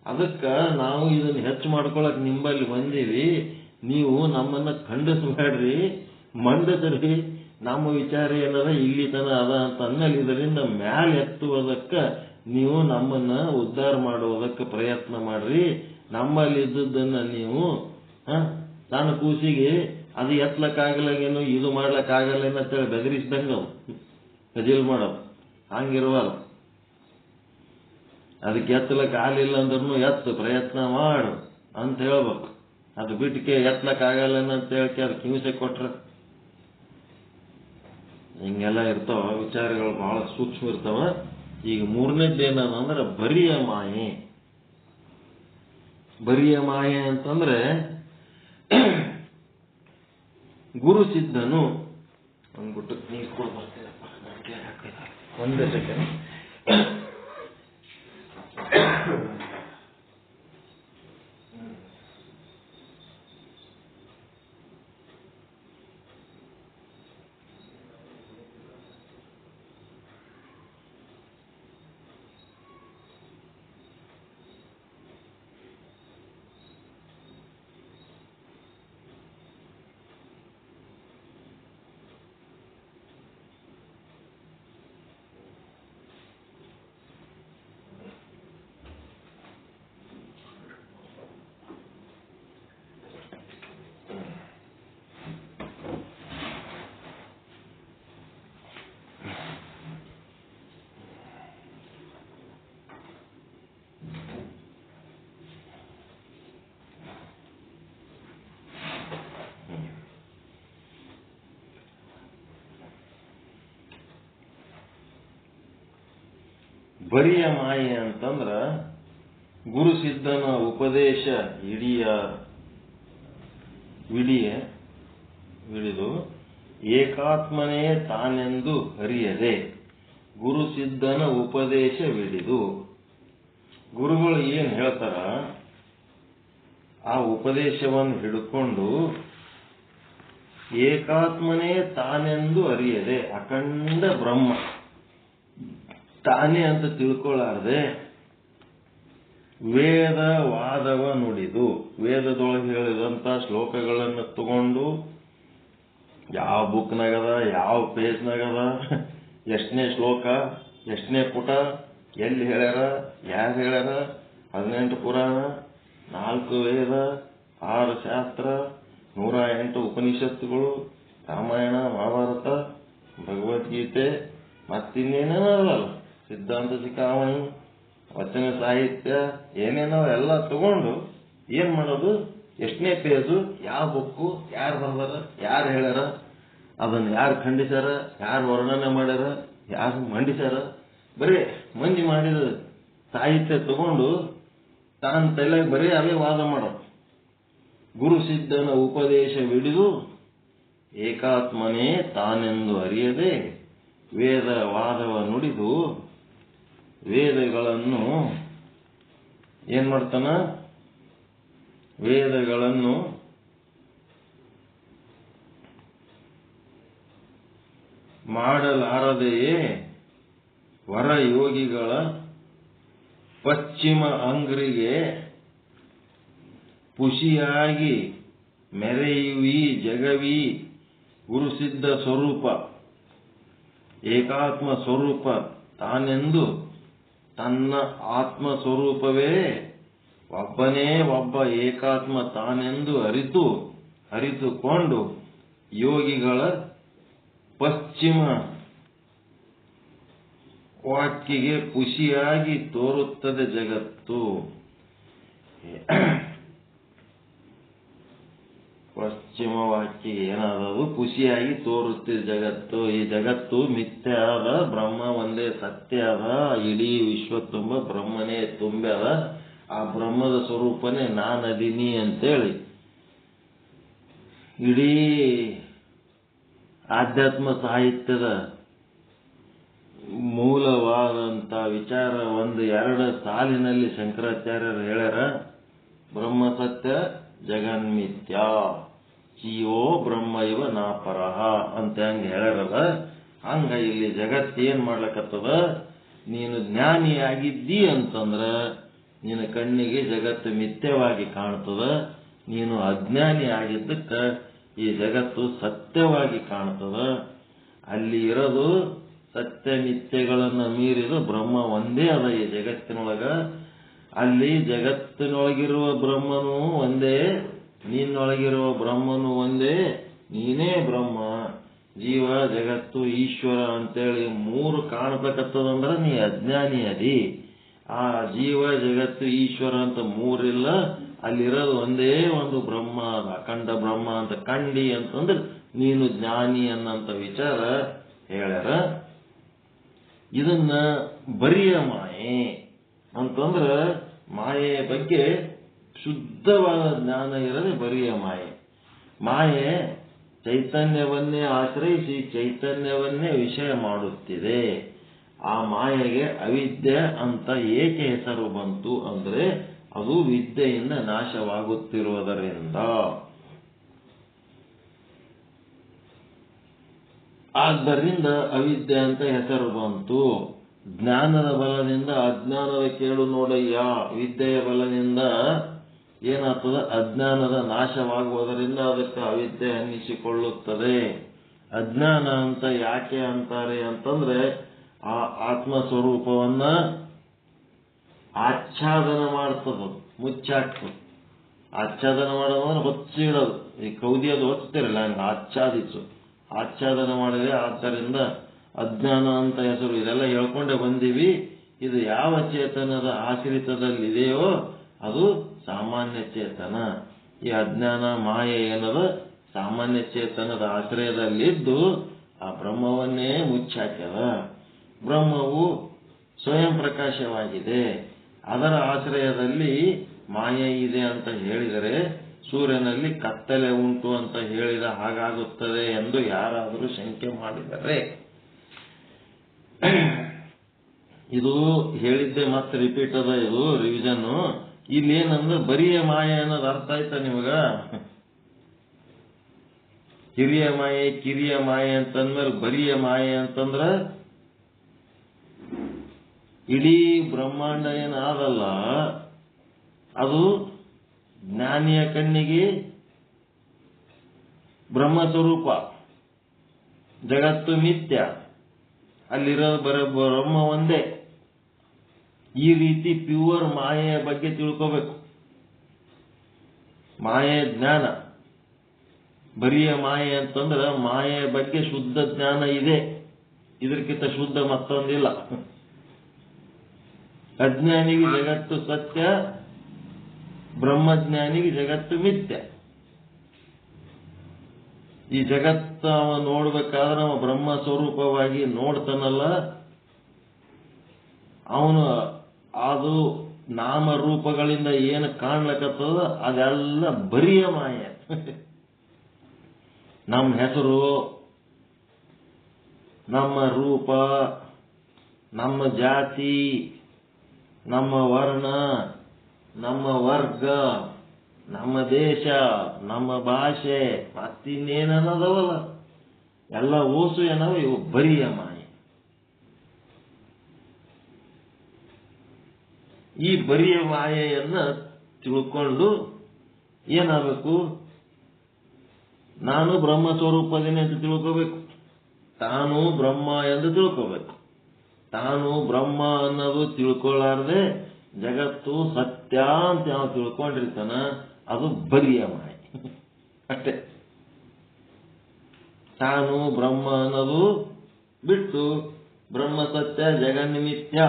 ಅದಕ್ಕೆ ನಾವು ಇದನ್ನ ಹೆಚ್ಚು ಮಾಡ್ಕೊಳಕ್ ನಿಂಬಲ್ಲಿ ಬಂದೀವಿ. ನೀವು ನಮ್ಮನ್ನ ಖಂಡಿಸ್ಬೇಡ್ರಿ, ಮಂಡದ್ರಿ. ನಮ್ಮ ವಿಚಾರ ಏನದ ಇಲ್ಲಿ ತನ ಅದ ಅಂತ ಅಂದ್ಮೇಲೆ ಇದರಿಂದ ಮ್ಯಾಲ ಎತ್ತುವುದಕ್ಕೆ ನೀವು ನಮ್ಮನ್ನ ಉದ್ಧಾರ ಮಾಡುವುದಕ್ಕೆ ಪ್ರಯತ್ನ ಮಾಡ್ರಿ. ನಮ್ಮಲ್ಲಿ ಇದ್ದದ್ದನ್ನ ನೀವು ಸಣ್ಣ ಕೂಸಿಗೆ ಅದು ಎತ್ತಲಕ್ಕಾಗಲಾಗೇನು ಇದು ಮಾಡ್ಲಕ್ಕಾಗಲ್ಲೇನು ಅಂತೇಳಿ ಬೆದರಿಸಿದಂಗ ಕಜಿಲ್ ಮಾಡೋದು ಹಂಗಿರುವಲ್ಲ. ಅದಕ್ಕೆ ಎತ್ತಲಕ್ಕೆ ಆಗಲಿಲ್ಲ ಅಂದ್ರೂ ಎತ್ತು ಪ್ರಯತ್ನ ಮಾಡು ಅಂತ ಹೇಳ್ಬೇಕು. ಅದು ಬಿಟ್ಟಿಗೆ ಎತ್ತಲಕ್ಕಾಗಲ್ಲೇನ ಅಂತ ಹೇಳಕ್ಕೆ ಅದಕ್ಕೆ ಹಿಂಸೆ ಕೊಟ್ರ ಹಿಂಗೆಲ್ಲ ಇರ್ತಾವ. ವಿಚಾರಗಳು ಬಹಳ ಸೂಕ್ಷ್ಮ ಇರ್ತಾವ. ಈಗ ಮೂರನೇದ್ದು ಏನಂದ್ರೆ ಬರಿಯ ಮಾಯೆ. ಬರಿಯ ಮಾಯೆ ಅಂತಂದ್ರೆ ಗುರು ಸಿದ್ಧನು ಅಂದ್ಬಿಟ್ಟು ನೀರು ಕೂಡ ಬರ್ತೀರಪ್ಪ, ಒಂದೇ ಸೆಕೆಂಡ್. ಬರಿಯ ಮಾಯೆ ಅಂತಂದ್ರ ಗುರು ಸಿದ್ಧನ ಉಪದೇಶ ಹಿಡಿದು ಏಕಾತ್ಮನೇ ತಾನೆಂದು ಅರಿಯದೆ. ಗುರು ಸಿದ್ಧನ ಉಪದೇಶವಿಡಿದು ಗುರುಗಳು ಏನ್ ಹೇಳ್ತಾರ ಆ ಉಪದೇಶವನ್ನು ಹಿಡ್ಕೊಂಡು ಏಕಾತ್ಮನೇ ತಾನೆಂದು ಅರಿಯದೆ, ಅಖಂಡ ಬ್ರಹ್ಮ ತಾನೇ ಅಂತ ತಿಳ್ಕೊಳ್ಳಾರ್ದೆ ವೇದ ವಾದವ ನುಡಿದು, ವೇದದೊಳಗೆ ಹೇಳಿದಂತ ಶ್ಲೋಕಗಳನ್ನು ತಗೊಂಡು ಯಾವ ಬುಕ್ನಾಗದ, ಯಾವ ಪೇಜ್ನಾಗದ, ಎಷ್ಟನೇ ಶ್ಲೋಕ, ಎಷ್ಟನೇ ಪುಟ, ಎಲ್ಲಿ ಹೇಳ್ಯಾರ, ಯಾರು ಹೇಳ್ಯಾರ, 18 ಪುರಾಣ, 4 ವೇದ, 6 ಶಾಸ್ತ್ರ, 108 ಉಪನಿಷತ್ತುಗಳು, ರಾಮಾಯಣ, ಮಹಾಭಾರತ, ಭಗವದ್ಗೀತೆ, ಮತ್ತಿನ್ನೇನೇನಲ್ಲ ಸಿದ್ಧಾಂತ ಶಿಖಾಮಣಿ, ವಚನ ಸಾಹಿತ್ಯ, ಏನೇನೋ ಎಲ್ಲ ತಗೊಂಡು ಏನ್ ಮಾಡೋದು, ಎಷ್ಟನೇ ಪೇಜು, ಯಾವ ಬುಕ್ಕು, ಯಾರು ಬರ್ದಾರ, ಯಾರು ಹೇಳ್ಯಾರ, ಅದನ್ನ ಯಾರು ಖಂಡಿಸ್ಯಾರ, ಯಾರು ವರ್ಣನೆ ಮಾಡ್ಯಾರ, ಯಾರು ಮಂಡಿಸ್ಯಾರ, ಬರೀ ಮಂದಿ ಮಾಡಿದ ಸಾಹಿತ್ಯ ತಗೊಂಡು ತಾನು ತಲೆಗೆ ಬರೀ ಅವೇ ವಾದ ಮಾಡೋದು. ಗುರು ಸಿದ್ಧನ ಉಪದೇಶವಿಡಿದು ಏಕಾತ್ಮನೇ ತಾನೆಂದು ಅರಿಯದೆ ವೇದ ವಾದವ ನುಡಿದು ವೇದಗಳನ್ನು ಏನ್ ಮಾಡ್ತಾನ, ವೇದಗಳನ್ನು ಮಾಡಲಾರದೆಯೇ ವರಯೋಗಿಗಳ ಪಶ್ಚಿಮ ಅಂಗ್ರಿಗೆ ಪುಷಿಯಾಗಿ ಮೆರೆಯುವಿ ಜಗವಿ ಗುರುಸಿದ್ಧ ಸ್ವರೂಪ ಏಕಾತ್ಮ ಸ್ವರೂಪ ತಾನೆಂದು ತನ್ನ ಆತ್ಮ ಸ್ವರೂಪವೇ ಒಬ್ಬನೇ ಒಬ್ಬ ಏಕಾತ್ಮ ತಾನೆಂದು ಅರಿತುಕೊಂಡು ಯೋಗಿಗಳ ಪಶ್ಚಿಮ ವಾಕ್ಯಗೆ ಖುಷಿಯಾಗಿ ತೋರುತ್ತದೆ ಜಗತ್ತು. ಪಶ್ಚಿಮ ವಾಕ್ಯ ಏನಾದದು? ಖುಷಿಯಾಗಿ ತೋರುತ್ತಿದೆ ಜಗತ್ತು. ಈ ಜಗತ್ತು ಮಿಥ್ಯ ಅದ, ಬ್ರಹ್ಮ ಒಂದೇ ಸತ್ಯ ಅದ, ಇಡೀ ವಿಶ್ವ ತುಂಬ ಬ್ರಹ್ಮನೇ ತುಂಬ್ಯದ, ಆ ಬ್ರಹ್ಮದ ಸ್ವರೂಪನೇ ನಾನದೀನಿ ಅಂತೇಳಿ ಇಡೀ ಆಧ್ಯಾತ್ಮ ಸಾಹಿತ್ಯದ ಮೂಲವಾದಂತ ವಿಚಾರ ಎರಡು ಸಾಲಿನಲ್ಲಿ ಶಂಕರಾಚಾರ್ಯರು ಹೇಳ್ಯಾರ. ಬ್ರಹ್ಮ ಸತ್ಯ ಜಗನ್ಮಿಥ್ಯ, ಜೀವೋ ಬ್ರಹ್ಮ ಇವ ನಾಪರಹ ಅಂತ ಹೆಂಗ ಹೇಳ್ಯಾರಲ್ಲ, ಹಂಗ ಇಲ್ಲಿ ಜಗತ್ತು ಏನ್ ಮಾಡ್ಲಕತ್ತದ? ನೀನು ಜ್ಞಾನಿಯಾಗಿದ್ದಿ ಅಂತಂದ್ರ ನಿನ್ನ ಕಣ್ಣಿಗೆ ಜಗತ್ತು ಮಿಥ್ಯವಾಗಿ ಕಾಣ್ತದ. ನೀನು ಅಜ್ಞಾನಿ ಆಗಿದ್ದಕ್ಕ ಈ ಜಗತ್ತು ಸತ್ಯವಾಗಿ ಕಾಣ್ತದ. ಅಲ್ಲಿ ಇರೋದು ಸತ್ಯ ಮಿಥ್ಯಗಳನ್ನು ಮೀರಿದ ಬ್ರಹ್ಮ ಒಂದೇ ಅದ ಈ ಜಗತ್ತಿನೊಳಗ. ಅಲ್ಲಿ ಜಗತ್ತಿನೊಳಗಿರುವ ಬ್ರಹ್ಮನು ಒಂದೇ, ನಿನ್ನೊಳಗಿರುವ ಬ್ರಹ್ಮನು ಒಂದೇ, ನೀನೇ ಬ್ರಹ್ಮ. ಜೀವ ಜಗತ್ತು ಈಶ್ವರ ಅಂತೇಳಿ ಮೂರು ಕಾಣ್ಬೇಕತ್ತದಂದ್ರ ನೀ ಅಜ್ಞಾನಿ ಅದಿ. ಆ ಜೀವ ಜಗತ್ತು ಈಶ್ವರ ಅಂತ ಮೂರಿಲ್ಲ, ಅಲ್ಲಿರೋದು ಒಂದೇ ಒಂದು ಬ್ರಹ್ಮ, ಅಖಂಡ ಬ್ರಹ್ಮ ಅಂತ ಕಂಡಿ ಅಂತಂದ್ರೆ ನೀನು ಜ್ಞಾನಿ ಅನ್ನಂತ ವಿಚಾರ ಹೇಳ್ಯಾರ. ಇದನ್ನ ಬರಿಯ ಮಾಯೆ ಅಂತಂದ್ರ ಮಾಯೆಯ ಬಗ್ಗೆ ಶುದ್ಧವಾದ ಜ್ಞಾನ ಇರದೆ ಬರಿಯ ಮಾಯೆ. ಮಾಯೆ ಚೈತನ್ಯವನ್ನೇ ಆಶ್ರಯಿಸಿ ಚೈತನ್ಯವನ್ನೇ ವಿಷಯ ಮಾಡುತ್ತಿದೆ. ಆ ಮಾಯೆಗೆ ಅವಿದ್ಯೆ ಅಂತ ಏಕೆ ಹೆಸರು ಬಂತು ಅಂದ್ರೆ ಅದು ವಿದ್ಯೆಯಿಂದ ನಾಶವಾಗುತ್ತಿರುವುದರಿಂದ. ಆದ್ದರಿಂದ ಅವಿದ್ಯೆ ಅಂತ ಹೆಸರು ಬಂತು. ಜ್ಞಾನದ ಬಲದಿಂದ ಅಜ್ಞಾನದ ಕೇಳು ನೋಡಯ್ಯ. ವಿದ್ಯೆಯ ಬಲದಿಂದ ಏನಾಗ್ತದ? ಅಜ್ಞಾನದ ನಾಶವಾಗುವುದರಿಂದ ಅದಕ್ಕೆ ಅವಿದ್ಯೆ ಅನ್ನಿಸಿಕೊಳ್ಳುತ್ತದೆ. ಅಜ್ಞಾನ ಅಂತ ಯಾಕೆ ಅಂತಾರೆ ಅಂತಂದ್ರೆ ಆ ಆತ್ಮ ಸ್ವರೂಪವನ್ನ ಆಚ್ಛಾದನ ಮಾಡ್ತದ, ಮುಚ್ಚಾಕ್ತದ. ಆಚ್ಛಾದನ ಮಾಡೋದಂದ್ರೆ ಹೊಚ್ಚಿಡೋದು. ಈ ಕೌದಿಯದು ಹೊಚ್ತಿರಲ್ಲ, ಹಂಗ ಆಚ್ಛಾದನ ಮಾಡಿದೆ. ಆದ್ದರಿಂದ ಅಜ್ಞಾನ ಅಂತ ಹೆಸರು. ಇದೆಲ್ಲ ಹೇಳ್ಕೊಂಡೆ ಬಂದೀವಿ. ಇದು ಯಾವ ಚೇತನದ ಆಶ್ರಿತದಲ್ಲಿದೆಯೋ ಅದು ಸಾಮಾನ್ಯ ಚೇತನ. ಈ ಅಜ್ಞಾನ ಮಾಯೆ ಏನದ ಸಾಮಾನ್ಯ ಚೇತನದ ಆಶ್ರಯದಲ್ಲಿದ್ದು ಆ ಬ್ರಹ್ಮವನ್ನೇ ಮುಚ್ಚಾಕ್ಯದ. ಬ್ರಹ್ಮವು ಸ್ವಯಂ ಪ್ರಕಾಶವಾಗಿದೆ. ಅದರ ಆಶ್ರಯದಲ್ಲಿ ಮಾಯೆ ಇದೆ ಅಂತ ಹೇಳಿದರೆ ಸೂರ್ಯನಲ್ಲಿ ಕತ್ತಲೆ ಉಂಟು ಅಂತ ಹೇಳಿದ ಹಾಗಾಗುತ್ತದೆ ಎಂದು ಯಾರಾದರೂ ಶಂಕೆ ಮಾಡಿದರೆ, ಇದು ಹೇಳಿದ್ದೆ ಮತ್ತೆ ರಿಪೀಟ್ ಅದ, ಇದು ರಿವಿಷನ್. ಇಲ್ಲೇನಂದ್ರೆ ಬರಿಯ ಮಾಯೆ ಅನ್ನೋದು ಅರ್ಥ ಆಯ್ತಾ ನಿಮಗ? ಹಿರಿಯ ಮಾಯೆ ಕಿರಿಯ ಮಾಯೆ ಅಂತಂದ್ಮೇಲೆ ಬರಿಯ ಮಾಯೆ ಅಂತಂದ್ರ ಇಡೀ ಬ್ರಹ್ಮಾಂಡ ಏನಾದಲ್ಲ ಅದು ಜ್ಞಾನಿಯ ಕಣ್ಣಿಗೆ ಬ್ರಹ್ಮ ಸ್ವರೂಪ, ಜಗತ್ತು ಮಿಥ್ಯ, ಅಲ್ಲಿರೋದು ಬ್ರಹ್ಮ ಒಂದೇ. ಈ ರೀತಿ ಪ್ಯೂರ್ ಮಾಯೆಯ ಬಗ್ಗೆ ತಿಳ್ಕೋಬೇಕು. ಮಾಯೆ ಜ್ಞಾನ. ಬರಿಯ ಮಾಯೆ ಅಂತಂದ್ರೆ ಮಾಯೆಯ ಬಗ್ಗೆ ಶುದ್ಧ ಜ್ಞಾನ ಇದೆ, ಇದಕ್ಕಿಂತ ಶುದ್ಧ ಮತ್ತೊಂದಿಲ್ಲ. ಅಜ್ಞಾನಿಗೆ ಜಗತ್ತು ಸತ್ಯ, ಬ್ರಹ್ಮಜ್ಞಾನಿಗೆ ಜಗತ್ತು ಮಿಥ್ಯ. ಈ ಜಗತ್ತು ಅವ ನೋಡ್ಬೇಕಾದ್ರೆ ಅವ ಬ್ರಹ್ಮ ಸ್ವರೂಪವಾಗಿ ನೋಡ್ತಾನಲ್ಲ, ಅವನು ಅದು ನಾಮರೂಪಗಳಿಂದ ಏನು ಕಾಣ್ಲಕತ್ತದ ಅದೆಲ್ಲ ಬರಿಯ ಮಾಯೆ. ನಮ್ಮ ಹೆಸರು, ನಮ್ಮ ರೂಪ, ನಮ್ಮ ಜಾತಿ, ನಮ್ಮ ವರ್ಣ, ನಮ್ಮ ವರ್ಗ, ನಮ್ಮ ದೇಶ, ನಮ್ಮ ಭಾಷೆ, ಮತ್ತಿನ್ನೇನದವಲ್ಲ ಎಲ್ಲ ಓಸು ಏನವ, ಇವು ಬರಿಯ ಮಾಯೆ. ಈ ಬರಿಯ ಮಾಯೆಯನ್ನ ತಿಳ್ಕೊಂಡು ಏನಾಗಬೇಕು? ನಾನು ಬ್ರಹ್ಮ ಸ್ವರೂಪದಿನಿ ಅಂತ ತಿಳ್ಕೋಬೇಕು. ತಾನು ಬ್ರಹ್ಮ ಎಂದು ತಿಳ್ಕೋಬೇಕು. ತಾನು ಬ್ರಹ್ಮ ಅನ್ನೋದು ತಿಳ್ಕೊಳ್ಳಾರ್ದೆ ಜಗತ್ತು ಸತ್ಯ ಅಂತ ನಾವು ತಿಳ್ಕೊಂಡಿರ್ತಾನ, ಅದು ಬರಿಯ ಮಾಯ ಅಷ್ಟೇ. ತಾನು ಬ್ರಹ್ಮ ಅನ್ನೋದು ಬಿಟ್ಟು ಬ್ರಹ್ಮ ಸತ್ಯ ಜಗನ್ನಿಮಿತ್ಯ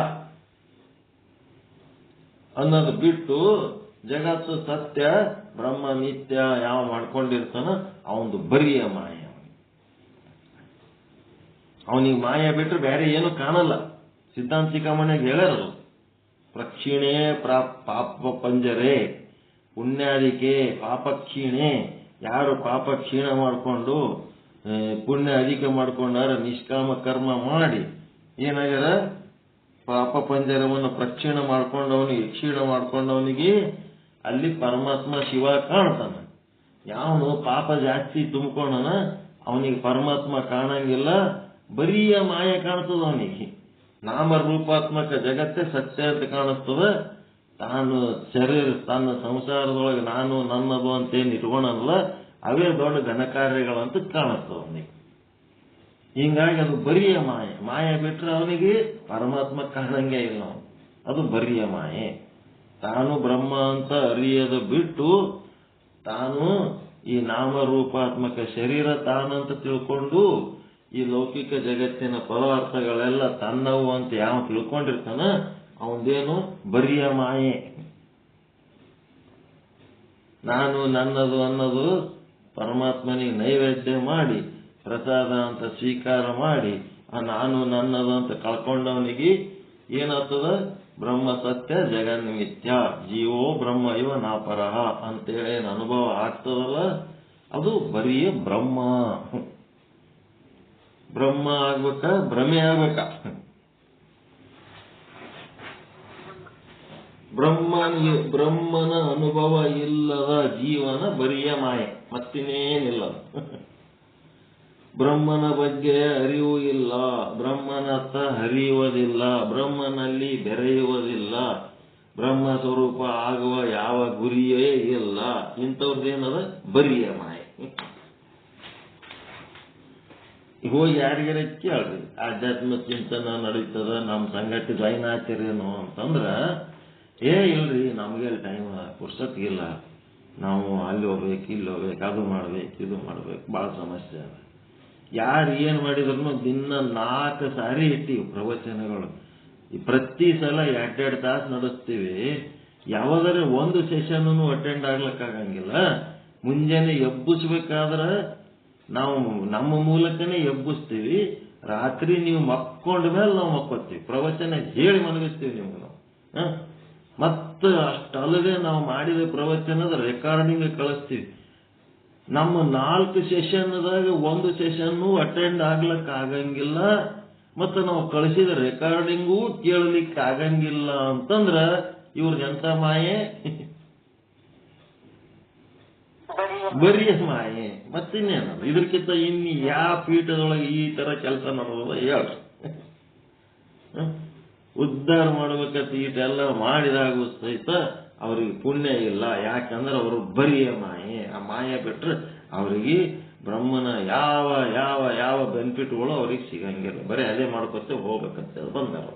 ಅನ್ನೋದು ಬಿಟ್ಟು ಜಗತ್ತು ಸತ್ಯ ಬ್ರಹ್ಮ ಮಿಥ್ಯ ಯಾವ ಮಾಡ್ಕೊಂಡಿರ್ತಾನ ಅವನದು ಬರಿಯ ಮಾಯ. ಅವನಿಗೆ ಮಾಯ ಬಿಟ್ಟರೆ ಬೇರೆ ಏನು ಕಾಣಲ್ಲ. ಸಿದ್ಧಾಂತಿಕ ಮನೆಗೆ ಹೇಳರಲ್ಲ, ಪ್ರಕ್ಷೀಣೆ ಪಾಪ ಪಂಜರೆ, ಪುಣ್ಯಾದಿಕೆ ಪಾಪ ಕ್ಷೀಣೆ. ಯಾರು ಪಾಪ ಕ್ಷೀಣ ಮಾಡಿಕೊಂಡು ಪುಣ್ಯ ಅಧಿಕ ಮಾಡ್ಕೊಂಡಾರ ನಿಷ್ಕಾಮ ಕರ್ಮ ಮಾಡಿ ಏನಾಗ್ಯಾರ, ಪಾಪ ಪಂಜರವನ್ನು ಪ್ರಕ್ಷೀಣ ಮಾಡ್ಕೊಂಡವನಿಗೆ ಕ್ಷೀಣ ಮಾಡ್ಕೊಂಡವನಿಗೆ ಅಲ್ಲಿ ಪರಮಾತ್ಮ ಶಿವ ಕಾಣ್ತಾನ. ಯಾವನು ಪಾಪ ಜಾಸ್ತಿ ತುಂಬಿಕೊಂಡನ ಅವನಿಗೆ ಪರಮಾತ್ಮ ಕಾಣಂಗಿಲ್ಲ, ಬರಿಯ ಮಾಯ ಕಾಣ್ತದ ಅವನಿಗೆ. ನಾಮ ರೂಪಾತ್ಮಕ ಜಗತ್ತೇ ಸತ್ಯ ಅಂತ ಕಾಣಿಸ್ತದ. ತಾನು ಶರೀರ ತನ್ನ ಸಂಸಾರದೊಳಗೆ ನಾನು ನನ್ನದು ಅಂತೇನು ಇಟ್ಕೊಳಲ್ಲ, ಅವೇ ದೊಡ್ಡ ಘನಕಾರ್ಯಗಳಂತ ಕಾಣಿಸ್ತದ ಅವನಿಗೆ. ಹಿಂಗಾಗಿ ಅದು ಬರಿಯ ಮಾಯೆ. ಮಾಯ ಬಿಟ್ರೆ ಅವನಿಗೆ ಪರಮಾತ್ಮ ಕಾಣಂಗೆ ಇಲ್ಲ. ಅದು ಬರಿಯ ಮಾಯೆ. ತಾನು ಬ್ರಹ್ಮ ಅಂತ ಅರಿಯದ ಬಿಟ್ಟು ತಾನು ಈ ನಾಮರೂಪಾತ್ಮಕ ಶರೀರ ತಾನಂತ ತಿಳ್ಕೊಂಡು ಈ ಲೌಕಿಕ ಜಗತ್ತಿನ ಪದಾರ್ಥಗಳೆಲ್ಲ ತನ್ನವು ಅಂತ ಯಾವ ತಿಳ್ಕೊಂಡಿರ್ತಾನ ಅವನದೇನು ಬರಿಯ ಮಾಯೆ. ನಾನು ನನ್ನದು ಅನ್ನೋದು ಪರಮಾತ್ಮನಿಗೆ ನೈವೇದ್ಯ ಮಾಡಿ ಪ್ರಸಾದ ಅಂತ ಸ್ವೀಕಾರ ಮಾಡಿ ಆ ನಾನು ನನ್ನದು ಅಂತ ಕಳ್ಕೊಂಡವನಿಗೆ ಏನಾಗ್ತದ, ಬ್ರಹ್ಮ ಸತ್ಯ ಜಗನ್ಮಿಥ್ಯ ಜೀವೋ ಬ್ರಹ್ಮ ಇವ ನಾಪರಹ ಅಂತೇಳಿ ಏನು ಅನುಭವ ಆಗ್ತದಲ್ಲ, ಅದು ಬರಿಯ ಬ್ರಹ್ಮ. ಬ್ರಹ್ಮ ಆಗ್ಬೇಕ, ಭ್ರಮೆ ಆಗ್ಬೇಕ. ಬ್ರಹ್ಮನ ಅನುಭವ ಇಲ್ಲದ ಜೀವನ ಬರಿಯ ಮಾಯೆ, ಮತ್ತಿನ್ನೇನಿಲ್ಲ. ಬ್ರಹ್ಮನ ಬಗ್ಗೆ ಅರಿವು ಇಲ್ಲ, ಬ್ರಹ್ಮನತ್ತ ಹರಿಯುವುದಿಲ್ಲ, ಬ್ರಹ್ಮನಲ್ಲಿ ಬೆರೆಯುವುದಿಲ್ಲ, ಬ್ರಹ್ಮ ಸ್ವರೂಪ ಆಗುವ ಯಾವ ಗುರಿಯೇ ಇಲ್ಲ. ಇಂಥವ್ರದ್ದೇನದ ಬರಿಯ ಮಾಯೆ. ಹೋಗಿ ಯಾರಿಗಾರ ಕೇಳ್ರಿ, ಆಧ್ಯಾತ್ಮ ಚಿಂತನ ನಡೀತದ ನಮ್ಮ ಸಂಗತಿ ಜೈನಾಚಾರ್ಯನು ಅಂತಂದ್ರ, ಇಲ್ರಿ ನಮ್ಗೆ ಟೈಮ್ ಪುರ್ಸತ್ಗಿಲ್ಲ, ನಾವು ಅಲ್ಲಿ ಹೋಗ್ಬೇಕು ಇಲ್ಲಿ ಹೋಗ್ಬೇಕು ಅದು ಮಾಡ್ಬೇಕು ಇದು ಮಾಡ್ಬೇಕು ಭಾಳ ಸಮಸ್ಯೆ ಅದ. ಯಾರು ಏನು ಮಾಡಿದ್ರು ದಿನ 4 ಸಾರಿ ಇಟ್ಟಿವಿ ಪ್ರವಚನಗಳು. ಪ್ರತಿ ಸಲ 2 ತಾಸು ನಡೆಸ್ತೀವಿ. ಯಾವಾಗಾರ ಒಂದು ಸೆಷನ್ ಅಟೆಂಡ್ ಆಗ್ಲಿಕ್ಕಾಗಂಗಿಲ್ಲ. ಮುಂಜಾನೆ ಎಬ್ಬಿಸ್ಬೇಕಾದ್ರೆ ನಾವು ನಮ್ಮ ಮೂಲಕನೇ ಎಬ್ಬಿಸ್ತೀವಿ. ರಾತ್ರಿ ನೀವು ಮಕ್ಕೊಂಡ ಮೇಲೆ ನಾವು ಮಕ್ಕೋತೀವಿ. ಪ್ರವಚನ ಹೇಳಿ ಮಲಗಿಸ್ತೀವಿ ನಿಮ್ಗೆ ನಾವು. ಮತ್ತೆ ಅಷ್ಟಲ್ಲದೆ ನಾವು ಮಾಡಿದ ಪ್ರವಚನದ ರೆಕಾರ್ಡಿಂಗ್ ಕಳಿಸ್ತೀವಿ. ನಮ್ಮ 4 ಸೆಷನ್ದಾಗ ಒಂದು ಸೆಷನ್ನು ಅಟೆಂಡ್ ಆಗ್ಲಿಕ್ಕೆ ಆಗಂಗಿಲ್ಲ, ಮತ್ತು ನಾವು ಕಳಿಸಿದ ರೆಕಾರ್ಡಿಂಗೂ ಕೇಳಲಿಕ್ಕೆ ಆಗಂಗಿಲ್ಲ ಅಂತಂದ್ರ ಇವ್ರಿಗೆ ಎಂತ ಮಾಯೆ, ಬರಿಯ ಮಾಯೆ. ಮತ್ತಿನ್ನೇನು ಇದಕ್ಕಿಂತ ಇನ್ನು ಯಾವ ಪೀಠದೊಳಗೆ ಈ ತರ ಕೆಲಸ ಮಾಡೋದ ಹೇಳ್ರಿ. ಉದ್ಧಾರ ಮಾಡ್ಬೇಕಂತ ಈಟೆಲ್ಲ ಮಾಡಿದಾಗ ಸಹಿತ ಅವ್ರಿಗೆ ಪುಣ್ಯ ಇಲ್ಲ. ಯಾಕಂದ್ರೆ ಅವರು ಬರಿಯ ಮಾಯೆ. ಆ ಮಾಯೆ ಬಿಟ್ರೆ ಅವರಿಗೆ ಬ್ರಹ್ಮನ ಯಾವ ಯಾವ ಯಾವ ಬೆನಿಫಿಟ್ಗಳು ಅವ್ರಿಗೆ ಸಿಗಂಗಿಲ್ಲ. ಬರೀ ಅದೇ ಮಾಡ್ಕೊತ ಹೋಗ್ಬೇಕಂತ ಬಂದಾರ.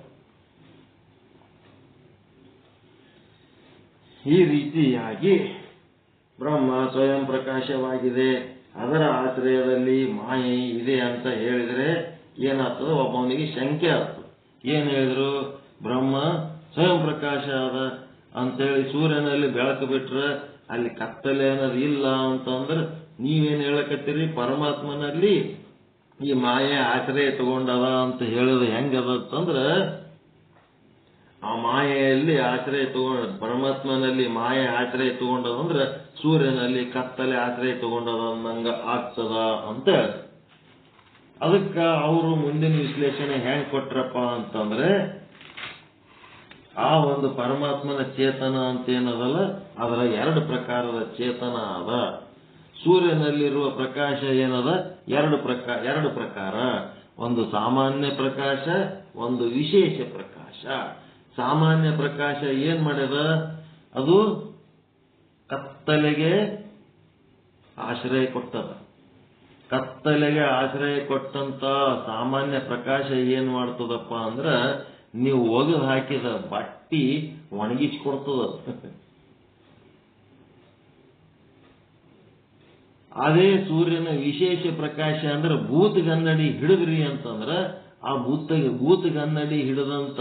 ಈ ರೀತಿಯಾಗಿ ಬ್ರಹ್ಮ ಸ್ವಯಂ ಪ್ರಕಾಶವಾಗಿದೆ, ಅದರ ಆಶ್ರಯದಲ್ಲಿ ಮಾಯೆ ಇದೆ ಅಂತ ಹೇಳಿದ್ರೆ ಏನಾಗ್ತದೆ, ಒಬ್ಬವನಿಗೆ ಶಂಕೆ ಆಗ್ತದೆ. ಏನ್ ಹೇಳಿದ್ರು, ಬ್ರಹ್ಮ ಸ್ವಯಂ ಪ್ರಕಾಶ ಅದ ಅಂತೇಳಿ ಸೂರ್ಯನಲ್ಲಿ ಬೆಳಕು ಬಿಟ್ರೆ ಅಲ್ಲಿ ಕತ್ತಲೆ ಅನ್ನೋದು ಇಲ್ಲ ಅಂತಂದ್ರೆ ನೀವೇನ್ ಹೇಳಕತ್ತೀರಿ, ಪರಮಾತ್ಮನಲ್ಲಿ ಈ ಮಾಯೆ ಆಶ್ರಯ ತಗೊಂಡದ ಅಂತ ಹೇಳಿದ್ರೆ ಹೆಂಗದ ಅಂತಂದ್ರೆ, ಆ ಮಾಯೆಯಲ್ಲಿ ಆಶ್ರಯ ತಗೊಂಡ ಪರಮಾತ್ಮನಲ್ಲಿ ಮಾಯೆ ಆಶ್ರಯ ತಗೊಂಡದಂದ್ರೆ ಸೂರ್ಯನಲ್ಲಿ ಕತ್ತಲೆ ಆಶ್ರಯ ತಗೊಂಡದ ಅಂದಂಗ ಆಗ್ತದ ಅಂತ ಹೇಳ. ಅದಕ್ಕ ಅವರು ಮುಂದಿನ ವಿಶ್ಲೇಷಣೆ ಹೆಂಗ್ ಕೊಟ್ರಪ್ಪ ಅಂತಂದ್ರೆ, ಆ ಒಂದು ಪರಮಾತ್ಮನ ಚೇತನ ಅಂತ ಏನದಲ್ಲ ಅದರ 2 ಪ್ರಕಾರದ ಚೇತನ ಅದ. ಸೂರ್ಯನಲ್ಲಿರುವ ಪ್ರಕಾಶ ಏನದ, 2 ಪ್ರಕಾರ. ಒಂದು ಸಾಮಾನ್ಯ ಪ್ರಕಾಶ, ಒಂದು ವಿಶೇಷ ಪ್ರಕಾಶ. ಸಾಮಾನ್ಯ ಪ್ರಕಾಶ ಏನ್ ಮಾಡ್ಯದ, ಅದು ಕತ್ತಲೆಗೆ ಆಶ್ರಯ ಕೊಟ್ಟದ. ಕತ್ತಲೆಗೆ ಆಶ್ರಯ ಕೊಟ್ಟಂತ ಸಾಮಾನ್ಯ ಪ್ರಕಾಶ ಏನ್ ಮಾಡ್ತದಪ್ಪ ಅಂದ್ರ ನೀವು ಒಗೆದು ಹಾಕಿದ ಬಟ್ಟಿ ಒಣಗಿಸ್ಕೊಡ್ತದ. ಅದೇ ಸೂರ್ಯನ ವಿಶೇಷ ಪ್ರಕಾಶ ಅಂದ್ರೆ ಭೂತಗನ್ನಡಿ ಹಿಡಿದ್ರಿ ಅಂತಂದ್ರ ಆ ಭೂತಗನ್ನಡಿ ಹಿಡಿದಂತ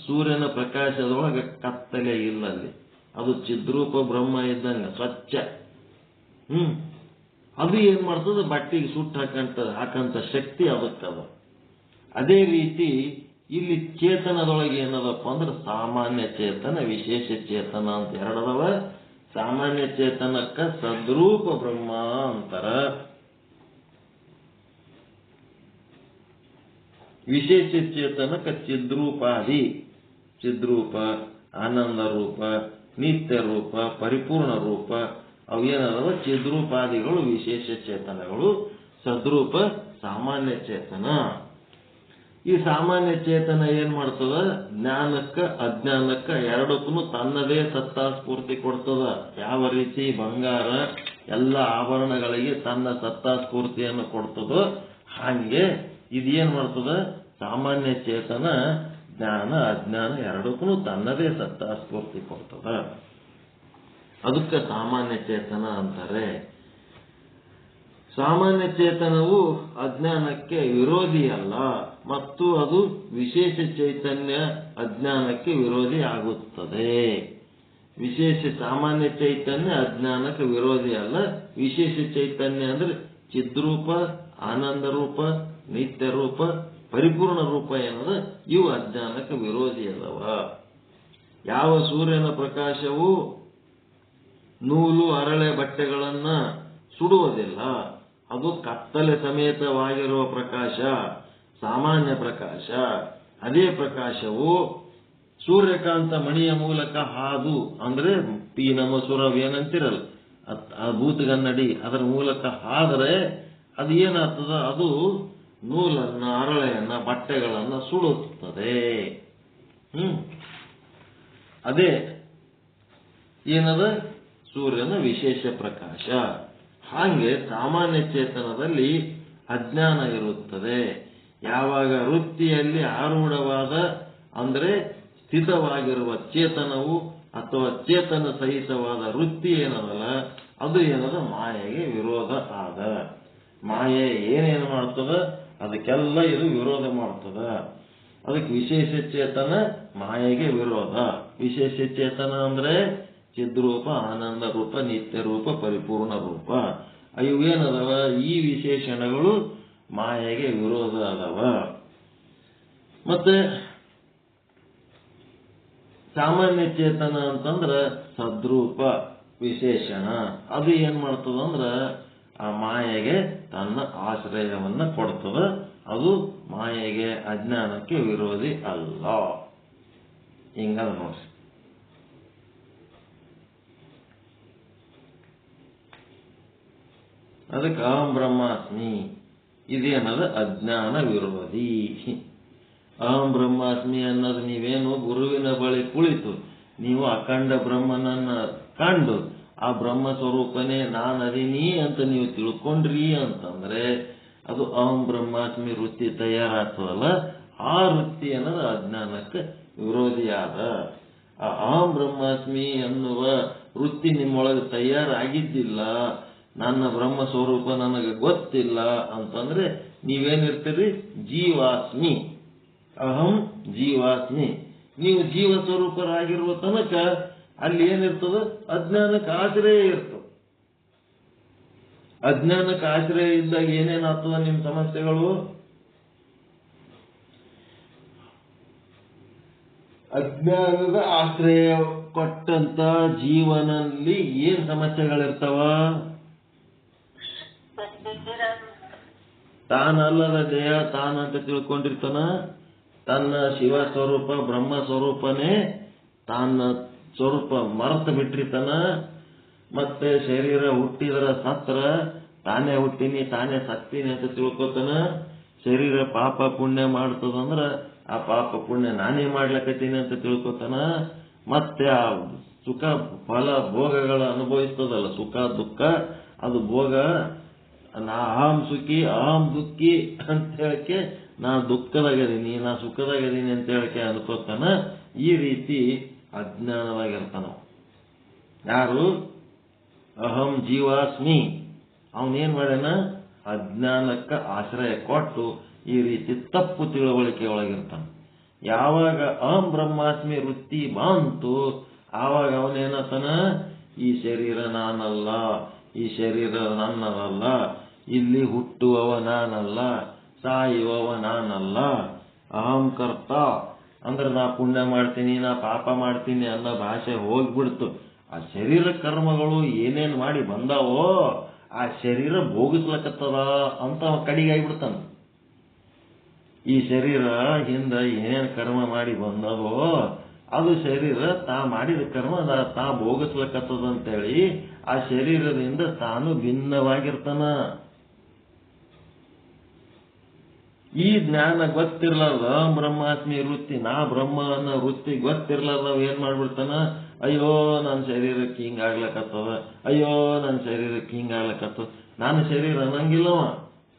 ಸೂರ್ಯನ ಪ್ರಕಾಶದೊಳಗೆ ಕತ್ತಲೆ ಇಲ್ಲಲ್ಲಿ. ಅದು ಚಿದ್ರೂಪ ಬ್ರಹ್ಮ ಇದ್ದಂಗ ಸ್ವಚ್ಛ. ಅದು ಏನ್ ಮಾಡ್ತದ, ಬಟ್ಟಿಗೆ ಸುಟ್ಟು ಹಾಕಂತ ಶಕ್ತಿ ಅದಕ್ಕದ. ಅದೇ ರೀತಿ ಇಲ್ಲಿ ಚೇತನದೊಳಗೆ ಏನದಪ್ಪ ಅಂದ್ರೆ ಸಾಮಾನ್ಯ ಚೇತನ, ವಿಶೇಷ ಚೇತನ ಅಂತ ಎರಡದವ. ಸಾಮಾನ್ಯ ಚೇತನಕ್ಕ ಸದ್ರೂಪ ಬ್ರಹ್ಮ ಅಂತಾರ, ವಿಶೇಷ ಚೇತನಕ್ಕ ಚಿದ್ರೂಪಾದಿ. ಚಿದ್ರೂಪ, ಆನಂದ ರೂಪ, ನಿತ್ಯ ರೂಪ, ಪರಿಪೂರ್ಣ ರೂಪ ಅವೇನದವ ಚಿದ್ರೂಪಾದಿಗಳು ವಿಶೇಷ ಚೇತನಗಳು. ಸದ್ರೂಪ ಸಾಮಾನ್ಯ ಚೇತನ. ಈ ಸಾಮಾನ್ಯ ಚೇತನ ಏನ್ ಮಾಡ್ತದ, ಜ್ಞಾನಕ್ಕ ಅಜ್ಞಾನಕ್ಕ ಎರಡಕ್ಕೂ ತನ್ನದೇ ಸತ್ತಾ ಸ್ಫೂರ್ತಿ ಕೊಡ್ತದ. ಯಾವ ರೀತಿ ಬಂಗಾರ ಎಲ್ಲ ಆಭರಣಗಳಿಗೆ ತನ್ನ ಸತ್ತಾ ಸ್ಫೂರ್ತಿಯನ್ನು ಕೊಡ್ತದೋ ಹಾಗೆ ಇದೇನ್ ಮಾಡ್ತದ, ಸಾಮಾನ್ಯ ಚೇತನ ಜ್ಞಾನ ಅಜ್ಞಾನ ಎರಡಕ್ಕೂ ತನ್ನದೇ ಸತ್ತಾ ಸ್ಫೂರ್ತಿ ಕೊಡ್ತದ. ಅದಕ್ಕೆ ಸಾಮಾನ್ಯ ಚೇತನ ಅಂತಾರೆ. ಸಾಮಾನ್ಯ ಚೇತನವು ಅಜ್ಞಾನಕ್ಕೆ ವಿರೋಧಿ ಅಲ್ಲ ಮತ್ತು ಅದು ವಿಶೇಷ ಚೈತನ್ಯ ಅಜ್ಞಾನಕ್ಕೆ ವಿರೋಧಿ ಆಗುತ್ತದೆ. ವಿಶೇಷ ಸಾಮಾನ್ಯ ಚೈತನ್ಯ ಅಜ್ಞಾನಕ್ಕೆ ವಿರೋಧಿ ಅಲ್ಲ. ವಿಶೇಷ ಚೈತನ್ಯ ಅಂದ್ರೆ ಚಿದ್ರೂಪ, ಆನಂದ ರೂಪ, ನಿತ್ಯ ರೂಪ, ಪರಿಪೂರ್ಣ ರೂಪ ಏನದ ಇವು ಅಜ್ಞಾನಕ್ಕೆ ವಿರೋಧಿ ಅಲ್ಲವ. ಯಾವ ಸೂರ್ಯನ ಪ್ರಕಾಶವು ನೂಲು ಅರಳೆ ಬಟ್ಟೆಗಳನ್ನ ಸುಡುವುದಿಲ್ಲ, ಅದು ಕತ್ತಲೆ ಸಮೇತವಾಗಿರುವ ಪ್ರಕಾಶ, ಸಾಮಾನ್ಯ ಪ್ರಕಾಶ. ಅದೇ ಪ್ರಕಾಶವು ಸೂರ್ಯಕಾಂತ ಮಣಿಯ ಮೂಲಕ ಹಾದು ಅಂದ್ರೆ ಪೀನಮಸುರವೇನಂತಿರಲ್ಲ ಆ ಭೂತಗನ್ನಡಿ, ಅದರ ಮೂಲಕ ಹಾದರೆ ಅದು ಏನಾಗ್ತದ, ಅದು ನೂಲನ್ನ ಅರಳೆಯನ್ನ ಬಟ್ಟೆಗಳನ್ನ ಸುಡುತ್ತದೆ. ಅದೇ ಏನದ ಸೂರ್ಯನ ವಿಶೇಷ ಪ್ರಕಾಶ. ಹಾಗೆ ಸಾಮಾನ್ಯ ಚೇತನದಲ್ಲಿ ಅಜ್ಞಾನ ಇರುತ್ತದೆ. ಯಾವಾಗ ವೃತ್ತಿಯಲ್ಲಿ ಆರೂಢವಾದ ಅಂದ್ರೆ ಸ್ಥಿತವಾಗಿರುವ ಚೇತನವು ಅಥವಾ ಚೇತನ ಸಹಿತವಾದ ವೃತ್ತಿ ಏನದಲ್ಲ ಅದು ಏನದ ಮಾಯೆಗೆ ವಿರೋಧ ಆದ. ಮಾಯೆ ಏನೇನು ಮಾಡ್ತದ ಅದಕ್ಕೆಲ್ಲ ಇದು ವಿರೋಧ ಮಾಡ್ತದ. ಅದಕ್ಕೆ ವಿಶೇಷ ಚೇತನ ಮಾಯೆಗೆ ವಿರೋಧ. ವಿಶೇಷ ಚೇತನ ಅಂದ್ರೆ ಚಿದ್ರೂಪ, ಆನಂದ ರೂಪ, ನಿತ್ಯ ರೂಪ, ಪರಿಪೂರ್ಣ ರೂಪ. ಇವೇನದವ, ಈ ವಿಶೇಷಣಗಳು ಮಾಯೆಗೆ ವಿರೋಧ ಅದಾವ. ಮತ್ತೆ ಸಾಮಾನ್ಯ ಚೇತನ ಅಂತಂದ್ರ ಸದ್ರೂಪ ವಿಶೇಷಣ. ಅದು ಏನ್ ಮಾಡ್ತದಂದ್ರ ಆ ಮಾಯೆಗೆ ತನ್ನ ಆಶ್ರಯವನ್ನ ಕೊಡ್ತದ. ಅದು ಮಾಯೆಗೆ ಅಜ್ಞಾನಕ್ಕೆ ವಿರೋಧಿ ಅಲ್ಲ. ಹಿಂಗದ ನೋಡ್ರಿ. ಅದಕ್ಕೆ ಅಹಂ ಬ್ರಹ್ಮಾಸ್ಮಿ ಇದೇನದ ಅಜ್ಞಾನ ವಿರೋಧಿ. ಅಹಂ ಬ್ರಹ್ಮಾಸ್ಮಿ ಅನ್ನೋದು ನೀವೇನು ಗುರುವಿನ ಬಳಿ ಕುಳಿತು ನೀವು ಅಖಂಡ ಬ್ರಹ್ಮನನ್ನ ಕಂಡು ಆ ಬ್ರಹ್ಮ ಸ್ವರೂಪನೇ ನಾನದೀನಿ ಅಂತ ನೀವು ತಿಳ್ಕೊಂಡ್ರಿ ಅಂತಂದ್ರೆ ಅದು ಅಹಂ ಬ್ರಹ್ಮಾಸ್ಮಿ ವೃತ್ತಿ ತಯಾರಾಗ್ತದಲ್ಲ, ಆ ವೃತ್ತಿ ಅನ್ನೋದು ಅಜ್ಞಾನಕ್ಕೆ ವಿರೋಧಿಯಾದ. ಆ ಅಹಂ ಬ್ರಹ್ಮಾಸ್ಮಿ ಅನ್ನುವ ವೃತ್ತಿ ನಿಮ್ಮೊಳಗೆ ತಯಾರಾಗಿದ್ದಿಲ್ಲ, ನನ್ನ ಬ್ರಹ್ಮ ಸ್ವರೂಪ ನನಗೆ ಗೊತ್ತಿಲ್ಲ ಅಂತಂದ್ರೆ ನೀವೇನಿರ್ತೀರಿ, ಜೀವಾಸ್ಮಿ. ಅಹಂ ಜೀವಾಸ್ಮಿ. ನೀವು ಜೀವ ಸ್ವರೂಪರಾಗಿರುವ ತನಕ ಅಲ್ಲಿ ಏನಿರ್ತದ, ಅಜ್ಞಾನಕ್ಕೆ ಆಶ್ರಯ ಇರ್ತದೆ. ಅಜ್ಞಾನಕ್ಕೆ ಆಶ್ರಯ ಇದ್ದಾಗ ಏನೇನಾಗ್ತದ ನಿಮ್ಮ ಸಮಸ್ಯೆಗಳು, ಅಜ್ಞಾನದ ಆಶ್ರಯ ಕೊಟ್ಟಂತ ಜೀವನಲ್ಲಿ ಏನ್ ಸಮಸ್ಯೆಗಳಿರ್ತಾವ, ತಾನಲ್ಲದ ದೇಹ ತಾನಂತ ತಿಳ್ಕೊಂಡಿರ್ತಾನ. ತನ್ನ ಶಿವ ಸ್ವರೂಪ ಬ್ರಹ್ಮ ಸ್ವರೂಪನೇ ತನ್ನ ಸ್ವರೂಪ ಮರೆತು ಬಿಟ್ಟಿರ್ತಾನ. ಮತ್ತೆ ಶರೀರ ಹುಟ್ಟಿದರ ಸತ್ರ ತಾನೇ ಹುಟ್ಟಿನಿ ತಾನೇ ಸತ್ತೀನಿ ಅಂತ ತಿಳ್ಕೊತಾನ. ಶರೀರ ಪಾಪ ಪುಣ್ಯ ಮಾಡ್ತದಂದ್ರ ಆ ಪಾಪ ಪುಣ್ಯ ನಾನೇ ಮಾಡ್ಲಕತ್ತೀನಿ ಅಂತ ತಿಳ್ಕೊತಾನ. ಮತ್ತೆ ಆ ಸುಖ ಫಲ ಭೋಗಗಳ ಅನುಭವಿಸ್ತದಲ್ಲ, ಸುಖ ದುಃಖ, ಅದು ಭೋಗ ನಾ ಅಹಂ ಸುಖಿ ಅಹಂ ದುಃಖಿ ಅಂತ ಹೇಳಕ್ಕೆ ನಾ ದುಃಖದಾಗದೀನಿ ನಾ ಸುಖದಾಗದೀನಿ ಅಂತ ಹೇಳಕ್ಕೆ ಅನ್ಕೋತಾನ. ಈ ರೀತಿ ಅಜ್ಞಾನವಾಗಿರ್ತಾನ. ಯಾರು ಅಹಂ ಜೀವಾಸ್ಮಿ ಅವನೇನ್ ಮಾಡ್ಯಾನ, ಅಜ್ಞಾನಕ್ಕೆ ಆಶ್ರಯ ಕೊಟ್ಟು ಈ ರೀತಿ ತಪ್ಪು ತಿಳುವಳಿಕೆ ಒಳಗಿರ್ತಾನ. ಯಾವಾಗ ಅಹಂ ಬ್ರಹ್ಮಾಸ್ಮಿ ವೃತ್ತಿ ಬಂತು ಆವಾಗ ಅವನೇನತನ, ಈ ಶರೀರ ನಾನಲ್ಲ, ಈ ಶರೀರ ನನ್ನದಲ್ಲ, ಇಲ್ಲಿ ಹುಟ್ಟುವವ ನಾನಲ್ಲ, ಸಾಯುವವ ನಾನಲ್ಲ, ಅಹಂ ಕರ್ತ ಅಂದ್ರೆ ನಾ ಪುಣ್ಯ ಮಾಡ್ತೀನಿ ನಾ ಪಾಪ ಮಾಡ್ತೀನಿ ಅನ್ನೋ ಭಾಷೆ ಹೋಗ್ಬಿಡ್ತು. ಆ ಶರೀರ ಕರ್ಮಗಳು ಏನೇನ್ ಮಾಡಿ ಬಂದಾವೋ ಆ ಶರೀರ ಭೋಗಿಸ್ಲಕತ್ತದ ಅಂತ ಕಡಿಗೆ ಆಗಿಬಿಡ್ತಾನ. ಈ ಶರೀರ ಹಿಂದ ಏನೇನ್ ಕರ್ಮ ಮಾಡಿ ಬಂದವೋ ಅದು ಶರೀರ ತಾ ಮಾಡಿದ ಕರ್ಮ ತಾ ಭೋಗಿಸ್ಲಕತ್ತದ ಅಂತೇಳಿ ಆ ಶರೀರದಿಂದ ತಾನು ಭಿನ್ನವಾಗಿರ್ತಾನ. ಈ ಜ್ಞಾನ ಗೊತ್ತಿರ್ಲಾರ್ದ ಬ್ರಹ್ಮಾಸ್ಮಿ ವೃತ್ತಿ ನಾ ಬ್ರಹ್ಮ ಅನ್ನೋ ವೃತ್ತಿ ಗೊತ್ತಿರ್ಲಾರ್ದ ಏನ್ ಮಾಡ್ಬಿಡ್ತಾನ, ಅಯ್ಯೋ ನನ್ನ ಶರೀರಕ್ಕೆ ಹಿಂಗಾಗ್ಲಕತ್ತದ, ಅಯ್ಯೋ ನನ್ನ ಶರೀರಕ್ಕೆ ಹಿಂಗಾಗ್ಲಕತ್ತದ, ನಾನು ಶರೀರ ಅನ್ನಂಗಿಲ್ಲವ,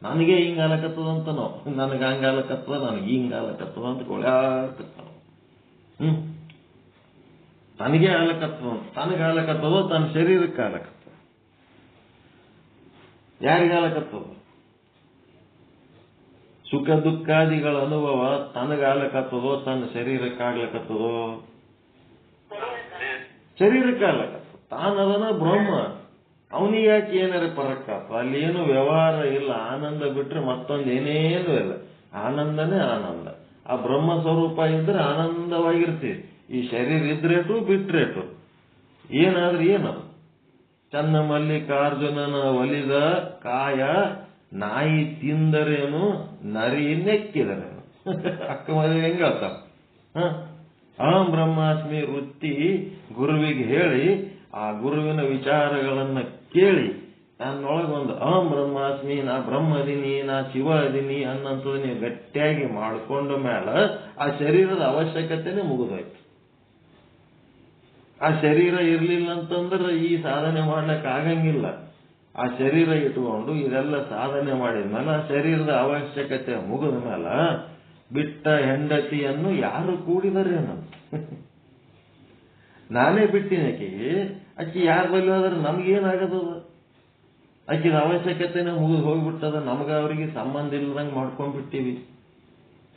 ನನಗೆ ಹಿಂಗಾಲಕತ್ತದಂತನೋ, ನನಗೆ ಹಂಗಾಲಕತ್ತದ ನನಗೆ ಹಿಂಗಾಲಕತ್ತದ ಅಂತ ಗೋಳ್ಯಾಡ್ಕತ್ತಾನ. ತನಗೆ ಆಲಕತ್ತದ, ತನಗೆ ಆಲಕತ್ತದೋ ತನ್ನ ಶರೀರಕ್ಕೆ ಆಲಕತ್ತದ. ಯಾರಿಗಾಲಕತ್ತದ? ಸುಖ ದುಃಖಾದಿಗಳ ಅನುಭವ ತನಗಾಲಕತ್ತದೋ ತನ್ನ ಶರೀರಕ್ಕಾಗ್ಲಕತ್ತದೋ? ಶರೀರಕ್ಕಾಗ್ಲಕತ್ತದ. ತಾನದನ ಬ್ರಹ್ಮ, ಅವನಿಗೆ ಯಾಕೆ ಏನಾರ ಪರಕ್ಕಾತ? ಅಲ್ಲಿ ಏನು ವ್ಯವಹಾರ ಇಲ್ಲ. ಆನಂದ ಬಿಟ್ರೆ ಮತ್ತೊಂದು ಏನೇನು ಇಲ್ಲ. ಆನಂದನೇ ಆನಂದ. ಆ ಬ್ರಹ್ಮ ಸ್ವರೂಪ ಇದ್ರೆ ಆನಂದವಾಗಿರ್ತೀವಿ. ಈ ಶರೀರ ಇದ್ರೇಟು ಬಿಟ್ರೇಟು ಏನಾದ್ರೂ ಏನದು? ಚನ್ನ ಮಲ್ಲಿಕಾರ್ಜುನನ ಒಲಿದ ಕಾಯ ನಾಯಿ ತಿಂದರೇನು ನರಿ ನೆಕ್ಕಿದರೇನು ಅಕ್ಕ ಮದುವೆ ಹೆಂಗ ಹೇಳ್ತಾರ. ಅಹಂ ಬ್ರಹ್ಮಾಸ್ಮಿ ವೃತ್ತಿ ಗುರುವಿಗೆ ಹೇಳಿ ಆ ಗುರುವಿನ ವಿಚಾರಗಳನ್ನ ಕೇಳಿ ನನ್ನೊಳಗೊಂದು ಅಹಂ ಬ್ರಹ್ಮಾಸ್ಮಿ ನಾ ಬ್ರಹ್ಮ ಅದೀನಿ ನಾ ಶಿವ ಅದೀನಿ ಅನ್ನಂಥದ್ದು ನೀವು ಗಟ್ಟಿಯಾಗಿ ಮಾಡಿಕೊಂಡ ಮೇಲೆ ಆ ಶರೀರದ ಅವಶ್ಯಕತೆನೇ ಮುಗಿದೋಯ್ತು. ಆ ಶರೀರ ಇರ್ಲಿಲ್ಲ ಅಂತಂದ್ರೆ ಈ ಸಾಧನೆ ಮಾಡ್ಲಿಕ್ಕೆ ಆಗಂಗಿಲ್ಲ. ಆ ಶರೀರ ಇಟ್ಕೊಂಡು ಇದೆಲ್ಲ ಸಾಧನೆ ಮಾಡಿದ್ಮೇಲೆ ಆ ಶರೀರದ ಅವಶ್ಯಕತೆ ಮುಗಿದ ಮೇಲೆ ಬಿಟ್ಟ ಹೆಂಡತಿಯನ್ನು ಯಾರು ಕೂಡಿದಾರೇನು? ನಾನೇ ಬಿಟ್ಟಿನ ಅಕ್ಕಿ ಯಾರ ಬಲ್ಲಿ ಹೋದ್ರೆ ನಮ್ಗೇನಾಗದದ? ಆಕಿದ ಅವಶ್ಯಕತೆನೇ ಮುಗಿದು ಹೋಗ್ಬಿಟ್ಟದ. ನಮಗ ಅವ್ರಿಗೆ ಸಂಬಂಧ ಇಲ್ಲದಂಗೆ ಮಾಡ್ಕೊಂಡ್ಬಿಟ್ಟಿವಿ.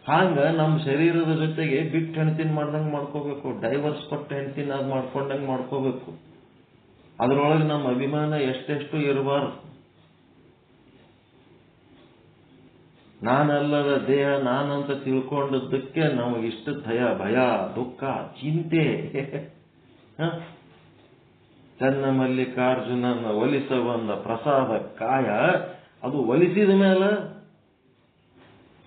ಹಾಂಗ ನಮ್ಮ ಶರೀರದ ಜೊತೆಗೆ ಬಿಟ್ಟು ಹೆಣ್ತಿನ ಮಾಡ್ದಂಗೆ ಮಾಡ್ಕೋಬೇಕು. ಡೈವರ್ಸ್ ಕೊಟ್ಟ ಹೆಣ್ತಿನ ಅದು ಮಾಡ್ಕೊಂಡಂಗೆ ಮಾಡ್ಕೋಬೇಕು. ಅದರೊಳಗೆ ನಮ್ಮ ಅಭಿಮಾನ ಎಷ್ಟೆಷ್ಟು ಇರಬಾರ್ದು. ನಾನಲ್ಲದ ದೇಹ ನಾನಂತ ತಿಳ್ಕೊಂಡದ್ದಕ್ಕೆ ನಮಗಿಷ್ಟ ಭಯ ದುಃಖ ಚಿಂತೆ. ಚನ್ನ ಮಲ್ಲಿಕಾರ್ಜುನನ ಒಲಿಸ ಬಂದ ಪ್ರಸಾದ ಕಾಯ ಅದು ಒಲಿಸಿದ ಮೇಲೆ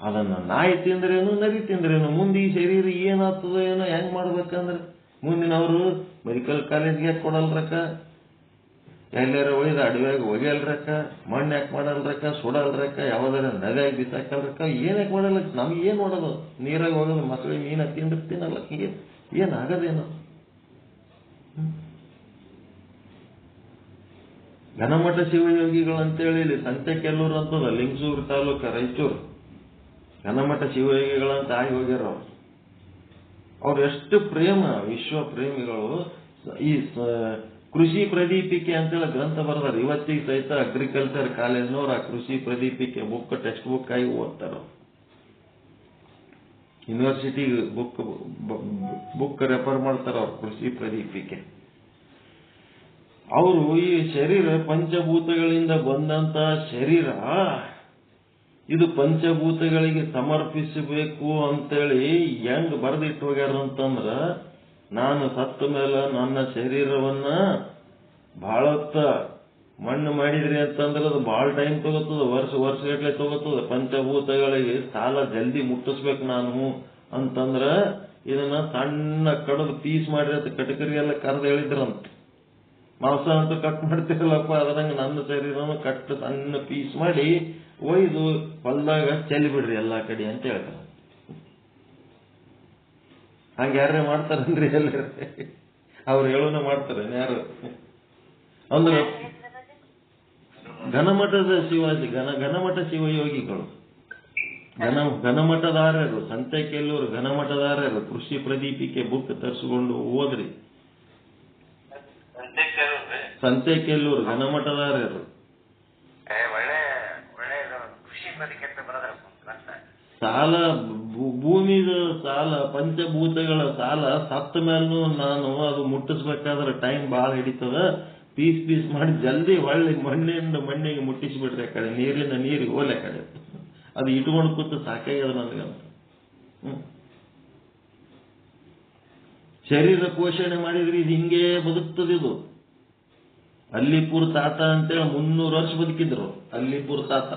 ಅದನ್ನ ನಾಯಿ ತಿಂದ್ರೇನು ನರಿ ತಿಂದ್ರೇನು ಮುಂದೆ ಈ ಶರೀರ ಏನಾಗ್ತದೋ ಏನೋ ಹೆಂಗ್ ಮಾಡ್ಬೇಕಂದ್ರೆ ಮುಂದಿನವರು ಮೆಡಿಕಲ್ ಕಾಲೇಜ್ಗೆ ಯಾಕೆ ಕೊಡಲ್ರಕ್ಕ, ಎಲ್ಲಾರ ಒಯ್ದ ಅಡವ್ಯಾಗ ಒಗೆಯಲ್ರಕ್ಕ, ಮಣ್ಣು ಯಾಕೆ ಮಾಡಲ್ರಕ್ಕ, ಸುಡಲ್ರಕ್ಕ, ಯಾವ್ದಾರ ನದಿಯಾಗಿ ಬಿಸಾಕಲ್ರಕ್ಕ, ಏನಕ್ಕೆ ಮಾಡಲ್ಲ? ನಮ್ಗೆ ಏನ್ ಮಾಡೋದು? ನೀರಾಗ ಹೋಗೋದು ಮಕ್ಕಳಿಗೆ ಮೀನ ತಿಂದಿರ್ತೀನಲ್ಲ, ಏನಾಗದೇನು? ಘನಮಠ ಶಿವಯೋಗಿಗಳಂತೇಳಿ ಇಲ್ಲಿ ಸಂತೆಕೆಲ್ಲೂರು ಅಂತದ ಲಿಂಗಸೂರು ತಾಲೂಕ ರಾಯಚೂರು ಘನಮಠ ಶಿವಯೋಗಿಗಳಂತ ಆಗಿ ಹೋಗ್ಯಾರ. ಅವ್ರು ಎಷ್ಟು ಪ್ರೇಮ, ವಿಶ್ವ ಪ್ರೇಮಿಗಳು. ಈ ಕೃಷಿ ಪ್ರದೀಪಿಕೆ ಅಂತೇಳಿ ಗ್ರಂಥ ಬರ್ದಾರ. ಇವತ್ತಿಗೆ ಸಹಿತ ಅಗ್ರಿಕಲ್ಚರ್ ಕಾಲೇಜ್ನವ್ರು ಆ ಕೃಷಿ ಪ್ರದೀಪಿಕೆ ಬುಕ್ ಟೆಕ್ಸ್ಟ್ ಬುಕ್ ಆಗಿ ಓದ್ತಾರ. ಯೂನಿವರ್ಸಿಟಿ ಬುಕ್ ರೆಫರ್ ಮಾಡ್ತಾರ ಅವ್ರು ಕೃಷಿ ಪ್ರದೀಪಿಕೆ. ಅವರು ಈ ಶರೀರ ಪಂಚಭೂತಗಳಿಂದ ಬಂದಂತ ಶರೀರ ಇದು ಪಂಚಭೂತಗಳಿಗೆ ಸಮರ್ಪಿಸಬೇಕು ಅಂತೇಳಿ ಹೆಂಗ್ ಬರೆದಿಟ್ಟು ಹೋಗ್ಯಾರ ಅಂತಂದ್ರ, ನಾನು ಸತ್ತ ಮೇಲೆ ನನ್ನ ಶರೀರವನ್ನ ಬಹಳತ್ತ ಮಣ್ಣು ಮಾಡಿದ್ರಿ ಅಂತಂದ್ರೆ ಅದು ಬಹಳ ಟೈಮ್ ತಗೋತದ, ವರ್ಷಗಟ್ಲೆ ತಗೋತದ. ಪಂಚಭೂತಗಳಿಗೆ ಸಾಲ ಜಲ್ದಿ ಮುಟ್ಟಿಸ್ಬೇಕು ನಾನು ಅಂತಂದ್ರ ಇದನ್ನ ಸಣ್ಣ ಕಡದು ಪೀಸ್ ಮಾಡಿರತ್ತ ಕಟಕರಿಗೆಲ್ಲ ಕರೆದು ಹೇಳಿದ್ರಂತ. ಮಾಂಸ ಅಂತ ಕಟ್ ಮಾಡ್ತಿರಲ್ಲಪ್ಪ ಅದ್ರಂಗ ನನ್ನ ಶರೀರನು ಕಟ್ ಸಣ್ಣ ಪೀಸ್ ಮಾಡಿ ಒಯ್ದು ಹೊಲ್ದಾಗ ಚೆಲ್ಲಿ ಬಿಡ್ರಿ ಎಲ್ಲಾ ಕಡೆ ಅಂತ ಹೇಳ್ತಾರ. ಹಂಗ ಯಾರೇ ಮಾಡ್ತಾರನ್ರಿ? ಎಲ್ಲರ ಅವ್ರು ಹೇಳೋನ ಮಾಡ್ತಾರ ಯಾರು ಅಂದ್ರೆ ಘನಮಠದ ಘನಮಠ ಶಿವಯೋಗಿಗಳು, ಘನಮಠದಾರರು, ಸಂತೆಕೆಲ್ಲೂರು ಘನಮಠದಾರರು ಕೃಷಿ ಪ್ರದೀಪಿಕೆ ಬುಕ್ ತರಿಸಿಕೊಂಡು ಓದ್ರಿ. ಸಂತೆಕೆಲ್ಲೂರು ಘನಮಠದಾರರು ಸಾಲ, ಭೂಮಿದ ಸಾಲ, ಪಂಚಭೂತಗಳ ಸಾಲ ಸತ್ತ ಮೇಲೂ ನಾನು ಅದು ಮುಟ್ಟಿಸ್ಬೇಕಾದ್ರೆ ಟೈಮ್ ಭಾಳ ಹಿಡಿತದ. ಪೀಸ್ ಮಾಡಿ ಜಲ್ದಿ ಹೊಳ್ಳಿ ಮಣ್ಣಿಂದ ಮಣ್ಣಿಗೆ ಮುಟ್ಟಿಸ್ಬಿಟ್ರೆ ಆ ಕಡೆ, ನೀರಿಂದ ನೀರಿಗೆ ಹೋಲೆ ಕಡೆ, ಅದು ಇಟ್ಕೊಂಡು ಕೂತು ಸಾಕಾಗ್ಯದ ನನಗಂತ. ಶರೀರ ಪೋಷಣೆ ಮಾಡಿದ್ರಿ ಇದು ಹಿಂಗೇ ಬದುಕ್ತದಿದು. ಅಲ್ಲಿಪುರ ತಾತ ಅಂತೇಳಿ 300 ವರ್ಷ ಬದುಕಿದ್ರು. ಅಲ್ಲಿಪುರ ತಾತ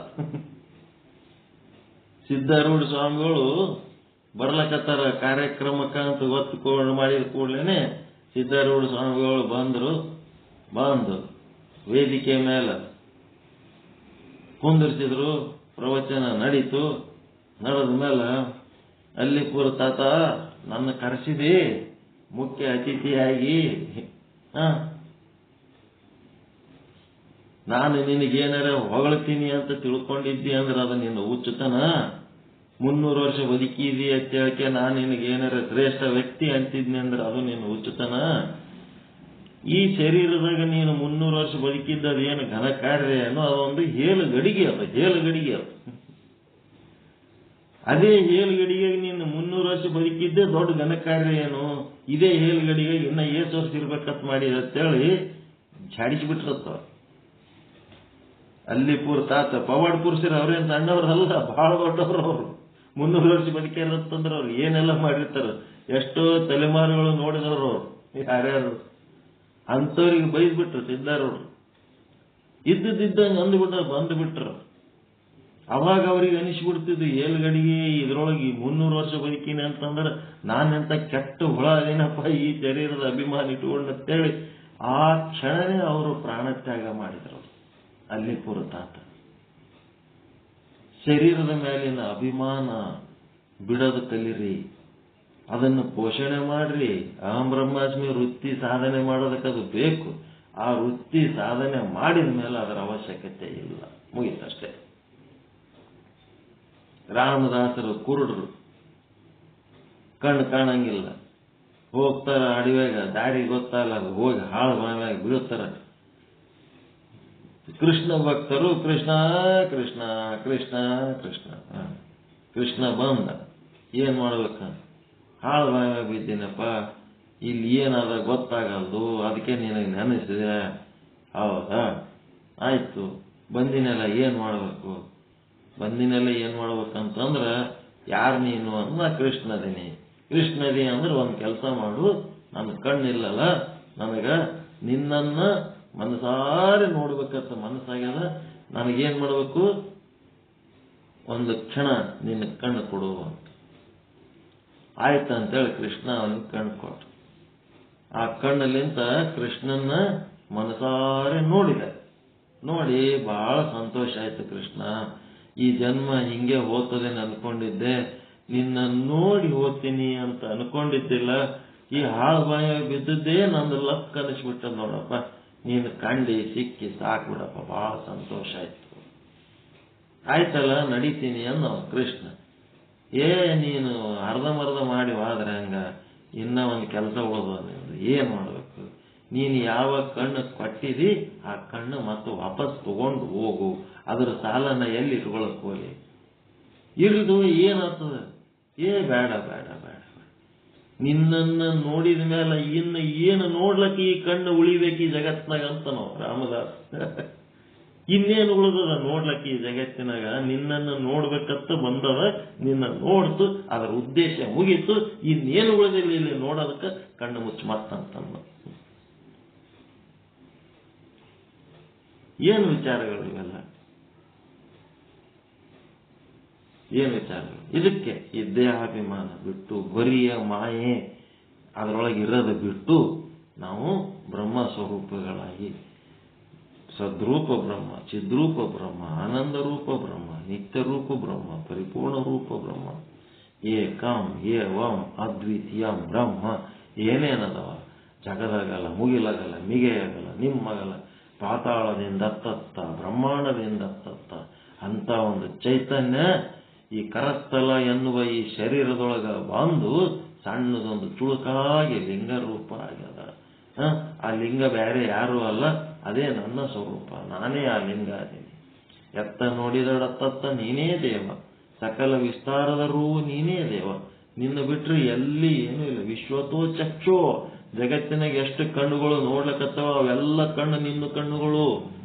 ಸಿದ್ಧಾರೂಢ ಸ್ವಾಮಿಗಳು ಬರ್ಲಕತ್ತಾರ ಕಾರ್ಯಕ್ರಮಕ್ಕೆ ಅಂತ ಗೊತ್ತು ಮಾಡಿದ ಕೂಡಲೇ ಸಿದ್ಧಾರೂಢ ಸ್ವಾಮಿಗಳು ಬಂದು ವೇದಿಕೆ ಮೇಲೆ ಕುಂದಿರ್ಸಿದ್ರು. ಪ್ರವಚನ ನಡೀತು. ನಡೆದ ಮೇಲೆ ಅಲ್ಲಿಪುರ ತಾತ ನನ್ನ ಕರೆಸಿದೆ ಮುಖ್ಯ ಅತಿಥಿಯಾಗಿ, ನಾನು ನಿನಗೇನಾರ ಹೊಗಳ್ತೀನಿ ಅಂತ ತಿಳ್ಕೊಂಡಿದ್ದಿ ಅಂದ್ರೆ ಅದು ನಿನ್ನ ಹುಚ್ಚುತನ. 300 ವರ್ಷ ಬದುಕಿದಿ ಅಂತ ಹೇಳಕ್ಕೆ ನಾನು ನಿನಗೇನಾರ ಶ್ರೇಷ್ಠ ವ್ಯಕ್ತಿ ಅಂತಿದ್ನಿ ಅಂದ್ರೆ ಅದು ನಿನ್ನ ಹುಚ್ಚುತನ. ಈ ಶರೀರದಾಗ ನೀನು 300 ವರ್ಷ ಬದುಕಿದ್ದದು ಏನು ಘನ ಕಾರ್ಯ ಏನೋ, ಅದೊಂದು ಹೇಳುಗಡಿಗೆ ಅದು. ಅದೇ ಹೇಳುಗಡಿಗೆ ನೀನು 300 ವರ್ಷ ಬದುಕಿದ್ದೆ ದೊಡ್ಡ ಘನ ಕಾರ್ಯ ಏನು. ಇದೇ ಹೇಳುಗಡಿಗೆ ಇನ್ನ ಏಸು ವರ್ಷ ಇರ್ಬೇಕಂತ ಮಾಡಿದ ಅಂತೇಳಿ ಝಾಡಿಸಿಬಿಟ್ರತ್ತ. ಅಲ್ಲಿಪುರ ತಾತ ಪವಾಡ ಪುರುಷರು ಅವ್ರೇನು ಸಣ್ಣವ್ರಲ್ಲ, ಬಹಳ ದೊಡ್ಡವ್ರು ಅವರು. 300 ವರ್ಷ ಬದುಕಿರತ್ತಂದ್ರೆ ಅವ್ರು ಏನೆಲ್ಲ ಮಾಡಿರ್ತಾರ, ಎಷ್ಟೋ ತಲೆಮಾರುಗಳು ನೋಡಿದವರು ಅವ್ರು ಯಾರ್ಯಾರು. ಅಂಥವ್ರಿಗೆ ಬೈದ್ಬಿಟ್ರು ಸಿದ್ಧಾರೂಢರು. ಇದ್ದಂಗೆ ಬಂದುಬಿಟ್ರು. ಅವಾಗ ಅವ್ರಿಗೆ ಅನಿಸ್ಬಿಡ್ತಿದ್ದು ಏಳ್ಗಡಿಗೆ ಇದ್ರೊಳಗೆ 300 ವರ್ಷ ಬದುಕಿನಿ ಅಂತಂದ್ರೆ ನಾನೆಂತ ಕೆಟ್ಟ ಹುಳ ಅದೇನಪ್ಪ ಈ ಶರೀರದ ಅಭಿಮಾನ ಇಟ್ಕೊಂಡು ಅಂತೇಳಿ ಆ ಕ್ಷಣನೇ ಅವರು ಪ್ರಾಣತ್ಯಾಗ ಮಾಡಿದ್ರು. ಅಲ್ಲಿಪುರ ತಾತ ಶರೀರದ ಮೇಲಿನ ಅಭಿಮಾನ ಬಿಡೋದು ಕಲೀರಿ, ಅದನ್ನು ಪೋಷಣೆ ಮಾಡ್ರಿ. ಅಹಂ ಬ್ರಹ್ಮಾಸ್ಮಿ ವೃತ್ತಿ ಸಾಧನೆ ಮಾಡೋದಕ್ಕೆ ಅದು ಬೇಕು. ಆ ವೃತ್ತಿ ಸಾಧನೆ ಮಾಡಿದ ಮೇಲೆ ಅದರ ಅವಶ್ಯಕತೆ ಇಲ್ಲ, ಮುಗಿತಷ್ಟೇ. ರಾಮದಾಸರು ಕುರುಡರು, ಕಣ್ಣು ಕಾಣಂಗಿಲ್ಲ, ಹೋಗ್ತಾರ ಅಡವ್ಯಾಗ, ದಾರಿ ಗೊತ್ತಲ್ಲ, ಹೋಗಿ ಹಾಳು ಬಾವ್ಯಾಗ ಬೀಳ್ತಾರ. ಕೃಷ್ಣ ಭಕ್ತರು ಕೃಷ್ಣ ಕೃಷ್ಣ ಕೃಷ್ಣ ಕೃಷ್ಣ ಕೃಷ್ಣ ಬಂದ, ಏನ್ ಮಾಡ್ಬೇಕ, ಹಾಳು ಬಾವ್ಯಾಗ ಬಿದ್ದೀನಪ್ಪ, ಇಲ್ಲಿ ಏನಾದ ಗೊತ್ತಾಗಲ್ದು, ಅದಕ್ಕೆ ನಿನಗೆ ನೆನೆಸಿದೆ. ಹೌದಾ, ಆಯ್ತು, ಬಂದಿನೆಲ್ಲ ಏನ್ ಮಾಡ್ಬೇಕು ಮಾಡ್ಬೇಕಂತಂದ್ರ ಯಾರು ನೀನು ಅನ್ನ ಕೃಷ್ಣದೀನಿ ಅಂದ್ರೆ ಒಂದ್ ಕೆಲಸ ಮಾಡು, ನನ್ನ ಕಣ್ಣಿಲ್ಲಲ್ಲ, ನನಗ ನಿನ್ನನ್ನ ಮನಸಾರಿ ನೋಡ್ಬೇಕಂತ ಮನಸ್ಸಾಗ್ಯದ, ನನಗೇನ್ ಮಾಡ್ಬೇಕು, ಒಂದು ಕ್ಷಣ ನಿನ್ನ ಕಣ್ಣು ಕೊಡು ಅಂತ. ಆಯ್ತಂತೇಳಿ ಕೃಷ್ಣ ಅವನಿಗೆ ಕಣ್ಣು ಕೊಟ್ಟು, ಆ ಕಣ್ಣಲ್ಲಿಂತ ಕೃಷ್ಣನ್ನ ಮನಸಾರಿ ನೋಡಿ ಬಹಳ ಸಂತೋಷ ಆಯ್ತು. ಕೃಷ್ಣ, ಈ ಜನ್ಮ ಹಿಂಗೆ ಹೋಗ್ತದೆ ಅನ್ಕೊಂಡಿದ್ದೆ, ನಿನ್ನ ನೋಡಿ ಹೋಗ್ತೀನಿ ಅಂತ ಅನ್ಕೊಂಡಿದ್ದಿಲ್ಲ. ಈ ಹಾಳು ಬಾಯ ಬಿದ್ದದ್ದೇ ನಂದು ಲಕ್ ಅನಿಸ್ಬಿಟ್ಟದ ನೋಡಪ್ಪ, ನೀನು ಕಂಡಿ ಸಿಕ್ಕಿ ಸಾಕ್ಬಿಡಪ್ಪ, ಬಹಳ ಸಂತೋಷ ಆಯ್ತು. ಆಯ್ತಲ್ಲ, ನಡೀತೀನಿ ಅನ್ನೋ ಕೃಷ್ಣ. ನೀನು ಅರ್ಧಂಬರ್ಧ ಮಾಡಿ ಹೋದ್ರೆ ಹಂಗ, ಇನ್ನ ಒಂದು ಕೆಲಸ ಉಳಿದ, ಏನ್ ಮಾಡ್ಬೇಕು, ನೀನು ಯಾವ ಕಣ್ಣು ಕೊಟ್ಟಿದಿ ಆ ಕಣ್ಣು ಮತ್ತು ವಾಪಸ್ ತಗೊಂಡು ಹೋಗು, ಅದರ ಸಾಲನ ಎಲ್ಲಿ ಇಟ್ಕೊಳಕ್ ಹೋಗಿ, ಇರಿದು ಏನಾಗ್ತದ, ಬೇಡ ಬೇಡ ಬೇಡ, ನಿನ್ನನ್ನ ನೋಡಿದ ಮೇಲೆ ಇನ್ನು ಏನು ನೋಡ್ಲಕ್ಕ ಈ ಕಣ್ಣು ಉಳಿಬೇಕು ಈ ಜಗತ್ತಿನಾಗ ಅಂತ ನಾವು ರಾಮದಾಸ್. ಇನ್ನೇನು ಉಳಿದದ ನೋಡ್ಲಕ್ಕ ಈ ಜಗತ್ತಿನಾಗ, ನಿನ್ನನ್ನು ನೋಡ್ಬೇಕಂತ ಬಂದದ, ನಿನ್ನ ನೋಡ್ತು, ಅದರ ಉದ್ದೇಶ ಮುಗೀತು, ಇನ್ನೇನು ಉಳಿದಿಲ್ಲ ಇಲ್ಲಿ ನೋಡೋದಕ್ಕೆ, ಕಣ್ಣು ಮುಚ್ಚ ಮತ್ತಂತಂದ. ಏನು ವಿಚಾರಗಳು ಇವೆಲ್ಲ, ಏನು ವಿಚಾರಗಳು? ಇದಕ್ಕೆ ಈ ದೇಹಾಭಿಮಾನ ಬಿಟ್ಟು, ಬರಿಯ ಮಾಯೆ ಅದರೊಳಗೆ ಇರೋದು ಬಿಟ್ಟು, ನಾವು ಬ್ರಹ್ಮ ಸ್ವರೂಪಗಳಾಗಿ, ಸದ್ರೂಪ ಬ್ರಹ್ಮ, ಚಿದ್ರೂಪ ಬ್ರಹ್ಮ, ಆನಂದ ರೂಪ ಬ್ರಹ್ಮ, ನಿತ್ಯ ರೂಪ ಬ್ರಹ್ಮ, ಪರಿಪೂರ್ಣ ರೂಪ ಬ್ರಹ್ಮ, ಏಕಂ ಏವಂ ಅದ್ವಿತೀಯಂ ಬ್ರಹ್ಮ, ಏನೇನದವ ಜಗದಾಗಲ್ಲ, ಮುಗಿಲಾಗಲ್ಲ, ಮಿಗೆಯಾಗಲ್ಲ, ನಿಮ್ಮಗಲ್ಲ, ಪಾತಾಳದಿಂದ ತತ್ತ, ಬ್ರಹ್ಮಾಂಡದಿಂದ ತತ್ತ ಅಂತ ಒಂದು ಚೈತನ್ಯ ಈ ಕರಸ್ಥಲ ಎನ್ನುವ ಈ ಶರೀರದೊಳಗ ಬಂದು ಸಣ್ಣದೊಂದು ಚುಳುಕಾಗಿ ಲಿಂಗ ರೂಪ ಆಗ್ಯದ. ಆ ಲಿಂಗ ಬೇರೆ ಯಾರು ಅಲ್ಲ, ಅದೇ ನನ್ನ ಸ್ವರೂಪ, ನಾನೇ ಆ ಲಿಂಗ ಅದೀನಿ. ಎತ್ತ ನೋಡಿದಡತ್ತತ್ತ ನೀನೇ ದೇವ, ಸಕಲ ವಿಸ್ತಾರದ ರೂವು ನೀನೇ ದೇವ, ನಿನ್ನ ಬಿಟ್ರೆ ಎಲ್ಲಿ ಏನೂ ಇಲ್ಲ. ವಿಶ್ವತೋ ಚಕ್ಷೋ, ಜಗತ್ತಿನಾಗ ಎಷ್ಟು ಕಣ್ಣುಗಳು ನೋಡ್ಲಕತ್ತವ ಅವೆಲ್ಲ ಕಣ್ಣು ನಿನ್ನ ಕಣ್ಣುಗಳು.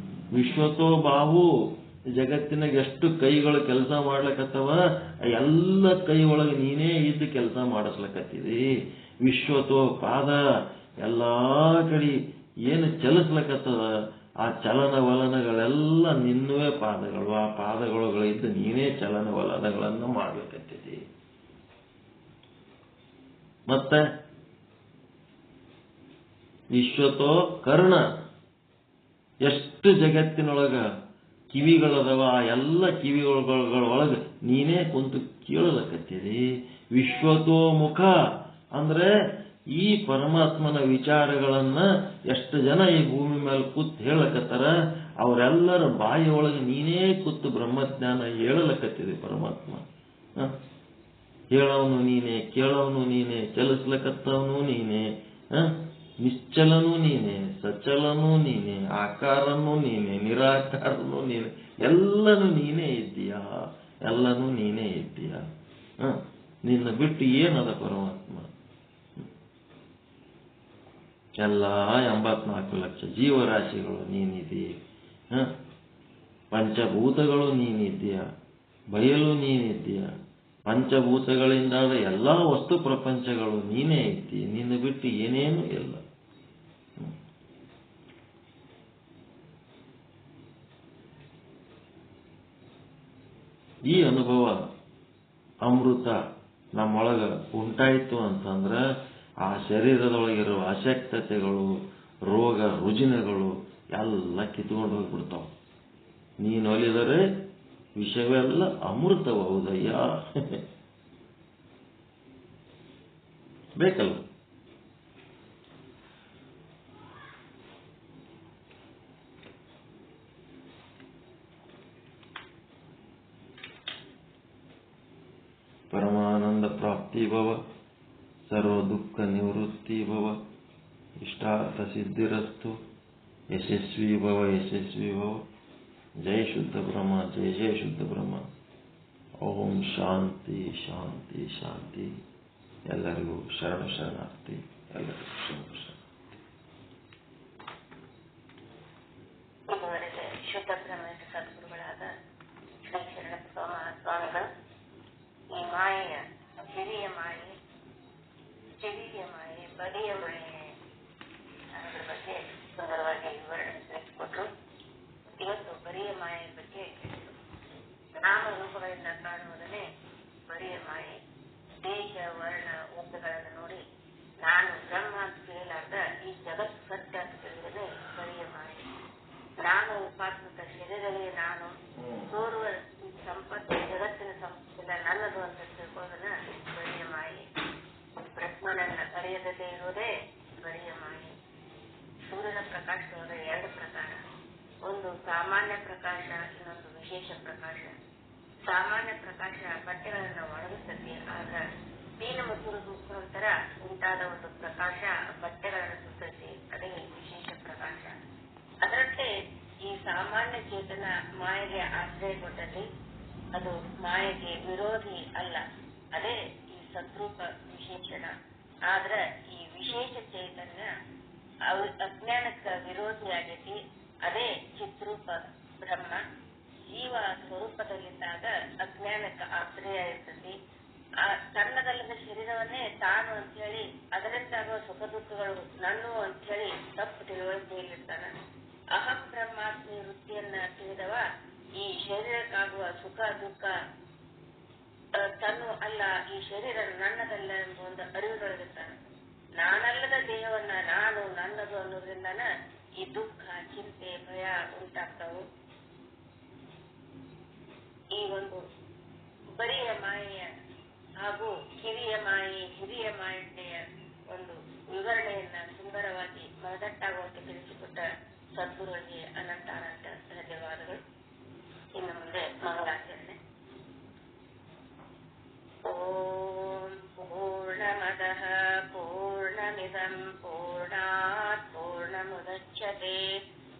ವಿಶ್ವತೋ ಬಾಹು, ಜಗತ್ತಿನಾಗ ಎಷ್ಟು ಕೈಗಳು ಕೆಲಸ ಮಾಡ್ಲಕತ್ತವ ಎಲ್ಲ ಕೈ ಒಳಗೆ ನೀನೇ ಇದ್ದು ಕೆಲಸ ಮಾಡಿಸ್ಲಕತ್ತಿದಿ. ವಿಶ್ವತೋ ಪಾದ, ಎಲ್ಲಾ ಕಡೆ ಏನು ಚಲಿಸ್ಲಕತ್ತದ ಆ ಚಲನವಲನಗಳೆಲ್ಲ ನಿನ್ನವೇ ಪಾದಗಳು. ಆ ಪಾದಗಳಿದ್ದು ನೀನೇ ಚಲನವಲನಗಳನ್ನು ಮಾಡ್ಲಕತ್ತಿದಿ. ಮತ್ತೆ ವಿಶ್ವತೋ ಕರ್ಣ, ಎಷ್ಟು ಜಗತ್ತಿನೊಳಗ ಕಿವಿಗಳದವ ಆ ಎಲ್ಲ ಕಿವಿಗಳೊಳಗೆ ನೀನೇ ಕುಂತು ಕೇಳಲಕತ್ತಿದಿ. ವಿಶ್ವತೋ ಮುಖ ಅಂದ್ರೆ ಈ ಪರಮಾತ್ಮನ ವಿಚಾರಗಳನ್ನ ಎಷ್ಟು ಜನ ಈ ಭೂಮಿ ಮೇಲೆ ಕೂತ್ ಹೇಳಕತ್ತಾರ, ಅವರೆಲ್ಲರ ಬಾಯಿ ಒಳಗೆ ನೀನೇ ಕೂತು ಬ್ರಹ್ಮಜ್ಞಾನ ಹೇಳಲಕತ್ತಿದೆ. ಪರಮಾತ್ಮ ಹೇಳವನು ನೀನೆ, ಕೇಳವನು ನೀನೆ, ಚಲಿಸ್ಲಕತ್ತವನು ನೀನೆ, ನಿಶ್ಚಲನೂ ನೀನೆ, ಸಚಲನೂ ನೀನೆ, ಆಕಾರನೂ ನೀನೆ, ನಿರಾಕಾರನೂ ನೀನೆ, ಎಲ್ಲನೂ ನೀನೇ ಇದ್ದೀಯಾ, ಎಲ್ಲನೂ ನೀನೇ ಇದ್ದೀಯಾ. ನಿನ್ನ ಬಿಟ್ಟು ಏನದ ಪರಮಾತ್ಮ? ಎಲ್ಲ 84 ಲಕ್ಷ ಜೀವರಾಶಿಗಳು ನೀನಿದ್ದೀಯ, ಪಂಚಭೂತಗಳು ನೀನಿದ್ದೀಯ, ಬಯಲು ನೀನಿದ್ದೀಯ, ಪಂಚಭೂತಗಳಿಂದಾದ ಎಲ್ಲ ವಸ್ತು ಪ್ರಪಂಚಗಳು ನೀನೇ ಇದ್ದೀಯ, ನಿನ್ನ ಬಿಟ್ಟು ಏನೇನೂ ಇಲ್ಲ. ಈ ಅನುಭವ ಅಮೃತ ನಮ್ಮೊಳಗ ಉಂಟಾಯಿತು ಅಂತಂದ್ರೆ ಆ ಶರೀರದೊಳಗಿರುವ ಅಶಕ್ತತೆಗಳು, ರೋಗ ರುಜಿನಗಳು ಎಲ್ಲ ಕಿತ್ಕೊಂಡು ಹೋಗ್ಬಿಡ್ತಾವ. ನೀನು ಒಲಿದರೆ ವಿಷಯವೆಲ್ಲ ಅಮೃತಬಹುದಯ್ಯ. ಬೇಕಲ್ಲ. ಪರಮಾನಂದ ಪ್ರಾಪ್ತಿ ಭವ, ಸರ್ವ ದುಃಖ ನಿವೃತ್ತಿ ಭವ, ಇಷ್ಟಾರ್ಥ ಸಿದ್ಧಿರಸ್ತು, ಯಶಸ್ವಿ ಭವ ಯಶಸ್ವಿ ಭವ. ಜೈ ಶುದ್ಧ ಬ್ರಹ್ಮ, ಜೈ ಜೈ ಶುದ್ಧ ಬ್ರಹ್ಮ. ಓಂ ಶಾಂತಿ ಶಾಂತಿ ಶಾಂತಿ. ಎಲ್ಲರಿಗೂ ಶರಣಾರ್ಥಿ, ಎಲ್ಲರಿಗೂ ಶರಣಾರ್ಥಿ. ಇದುವರೆಗೆ ಶುದ್ಧ ಬ್ರಹ್ಮದ ಸದ್ಗುರುಗಳಾದ ಶ್ರೀ ಶರಣಪ್ಪ ಸ್ವಾಮಿಗಳು ಈ ಮಾಯೆಯ ಹಿರಿಯ ಮಾಯೆ, ಚಿರಿಯ ಮಾಯೆ, ಬಗೆಯ ಮಾಯೆ ಅದರ ಬಗ್ಗೆ ಸುಂದರವಾಗಿ ವಿವರಣೆ ತಿಳಿಸಿಕೊಟ್ರು. ಇವತ್ತು ಬರಿಯ ಮಾಯೆಯ ಬಗ್ಗೆ ನಾಮ ರೂಪಗಳಿಂದ ಕಾಣುವುದನ್ನೇ ಬರಿಯ ಮಾಯೆ. ದೇಶ ವರ್ಣ ಒತ್ತುಗಳನ್ನು ನೋಡಿ ನಾನು ಬ್ರಹ್ಮ ಅಂತ ತಿಳಿಯಲಾರ್ದ ಈ ಜಗತ್ ಸತ್ಯ ಅಂತ ತಿಳಿದರೆ ಬರಿಯ ಮಾಯೆ. ನಾನು ಉಪಾತ್ಮಕ ಶರೀರವೇ ನಾನು, ತೋರುವ ಸಂಪತ್ತು ಜಗತ್ತಿನ ಸಂಪತ್ತಿಲ್ಲ ನನ್ನದು ಅಂತ ತಿಳ್ಕೊಳ್ಳೋದನ್ನ ಬರಿಯ ಮಾಯೆ. ಬ್ರಹ್ಮನನ್ನ ಅರಿಯದೇ ಇರುವುದೇ ಬರಿಯ ಮಾಯೆ. ಸೂರ್ಯನ ಪ್ರಕಾಶದೊಳಗೆ 2 ಪ್ರಕಾರ, ಒಂದು ಸಾಮಾನ್ಯ ಪ್ರಕಾಶ, ಇನ್ನೊಂದು ವಿಶೇಷ ಪ್ರಕಾಶ. ಸಾಮಾನ್ಯ ಪ್ರಕಾಶ ಬಟ್ಟೆಗಳನ್ನು ಒಣಗಿಸುತ್ತೆ, ಆಗ ಮೀನು ಮಸೂರು ನಂತರ ಉಂಟಾದ ಒಂದು ಪ್ರಕಾಶ ಬಟ್ಟೆಗಳನ್ನು ಸುತ್ತುತ್ತೆ, ಅದೇ ವಿಶೇಷ ಪ್ರಕಾಶ. ಅದರಂತೆ ಈ ಸಾಮಾನ್ಯ ಚೇತನ ಮಾಯೆಗೆ ಆಶ್ರಯ ಕೊಟ್ಟಲ್ಲಿ ಅದು ಮಾಯೆಗೆ ವಿರೋಧಿ ಅಲ್ಲ, ಅದೇ ಈ ಸದ್ರೂಪ ವಿಶೇಷಣ. ಆದ್ರೆ ಈ ವಿಶೇಷ ಚೈತನ್ಯ ಅಜ್ಞಾನಕ್ಕೆ ವಿರೋಧಿಯಾಗೈತಿ, ಅದೇ ಚಿತ್ರೂಪ ಬ್ರಹ್ಮ. ಜೀವ ಸ್ವರೂಪದಲ್ಲಿದ್ದಾಗ ಅಜ್ಞಾನಕ್ಕೆ ಆಶ್ರಯ ಇರ್ತತಿ. ಆ ತನ್ನದಲ್ಲದ ಶರೀರವನ್ನೇ ತಾನು ಅಂತ ಹೇಳಿ ಅದರಿಂದಾಗುವ ಸುಖ ದುಃಖಗಳು ನನ್ನು ಅಂತ ಹೇಳಿ ತಪ್ಪು ತಿಳುವಳಿಕೆಯಲ್ಲಿರ್ತಾನ. ಅಹಂ ಬ್ರಹ್ಮಾಸ್ಮಿ ವೃತ್ತಿಯನ್ನ ತಿಳಿದವ ಈ ಶರೀರಕ್ಕಾಗುವ ಸುಖ ದುಃಖ ತನ್ನು ಅಲ್ಲ, ಈ ಶರೀರ ನನ್ನದಲ್ಲ ಎಂಬ ಒಂದು ಅರಿವುದೊಳಗಿರ್ತಾನ. ನಾನಲ್ಲದ ದೇಹವನ್ನ ನಾನು ನನ್ನದು ಅನ್ನೋದ್ರಿಂದಾನ ಈ ದುಃಖ, ಚಿಂತೆ, ಭಯ ಉಂಟಾಗ್ತಾವು. ಈ ಒಂದು ಬರಿಯ ಮಾಯೆಯ ಹಾಗೂ ಕಿರಿಯ ಮಾಯೆ, ಹಿರಿಯ ಮಾಯೆಯ ಒಂದು ವಿವರಣೆಯನ್ನ ಸುಂದರವಾಗಿ ಮನದಟ್ಟಾಗುವಂತೆ ತಿಳಿಸಿಕೊಟ್ಟ ಸದ್ಗುರುಗಳಿಗೆ ಅನಂತ ಧನ್ಯವಾದಗಳು. ಇನ್ನು ಮುಂದೆ ಮಂಗಳಾಚರಣೆ. ಓಂ ಪೂರ್ಣಮದಃ ಪೂರ್ಣಮಿದಂ ಪೂರ್ಣಾತ್ ಪೂರ್ಣಮುದಚ್ಯತೆ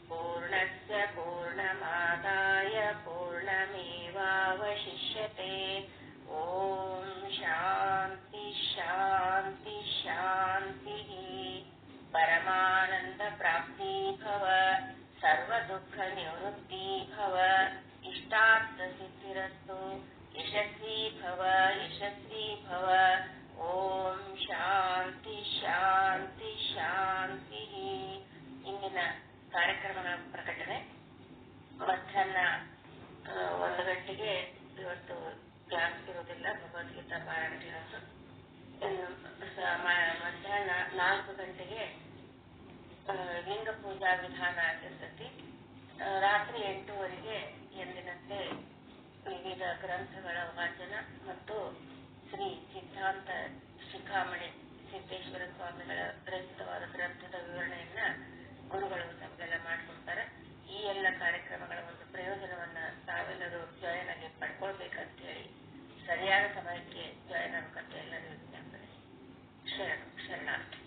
ಪೂರ್ಣಸ್ಯ ಪೂರ್ಣಮಾದಾಯ ಪೂರ್ಣಮೇವಾವಶಿಷ್ಯತೆ. ಓಂ ಶಾಂತಿ ಶಾಂತಿ ಶಾಂತಿ. ಪರಮಾನಂದ ಪ್ರಾಪ್ತಿ ಭವ, ಸರ್ವ ದುಃಖ ನಿವೃತ್ತಿ ಭವ, ಇಷ್ಟಾರ್ಥ ಸಿದ್ಧಿರಸ್ತು, ಯಶಸ್ವಿ ಭವ ಯಶಸ್ವಿ ಭವ. ಓಂ ಶಾಂತಿ ಶಾಂತಿ ಶಾಂತಿ. ಇಂದಿನ ಕಾರ್ಯಕ್ರಮಗಳ ಪ್ರಕಟಣೆ. ಮಧ್ಯಾಹ್ನ 1 ಗಂಟೆಗೆ ಇವತ್ತು ಕ್ಲಾಸ್ ಇರುವುದಿಲ್ಲ, ಭಗವದ್ಗೀತಾ ಪಾರಾಯಣ ಕ್ಲಾಸ್. ಮಧ್ಯಾಹ್ನ 4 ಗಂಟೆಗೆ ಲಿಂಗ ಪೂಜಾ ವಿಧಾನ ಇರ್ತೈತಿ. ರಾತ್ರಿ 8:30 ಎಂದಿನಂತೆ ವಿವಿಧ ಗ್ರಂಥಗಳ ವಾಚನ ಮತ್ತು ಶ್ರೀ ಸಿದ್ಧಾಂತ ಶಿಖಾಮಣಿ ಸಿದ್ದೇಶ್ವರ ಸ್ವಾಮಿಗಳ ರಚಿತವಾದ ಗ್ರಂಥದ ವಿವರಣೆಯನ್ನ ಗುರುಗಳು ನಮಗೆಲ್ಲ ಮಾಡಿಕೊಡ್ತಾರೆ. ಈ ಎಲ್ಲ ಕಾರ್ಯಕ್ರಮಗಳ ಒಂದು ಪ್ರಯೋಜನವನ್ನ ತಾವೆಲ್ಲರೂ ಜಾಯಿನ್ ಆಗಿ ಪಡ್ಕೊಳ್ಬೇಕಂತ ಹೇಳಿ ಸರಿಯಾದ ಸಮಯಕ್ಕೆ ಜಾಯಿನ್ ಆಗಬೇಕಂತ ಎಲ್ಲರೂ ವಿಜ್ಞಾಪನೆ. ಶರಣಾರ್ಥಿ.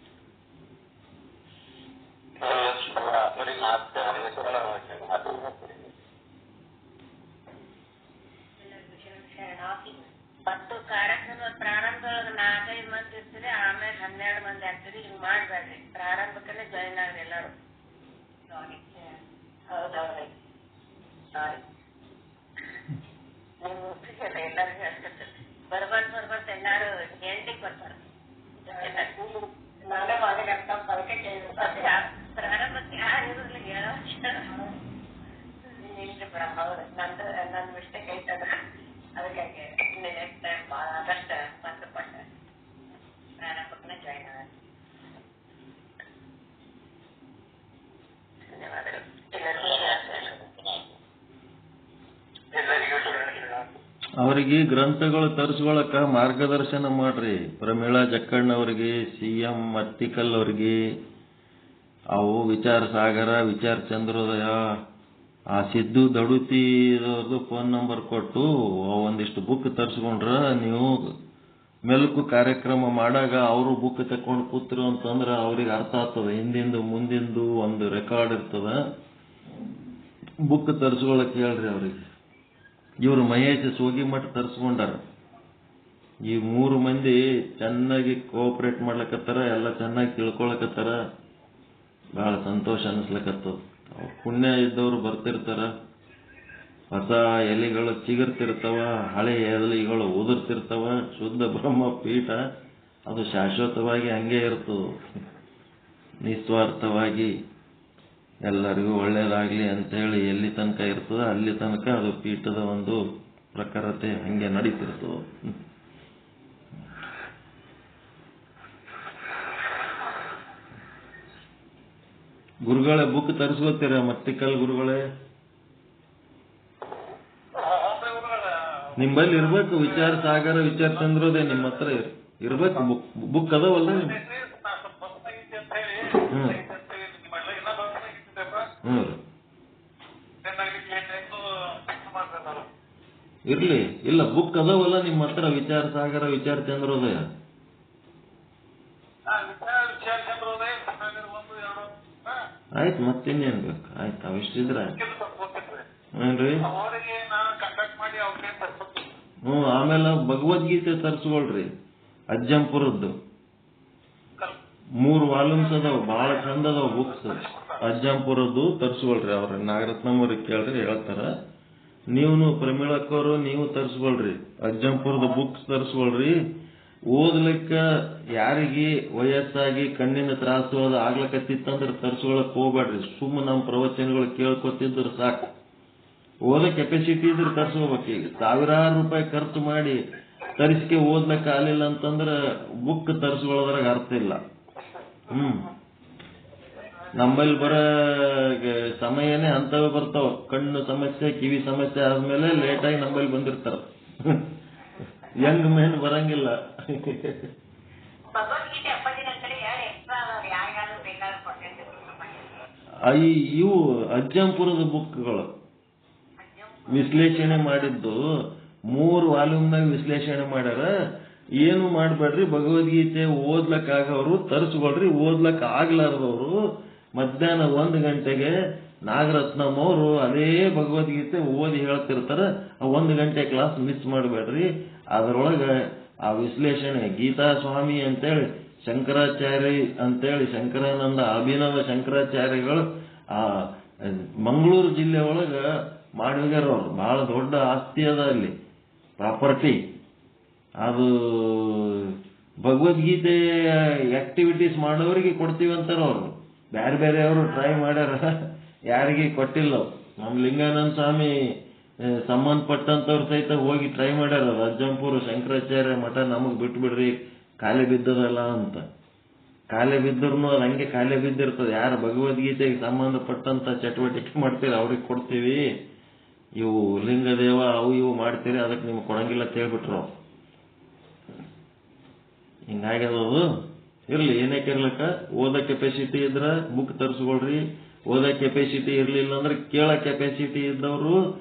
ಮತ್ತು ಕಾರ್ಯಕ್ರಮ ಪ್ರಾರಂಭದೊಳಗೆ 4-5 ಮಂದಿ ಇರ್ತೀರಿ, ಆಮೇಲೆ 12 ಮಂದಿ ಆಗ್ತೀರಿ. ಹಿಂಗ್ ಮಾಡ್ಬೇಡ್ರಿ, ಪ್ರಾರಂಭಕ್ಕೇ ಜಾಯಿನ್ ಆಗ್ರಿ ಎಲ್ಲರೂ. ಹೌದೌದ್ರಿ, ಸಾರಿ ನೀವು ಒಪ್ಪಿಗೆಲ್ಲ ಎಲ್ಲರಿಗೂ ಹೇಳ್ತಿರ್ತೀರಿ. ಬರ್ಬಂತ ಎಲ್ಲಾರು ಎಂಟಿಗೆ ಬರ್ತಾರ. ಪ್ರಾರಂಭಕ್ಕೆ ಯಾರು ಇರೋದಿಲ್ಲ, ಹೇಳೋ ನನ್ನ ಮಿಸ್ಟೇಕ್ ಐತಂದ್ರ ಅದಕ್ಕಾಗಿ ನೆಕ್ಸ್ಟ್ ಟೈಮ್ ಆದಷ್ಟು ಬಂದುಪಟ್ಟೆ ಪ್ರಾರಂಭಕ್ಕೇ ಜಾಯಿನ್ ಆಗ. ಧನ್ಯವಾದಗಳು ಅವರಿಗೆ ಗ್ರಂಥಗಳು ತರಿಸ್ಕೊಳಕ ಮಾರ್ಗದರ್ಶನ ಮಾಡ್ರಿ. ಪ್ರಮೀಳಾ ಜಕ್ಕಣ್ಣವ್ರಿಗೆ, CM ಮತ್ತಿಕಲ್ ಅವ್ರಿಗೆ, ಅವು ವಿಚಾರ ಸಾಗರ, ವಿಚಾರ ಚಂದ್ರೋದಯ, ಆ ಸಿದ್ದು ದಡುತಿ ಫೋನ್ ನಂಬರ್ ಕೊಟ್ಟು ಒಂದಿಷ್ಟು ಬುಕ್ ತರಿಸ್ಕೊಂಡ್ರ ನೀವು ಮೆಲುಕು ಕಾರ್ಯಕ್ರಮ ಮಾಡಾಗ ಅವರು ಬುಕ್ ತಕೊಂಡು ಕೂತ್ರು ಅಂತಂದ್ರ ಅವ್ರಿಗೆ ಅರ್ಥ ಆಗ್ತದೆ. ಹಿಂದಿಂದು ಮುಂದಿಂದು ಒಂದು ರೆಕಾರ್ಡ್ ಇರ್ತದ. ಬುಕ್ ತರಿಸ್ಕೊಳಕ್ ಹೇಳ್ರಿ ಅವ್ರಿಗೆ. ಇವರು ಮಹೇಶ್ ಸೋಗಿಮಠ ತರಿಸ್ಕೊಂಡಾರ. ಈ 3 ಮಂದಿ ಚೆನ್ನಾಗಿ ಕೋಆಪರೇಟ್ ಮಾಡ್ಲಕತ್ತಾರ, ಎಲ್ಲ ಚೆನ್ನಾಗಿ ತಿಳ್ಕೊಳಕತ್ತಾರ. ಬಹಳ ಸಂತೋಷ ಅನಿಸ್ಲಕತ್ತದ. ಪುಣ್ಯ ಇದ್ದವ್ರು ಬರ್ತಿರ್ತಾರ, ಹೊಸ ಎಲೆಗಳು ಚಿಗುರ್ತಿರ್ತಾವ, ಹಳೆ ಎಲೆಗಳು ಉದುರ್ತಿರ್ತಾವ. ಶುದ್ಧ ಬ್ರಹ್ಮ ಪೀಠ ಅದು ಶಾಶ್ವತವಾಗಿ ಹಂಗೆ ಇರ್ತದ. ನಿಸ್ವಾರ್ಥವಾಗಿ ಎಲ್ಲರಿಗೂ ಒಳ್ಳೇದಾಗ್ಲಿ ಅಂತೇಳಿ ಎಲ್ಲಿ ತನಕ ಇರ್ತದ ಅಲ್ಲಿ ತನಕ ಅದು ಪೀಠದ ಒಂದು ಪ್ರಖರತೆ ಹಂಗೆ ನಡೀತಿರ್ತದ. ಗುರುಗಳೇ ಬುಕ್ ತರಿಸ್ಕೋತೀರ? ಮತ್ತಿಕಲ್ ಗುರುಗಳೇ ನಿಮ್ಮಲ್ಲಿ ಇರ್ಬೇಕು. ವಿಚಾರ ಸಾಗರ, ವಿಚಾರ ಚಂದ್ರೋದಯ ನಿಮ್ಮ ಹತ್ರ ಇರ್ಬೇಕು. ಬುಕ್ ಅದಾವಲ್ಲ ನಿಮ್? ಇರ್ಲಿ, ಇಲ್ಲ ಬುಕ್ ಅದಾವಲ್ಲ ನಿಮ್ಮ ಹತ್ರ, ವಿಚಾರ ಸಾಗರ, ವಿಚಾರ ಚಂದ್ರೋದಯ. ಆಯ್ತು, ಮತ್ತಿನ್ನೇನ್ ಬೇಕು? ಆಯ್ತು, ಅವಿಷ್ಟಿದ್ರ ಏನ್ರಿ? ಆಮೇಲೆ ಭಗವದ್ಗೀತೆ ತರಿಸ್ಕೊಳ್ರಿ. ಅಜ್ಜಂಪುರದ್ದು 3 ವಾಲ್ಯೂಮ್ಸ್ ಅದಾವ, ಬಹಳ ಚಂದ ಅದಾವ ಬುಕ್ಸ್. ಅಜ್ಜಂಪುರದ್ದು ತರಿಸ್ಕೊಳ್ರಿ. ಅವ್ರ ನಾಗರತ್ನಮ್ಮವ್ರಿಗೆ ಕೇಳ್ರಿ, ಹೇಳ್ತಾರ. ನೀವು ಪ್ರಮೀಳಕ್ಕವರು ನೀವು ತರಿಸ್ಕೊಳ್ರಿ. ಅಜ್ಜಂಪುರದ ಬುಕ್ಸ್ ತರಿಸ್ಕೊಳ್ರಿ. ಓದ್ಲಿಕ್ಕ ಯಾರಿಗೆ ವಯಸ್ಸಾಗಿ ಕಣ್ಣಿನ ತ್ರಾಸು ಅದು ಆಗ್ಲಕತ್ತಿತ್ತಂದ್ರೆ ತರಿಸ್ಕೊಳಕ್ ಹೋಗ್ಬೇಡ್ರಿ. ಸುಮ್ಮ ನಮ್ಮ ಪ್ರವಚನಗಳು ಕೇಳ್ಕೊತಿದ್ರು ಸಾಕು. ಓದೋ ಕೆಪಾಸಿಟಿ ಇದ್ರೆ ತರಿಸ್ಕೋಬೇಕು. ಈಗ ₹1000 ಖರ್ಚು ಮಾಡಿ ತರಿಸಿಕೆ ಓದ್ಲಿಕ್ಕೆ ಆಗಲಿಲ್ಲ ಅಂತಂದ್ರೆ ಬುಕ್ ತರಿಸ್ಕೊಳ್ಳೋದ್ರಾಗ ಅರ್ಥ ಇಲ್ಲ. ನಮ್ಮಲ್ಲಿ ಬರೋ ಸಮಯನೇ ಅಂತವೇ ಬರ್ತಾವ. ಕಣ್ಣು ಸಮಸ್ಯೆ, ಕಿವಿ ಸಮಸ್ಯೆ ಆದ್ಮೇಲೆ ಲೇಟಾಗಿ ನಮ್ಮಲ್ಲಿ ಬಂದಿರ್ತಾರ. ಯಂಗ್ ಮೇನ್ ಬರಂಗಿಲ್ಲ. ಇವು ಅಜ್ಜಂಪುರದ ಬುಕ್ಗಳು ವಿಶ್ಲೇಷಣೆ ಮಾಡಿದ್ದು 3 ವಾಲ್ಯೂಮ್ನಾಗ ವಿಶ್ಲೇಷಣೆ ಮಾಡ್ಯಾರ. ಏನು ಮಾಡ್ಬೇಡ್ರಿ, ಭಗವದ್ಗೀತೆ ಓದ್ಲಕ್ಕಾಗವ್ರು ತರಿಸ್ಕೊಳ್ರಿ, ಓದ್ಲಕ್ ಆಗ್ಲಾರ್ದವ್ರು ಮಧ್ಯಾಹ್ನ 1 ಗಂಟೆಗೆ ನಾಗರತ್ನಂ ಅವರು ಅದೇ ಭಗವದ್ಗೀತೆ ಓದಿ ಹೇಳ್ತಿರ್ತಾರ. 1 ಗಂಟೆ ಕ್ಲಾಸ್ ಮಿಸ್ ಮಾಡಬೇಡ್ರಿ. ಅದರೊಳಗೆ ಆ ವಿಶ್ಲೇಷಣೆ ಗೀತಾ ಸ್ವಾಮಿ ಅಂತೇಳಿ ಶಂಕರಾಚಾರ್ಯ ಅಂತೇಳಿ ಶಂಕರಾನಂದ ಅಭಿನವ ಶಂಕರಾಚಾರ್ಯಗಳು ಆ ಮಂಗಳೂರು ಜಿಲ್ಲೆ ಒಳಗ ಮಾಡಿ ಹೋಗ್ಯಾರ. ಅವ್ರು ಬಹಳ ದೊಡ್ಡ ಆಸ್ತಿ ಅದ ಅಲ್ಲಿ, ಪ್ರಾಪರ್ಟಿ. ಅದು ಭಗವದ್ಗೀತೆ ಆಕ್ಟಿವಿಟೀಸ್ ಮಾಡೋರಿಗೆ ಕೊಡ್ತೀವಿ ಅಂತಾರ. ಅವರು ಬೇರೆ ಬೇರೆ ಅವರು ಟ್ರೈ ಮಾಡ್ಯಾರ, ಯಾರಿಗೆ ಕೊಟ್ಟಿಲ್ಲ. ನಮ್ಮ ಲಿಂಗಾನಂದ ಸ್ವಾಮಿ ಸಂಬಂಧಪಟ್ಟಂತವ್ರು ಸಹಿತ ಹೋಗಿ ಟ್ರೈ ಮಾಡ್ಯಾರ. ಅಜ್ಜಂಪುರ ಶಂಕರಾಚಾರ್ಯ ಮಠ ನಮಗ್ ಬಿಟ್ಬಿಡ್ರಿ, ಖಾಲಿ ಬಿದ್ದದಲ್ಲ ಅಂತ. ಖಾಲಿ ಬಿದ್ದರೂ ಅದು ಹಂಗೆ ಖಾಲಿ ಬಿದ್ದಿರ್ತದೆ. ಯಾರು ಭಗವದ್ಗೀತೆಗೆ ಸಂಬಂಧಪಟ್ಟಂತ ಚಟುವಟಿಕೆ ಮಾಡ್ತೀರಿ ಅವ್ರಿಗೆ ಕೊಡ್ತೀವಿ, ಇವು ಲಿಂಗದೇವ ಅವು ಇವು ಮಾಡ್ತೀರಿ ಅದಕ್ಕೆ ನಿಮ್ಗೆ ಕೊಡಂಗಿಲ್ಲ ಅಂತ ಹೇಳ್ಬಿಟ್ರು. ಹಿಂಗಾಗ್ಯದದು. ಇರ್ಲಿ, ಏನಕ್ಕೆ ಇರ್ಲಕ್ಕ, ಓದೋ ಕೆಪಾಸಿಟಿ ಇದ್ರ ಬುಕ್ ತರಿಸ್ಕೊಳ್ರಿ. ಓದೋ ಕೆಪಾಸಿಟಿ ಇರ್ಲಿಲ್ಲ ಅಂದ್ರೆ ಕೇಳೋ ಕೆಪಾಸಿಟಿ ಇದ್ದವರು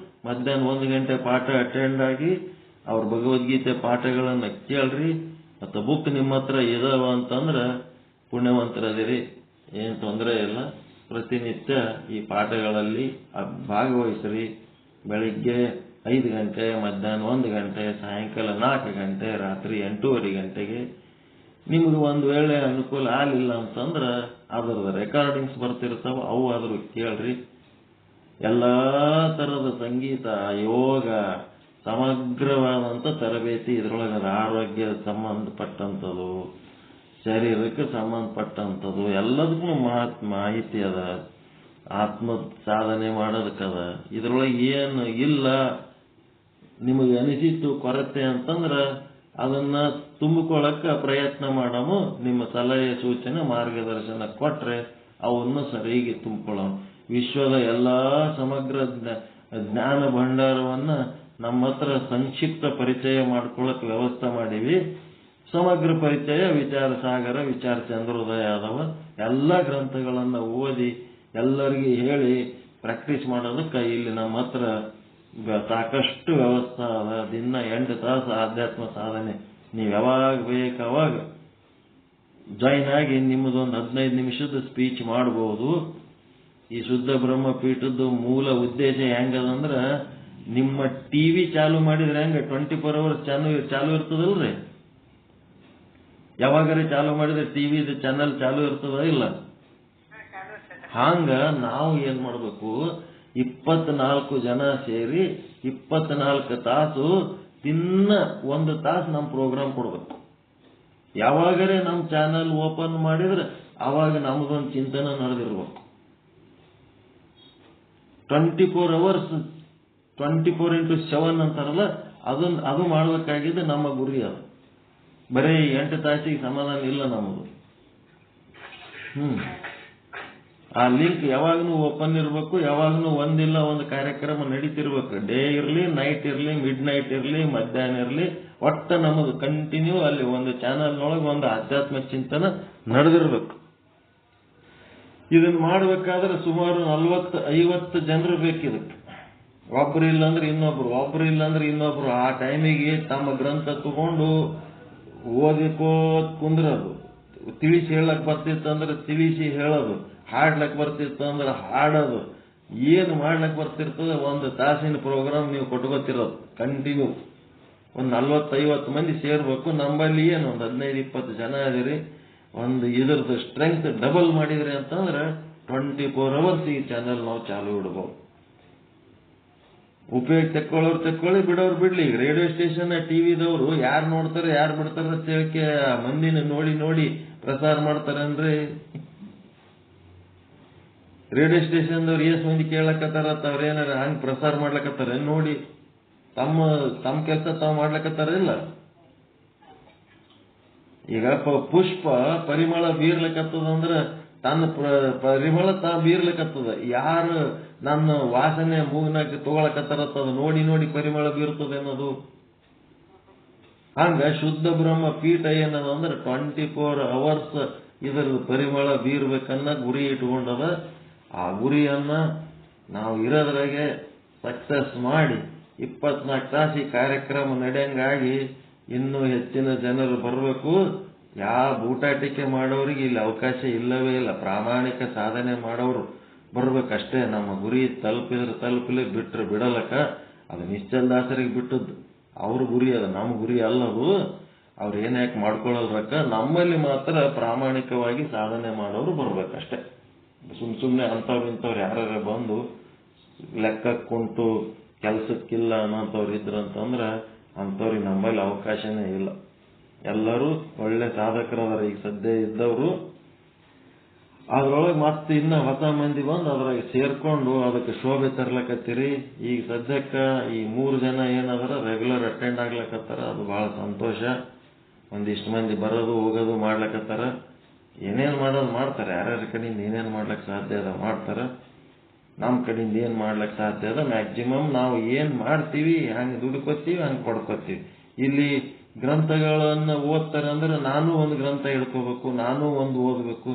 ಮಧ್ಯಾಹ್ನ 1 ಗಂಟೆ ಪಾಠ ಅಟೆಂಡ್ ಆಗಿ ಅವ್ರ ಭಗವದ್ಗೀತೆ ಪಾಠಗಳನ್ನ ಕೇಳ್ರಿ. ಮತ್ತು ಬುಕ್ ನಿಮ್ಮ ಹತ್ರ ಇದಾವ ಅಂತಂದ್ರ ಪುಣ್ಯವಂತರದಿರಿ, ಏನ್ ತೊಂದರೆ ಇಲ್ಲ. ಪ್ರತಿನಿತ್ಯ ಈ ಪಾಠಗಳಲ್ಲಿ ಭಾಗವಹಿಸ್ರಿ. ಬೆಳಿಗ್ಗೆ 5 ಗಂಟೆ, ಮಧ್ಯಾಹ್ನ 1 ಗಂಟೆ, ಸಾಯಂಕಾಲ 4 ಗಂಟೆ, ರಾತ್ರಿ 8:30 ಗಂಟೆಗೆ. ನಿಮ್ಗೆ ಒಂದು ವೇಳೆ ಅನುಕೂಲ ಆಗಲಿಲ್ಲ ಅಂತಂದ್ರ ಅದರದ ರೆಕಾರ್ಡಿಂಗ್ಸ್ ಬರ್ತಿರ್ತಾವ, ಅವು ಆದ್ರೂ ಕೇಳ್ರಿ. ಎಲ್ಲಾ ತರದ ಸಂಗೀತ, ಯೋಗ, ಸಮಗ್ರವಾದಂತ ತರಬೇತಿ ಇದ್ರೊಳಗದ. ಆರೋಗ್ಯ ಸಂಬಂಧಪಟ್ಟಂಥದ್ದು, ಶರೀರಕ್ಕೆ ಸಂಬಂಧಪಟ್ಟಂಥದ್ದು ಎಲ್ಲದಕ್ಕೂ ಮಾಹಿತಿ ಅದ. ಆತ್ಮ ಸಾಧನೆ ಮಾಡೋದಕ್ಕದ. ಇದ್ರೊಳಗೆ ಏನು ಇಲ್ಲ ನಿಮಗೆ ಅನಿಸಿತು ಕೊರತೆ ಅಂತಂದ್ರ ಅದನ್ನ ತುಂಬಿಕೊಳ್ಳಕ್ಕ ಪ್ರಯತ್ನ ಮಾಡಮು. ನಿಮ್ಮ ಸಲಹೆ ಸೂಚನೆ ಮಾರ್ಗದರ್ಶನ ಕೊಟ್ರೆ ಅವನ್ನು ಸರಿಯಾಗಿ ತುಂಬಿಕೊಳ್ಳೋಣ. ವಿಶ್ವದ ಎಲ್ಲಾ ಸಮಗ್ರ ಜ್ಞಾನ ಭಂಡಾರವನ್ನ ನಮ್ಮ ಹತ್ರ ಸಂಕ್ಷಿಪ್ತ ಪರಿಚಯ ಮಾಡ್ಕೊಳ್ಳಕ್ ವ್ಯವಸ್ಥೆ ಮಾಡೀವಿ. ಸಮಗ್ರ ಪರಿಚಯ, ವಿಚಾರ ಸಾಗರ, ವಿಚಾರ ಚಂದ್ರೋದಯ ಆದವ ಎಲ್ಲ ಗ್ರಂಥಗಳನ್ನ ಓದಿ ಎಲ್ಲರಿಗೂ ಹೇಳಿ ಪ್ರಾಕ್ಟೀಸ್ ಮಾಡೋದಕ್ಕೆ ಇಲ್ಲಿ ನಮ್ಮ ಹತ್ರ ಸಾಕಷ್ಟು ವ್ಯವಸ್ಥೆ ಅದ. ದಿನ 8 ತಾಸು ಆಧ್ಯಾತ್ಮ ಸಾಧನೆ. ನೀವು ಯಾವಾಗ ಬೇಕು ಅವಾಗ ಜಾಯಿನ್ ಆಗಿ ನಿಮ್ಮದೊಂದು 15 ನಿಮಿಷದ ಸ್ಪೀಚ್ ಮಾಡಬಹುದು. ಈ ಶುದ್ಧ ಬ್ರಹ್ಮ ಪೀಠದ ಮೂಲ ಉದ್ದೇಶ ಹೆಂಗದಂದ್ರ, ನಿಮ್ಮ ಟಿವಿ ಚಾಲು ಮಾಡಿದ್ರೆ ಹೆಂಗ 24 hours ಚಾಲು ಇರ್ತದಲ್ರಿ, ಯಾವಾಗಾರ ಚಾಲು ಮಾಡಿದ್ರೆ ಟಿವಿ ಚಾನಲ್ ಚಾಲು ಇರ್ತದ ಇಲ್ಲ? ಹಂಗ ನಾವು ಏನ್ ಮಾಡ್ಬೇಕು, 24 ಜನ ಸೇರಿ 24 ತಾಸು ದಿನ 1 ತಾಸು ನಮ್ ಪ್ರೋಗ್ರಾಮ್ ಕೊಡ್ಬೇಕು. ಯಾವಾಗರೇ ನಮ್ ಚಾನಲ್ ಓಪನ್ ಮಾಡಿದ್ರೆ ಅವಾಗ ನಮ್ದೊಂದು ಚಿಂತನೆ ನಡೆದಿರ್ಬೇಕು. 24 hours 24x7 ಅಂತಾರಲ್ಲ, ಅದು ಮಾಡ್ಬೇಕಾಗಿದ್ದು ನಮ್ಮ ಗುರಿ. ಅದು ಬರೀ 8 ತಾಸಿಗೆ ಸಮಾಧಾನ ಇಲ್ಲ ನಮ್ಮದು. ಆ ಲಿಂಕ್ ಯಾವಾಗಲೂ ಓಪನ್ ಇರಬೇಕು. ಯಾವಾಗಲೂ ಒಂದಿಲ್ಲ ಒಂದು ಕಾರ್ಯಕ್ರಮ ನಡೀತಿರ್ಬೇಕು. ಡೇ ಇರ್ಲಿ, ನೈಟ್ ಇರ್ಲಿ, ಮಿಡ್ ನೈಟ್ ಇರ್ಲಿ, ಮಧ್ಯಾಹ್ನ ಇರ್ಲಿ, ಒಟ್ಟ ನಮದು ಕಂಟಿನ್ಯೂ ಅಲ್ಲಿ ಒಂದು ಚಾನಲ್ನೊಳಗೆ ಒಂದು ಆಧ್ಯಾತ್ಮ ಚಿಂತನೆ ನಡೆದಿರ್ಬೇಕು. ಇದನ್ನ ಮಾಡ್ಬೇಕಾದ್ರೆ ಸುಮಾರು 40-50 ಜನರು ಬೇಕಿದಕ್ಕೆ. ಒಬ್ರು ಇಲ್ಲಾಂದ್ರೆ ಇನ್ನೊಬ್ರು, ಒಬ್ರು ಇಲ್ಲಾಂದ್ರೆ ಇನ್ನೊಬ್ರು. ಆ ಟೈಮಿಗೆ ತಮ್ಮ ಗ್ರಂಥ ತಗೊಂಡು ಓದಿಕೋತ್ ಕುಂದ್ರದು. ತಿಳಿಸಿ ಹೇಳಕ್ ಬರ್ತಿತ್ತಂದ್ರೆ ತಿಳಿಸಿ ಹೇಳೋದು, ಹಾಡ್ಲಕ್ ಬರ್ತಿತ್ತು ಅಂದ್ರೆ ಹಾಡೋದು, ಏನು ಮಾಡ್ಲಕ್ ಬರ್ತಿರ್ತದೆ. 1 ತಾಸಿನ ಪ್ರೋಗ್ರಾಮ್ ನೀವು ಕೊಟ್ಕೋತಿರೋದು ಕಂಟಿನ್ಯೂ. ಒಂದು 40-50 ಮಂದಿ ಸೇರ್ಬೇಕು. ನಮ್ಮಲ್ಲಿ ಏನು ಒಂದು 15-20 ಜನ ಅದೀರಿ. ಒಂದು ಇದ್ರದ್ದು ಸ್ಟ್ರೆಂತ್ ಡಬಲ್ ಮಾಡಿದ್ರಿ ಅಂತಂದ್ರೆ 24 hours ಈ ಚಾನಲ್ ನಾವು ಚಾಲು ಇಡ್ಬೋದು. ಉಪಯೋಗ ತೆಕ್ಕೊಳ್ಳೋರು ತೆಕ್ಕೊಳ್ಳಿ, ಬಿಡೋರು ಬಿಡ್ಲಿ. ರೇಡಿಯೋ ಸ್ಟೇಷನ್ ಟಿವಿದವರು ಯಾರು ನೋಡ್ತಾರೆ ಯಾರು ಬಿಡ್ತಾರೆ ಅಂತ ಹೇಳಕ್ಕೆ ಮಂದಿನ ನೋಡಿ ನೋಡಿ ಪ್ರಸಾರ ಮಾಡ್ತಾರೆ ಅಂದ್ರೆ, ರೇಡಿಯೋ ಸ್ಟೇಷನ್ದವ್ರು ಎಷ್ಟು ಮಂದಿ ಕೇಳಕತ್ತಾರ ಅವ್ರೇನಾರ ಹಂಗ್ ಪ್ರಸಾರ ಮಾಡ್ಲಕತ್ತಾರ ನೋಡಿ. ತಮ್ಮ ಕೆಲಸ ತಾವು ಮಾಡ್ಲಕತ್ತಾರ ಇಲ್ಲ. ಈಗ ಪುಷ್ಪ ಪರಿಮಳ ಬೀರ್ಲಕತ್ತದಂದ್ರ ತನ್ನ ಪರಿಮಳ ತಾ ಬೀರ್ಲಕತ್ತದ. ಯಾರು ನನ್ನ ವಾಸನೆ ಮೂಗ್ನಾಗ ತಗೊಳಕತ್ತಾರತ್ತದ ನೋಡಿ ನೋಡಿ ಪರಿಮಳ ಬೀರ್ತದೆ ಅನ್ನೋದು. ಹಂಗ ಶುದ್ಧ ಬ್ರಹ್ಮ ಪೀಠ ಏನದಂದ್ರೆ 24 hours ಇದರ ಪರಿಮಳ ಬೀರ್ಬೇಕನ್ನ ಗುರಿ ಇಟ್ಕೊಂಡದ. ಆ ಗುರಿಯನ್ನು ನಾವು ಇರೋದ್ರಾಗೆ ಸಕ್ಸಸ್ ಮಾಡಿ 24 ತಾಸು ಈ ಕಾರ್ಯಕ್ರಮ ನಡೆಯಂಗಾಗಿ ಇನ್ನೂ ಹೆಚ್ಚಿನ ಜನರು ಬರಬೇಕು. ಯಾವ ಬೂಟಾಟಿಕೆ ಮಾಡೋರಿಗೆ ಇಲ್ಲಿ ಅವಕಾಶ ಇಲ್ಲವೇ ಇಲ್ಲ. ಪ್ರಾಮಾಣಿಕ ಸಾಧನೆ ಮಾಡೋರು ಬರ್ಬೇಕಷ್ಟೇ. ನಮ್ಮ ಗುರಿ ತಲುಪಲಿ ಬಿಟ್ಟರೆ ಬಿಡಲಕ್ಕ. ಅದು ನಿಶ್ಚಲ್ ದಾಸರಿಗೆ ಬಿಟ್ಟದ್ದು, ಅವ್ರ ಗುರಿ ಅದು, ನಮ್ಮ ಗುರಿ ಅಲ್ಲದು. ಅವ್ರು ಏನ್ಯಾಕೆ ಮಾಡ್ಕೊಳ್ಳಲ್ರಕ್ಕ. ನಮ್ಮಲ್ಲಿ ಮಾತ್ರ ಪ್ರಾಮಾಣಿಕವಾಗಿ ಸಾಧನೆ ಮಾಡೋರು ಬರ್ಬೇಕಷ್ಟೇ. ಸುಮ್ಮನೆ ಅಂಥವ್ರು ಯಾರು ಬಂದು ಲೆಕ್ಕಕ್ಕೆ ಕುಂತು ಕೆಲಸಕ್ಕಿಲ್ಲ ಅನ್ನೋಂಥವ್ರು ಇದ್ರಂತಂದ್ರೆ ಅಂಥವ್ರಿಗೆ ನಮ್ಮಲ್ಲಿ ಅವಕಾಶನೇ ಇಲ್ಲ. ಎಲ್ಲರೂ ಒಳ್ಳೆ ಸಾಧಕರದಾರ ಈಗ ಸದ್ಯ ಇದ್ದವರು. ಅದ್ರೊಳಗೆ ಮತ್ತೆ ಇನ್ನ ಹೊಸ ಮಂದಿ ಬಂದು ಅದ್ರಾಗ ಸೇರ್ಕೊಂಡು ಅದಕ್ಕೆ ಶೋಭೆ ತರ್ಲಕತ್ತೀರಿ. ಈಗ ಸದ್ಯಕ್ಕೆ ಈ 3 ಜನ ಏನದಾರ ರೆಗ್ಯುಲರ್ ಅಟೆಂಡ್ ಆಗ್ಲಕತ್ತಾರ. ಅದು ಬಹಳ ಸಂತೋಷ. ಒಂದಿಷ್ಟು ಮಂದಿ ಬರೋದು ಹೋಗೋದು ಮಾಡ್ಲಕತ್ತಾರ. ಏನೇನು ಮಾಡೋದು ಮಾಡ್ತಾರೆ. ಯಾರ್ಯಾರ ಕಡೆಯಿಂದ ಏನೇನು ಮಾಡ್ಲಿಕ್ಕೆ ಸಾಧ್ಯ ಅದ ಮಾಡ್ತಾರೆ. ನಮ್ಮ ಕಡೆಯಿಂದ ಏನು ಮಾಡ್ಲಿಕ್ಕೆ ಸಾಧ್ಯ ಅದ ಮ್ಯಾಕ್ಸಿಮಮ್ ನಾವು ಏನು ಮಾಡ್ತೀವಿ, ಹಂಗೆ ದುಡ್ಕೋತೀವಿ, ಹಂಗೆ ಕೊಡ್ಕೋತೀವಿ. ಇಲ್ಲಿ ಗ್ರಂಥಗಳನ್ನು ಓದ್ತಾರೆ ಅಂದ್ರೆ ನಾನು ಒಂದು ಗ್ರಂಥ ಹಿಡ್ಕೋಬೇಕು, ನಾನು ಒಂದು ಓದಬೇಕು.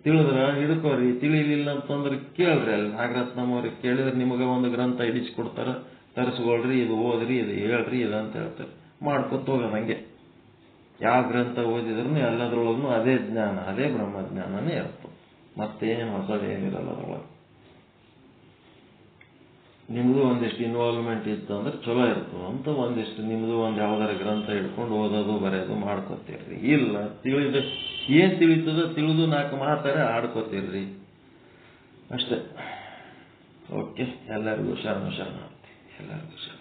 ತಿಳಿದ್ರೆ ಹಿಡ್ಕೋರಿ, ತಿಳಿಲಿಲ್ಲ ಅಂತಂದ್ರೆ ಕೇಳ್ರಿ. ಅಲ್ಲಿ ನಾಗರತ್ನಮ್ಮವ್ರಿಗೆ ಕೇಳಿದ್ರೆ ನಿಮಗೆ ಒಂದು ಗ್ರಂಥ ಹಿಡಿಸ್ಕೊಡ್ತಾರ. ತರಿಸ್ಕೊಳ್ರಿ, ಇದು ಓದ್ರಿ, ಇದು ಹೇಳ್ರಿ, ಇದಂತ ಹೇಳ್ತಾರೆ. ಮಾಡ್ಕೊತ ಹೋಗೋದು ಹಂಗೆ. ಯಾವ ಗ್ರಂಥ ಓದಿದ್ರು ಎಲ್ಲದ್ರೊಳಗೂ ಅದೇ ಜ್ಞಾನ, ಅದೇ ಬ್ರಹ್ಮಜ್ಞಾನನೇ ಇರ್ತದೆ. ಮತ್ತೇನು ಹೊಸದೇನಿರಲ್ಲ ಅದ್ರೊಳಗೆ. ನಿಮ್ದು ಒಂದಿಷ್ಟು ಇನ್ವಾಲ್ವ್ಮೆಂಟ್ ಇತ್ತು ಅಂದ್ರೆ ಚಲೋ ಇರ್ತದೆ ಅಂತ ಒಂದಿಷ್ಟು ನಿಮ್ದು ಒಂದು ಯಾವ್ದಾರ ಗ್ರಂಥ ಹಿಡ್ಕೊಂಡು ಓದೋದು ಬರೆಯೋದು ಮಾಡ್ಕೊತೀರ್ರಿ. ಇಲ್ಲ ಏನ್ ತಿಳಿತದ ತಿಳಿದು 4 ಮಾತಾರೆ ಆಡ್ಕೋತೀರ್ರಿ ಅಷ್ಟೇ. ಓಕೆ, ಎಲ್ಲರಿಗೂ ಶರಣ. ಎಲ್ಲರಿಗೂ ಶರಣ.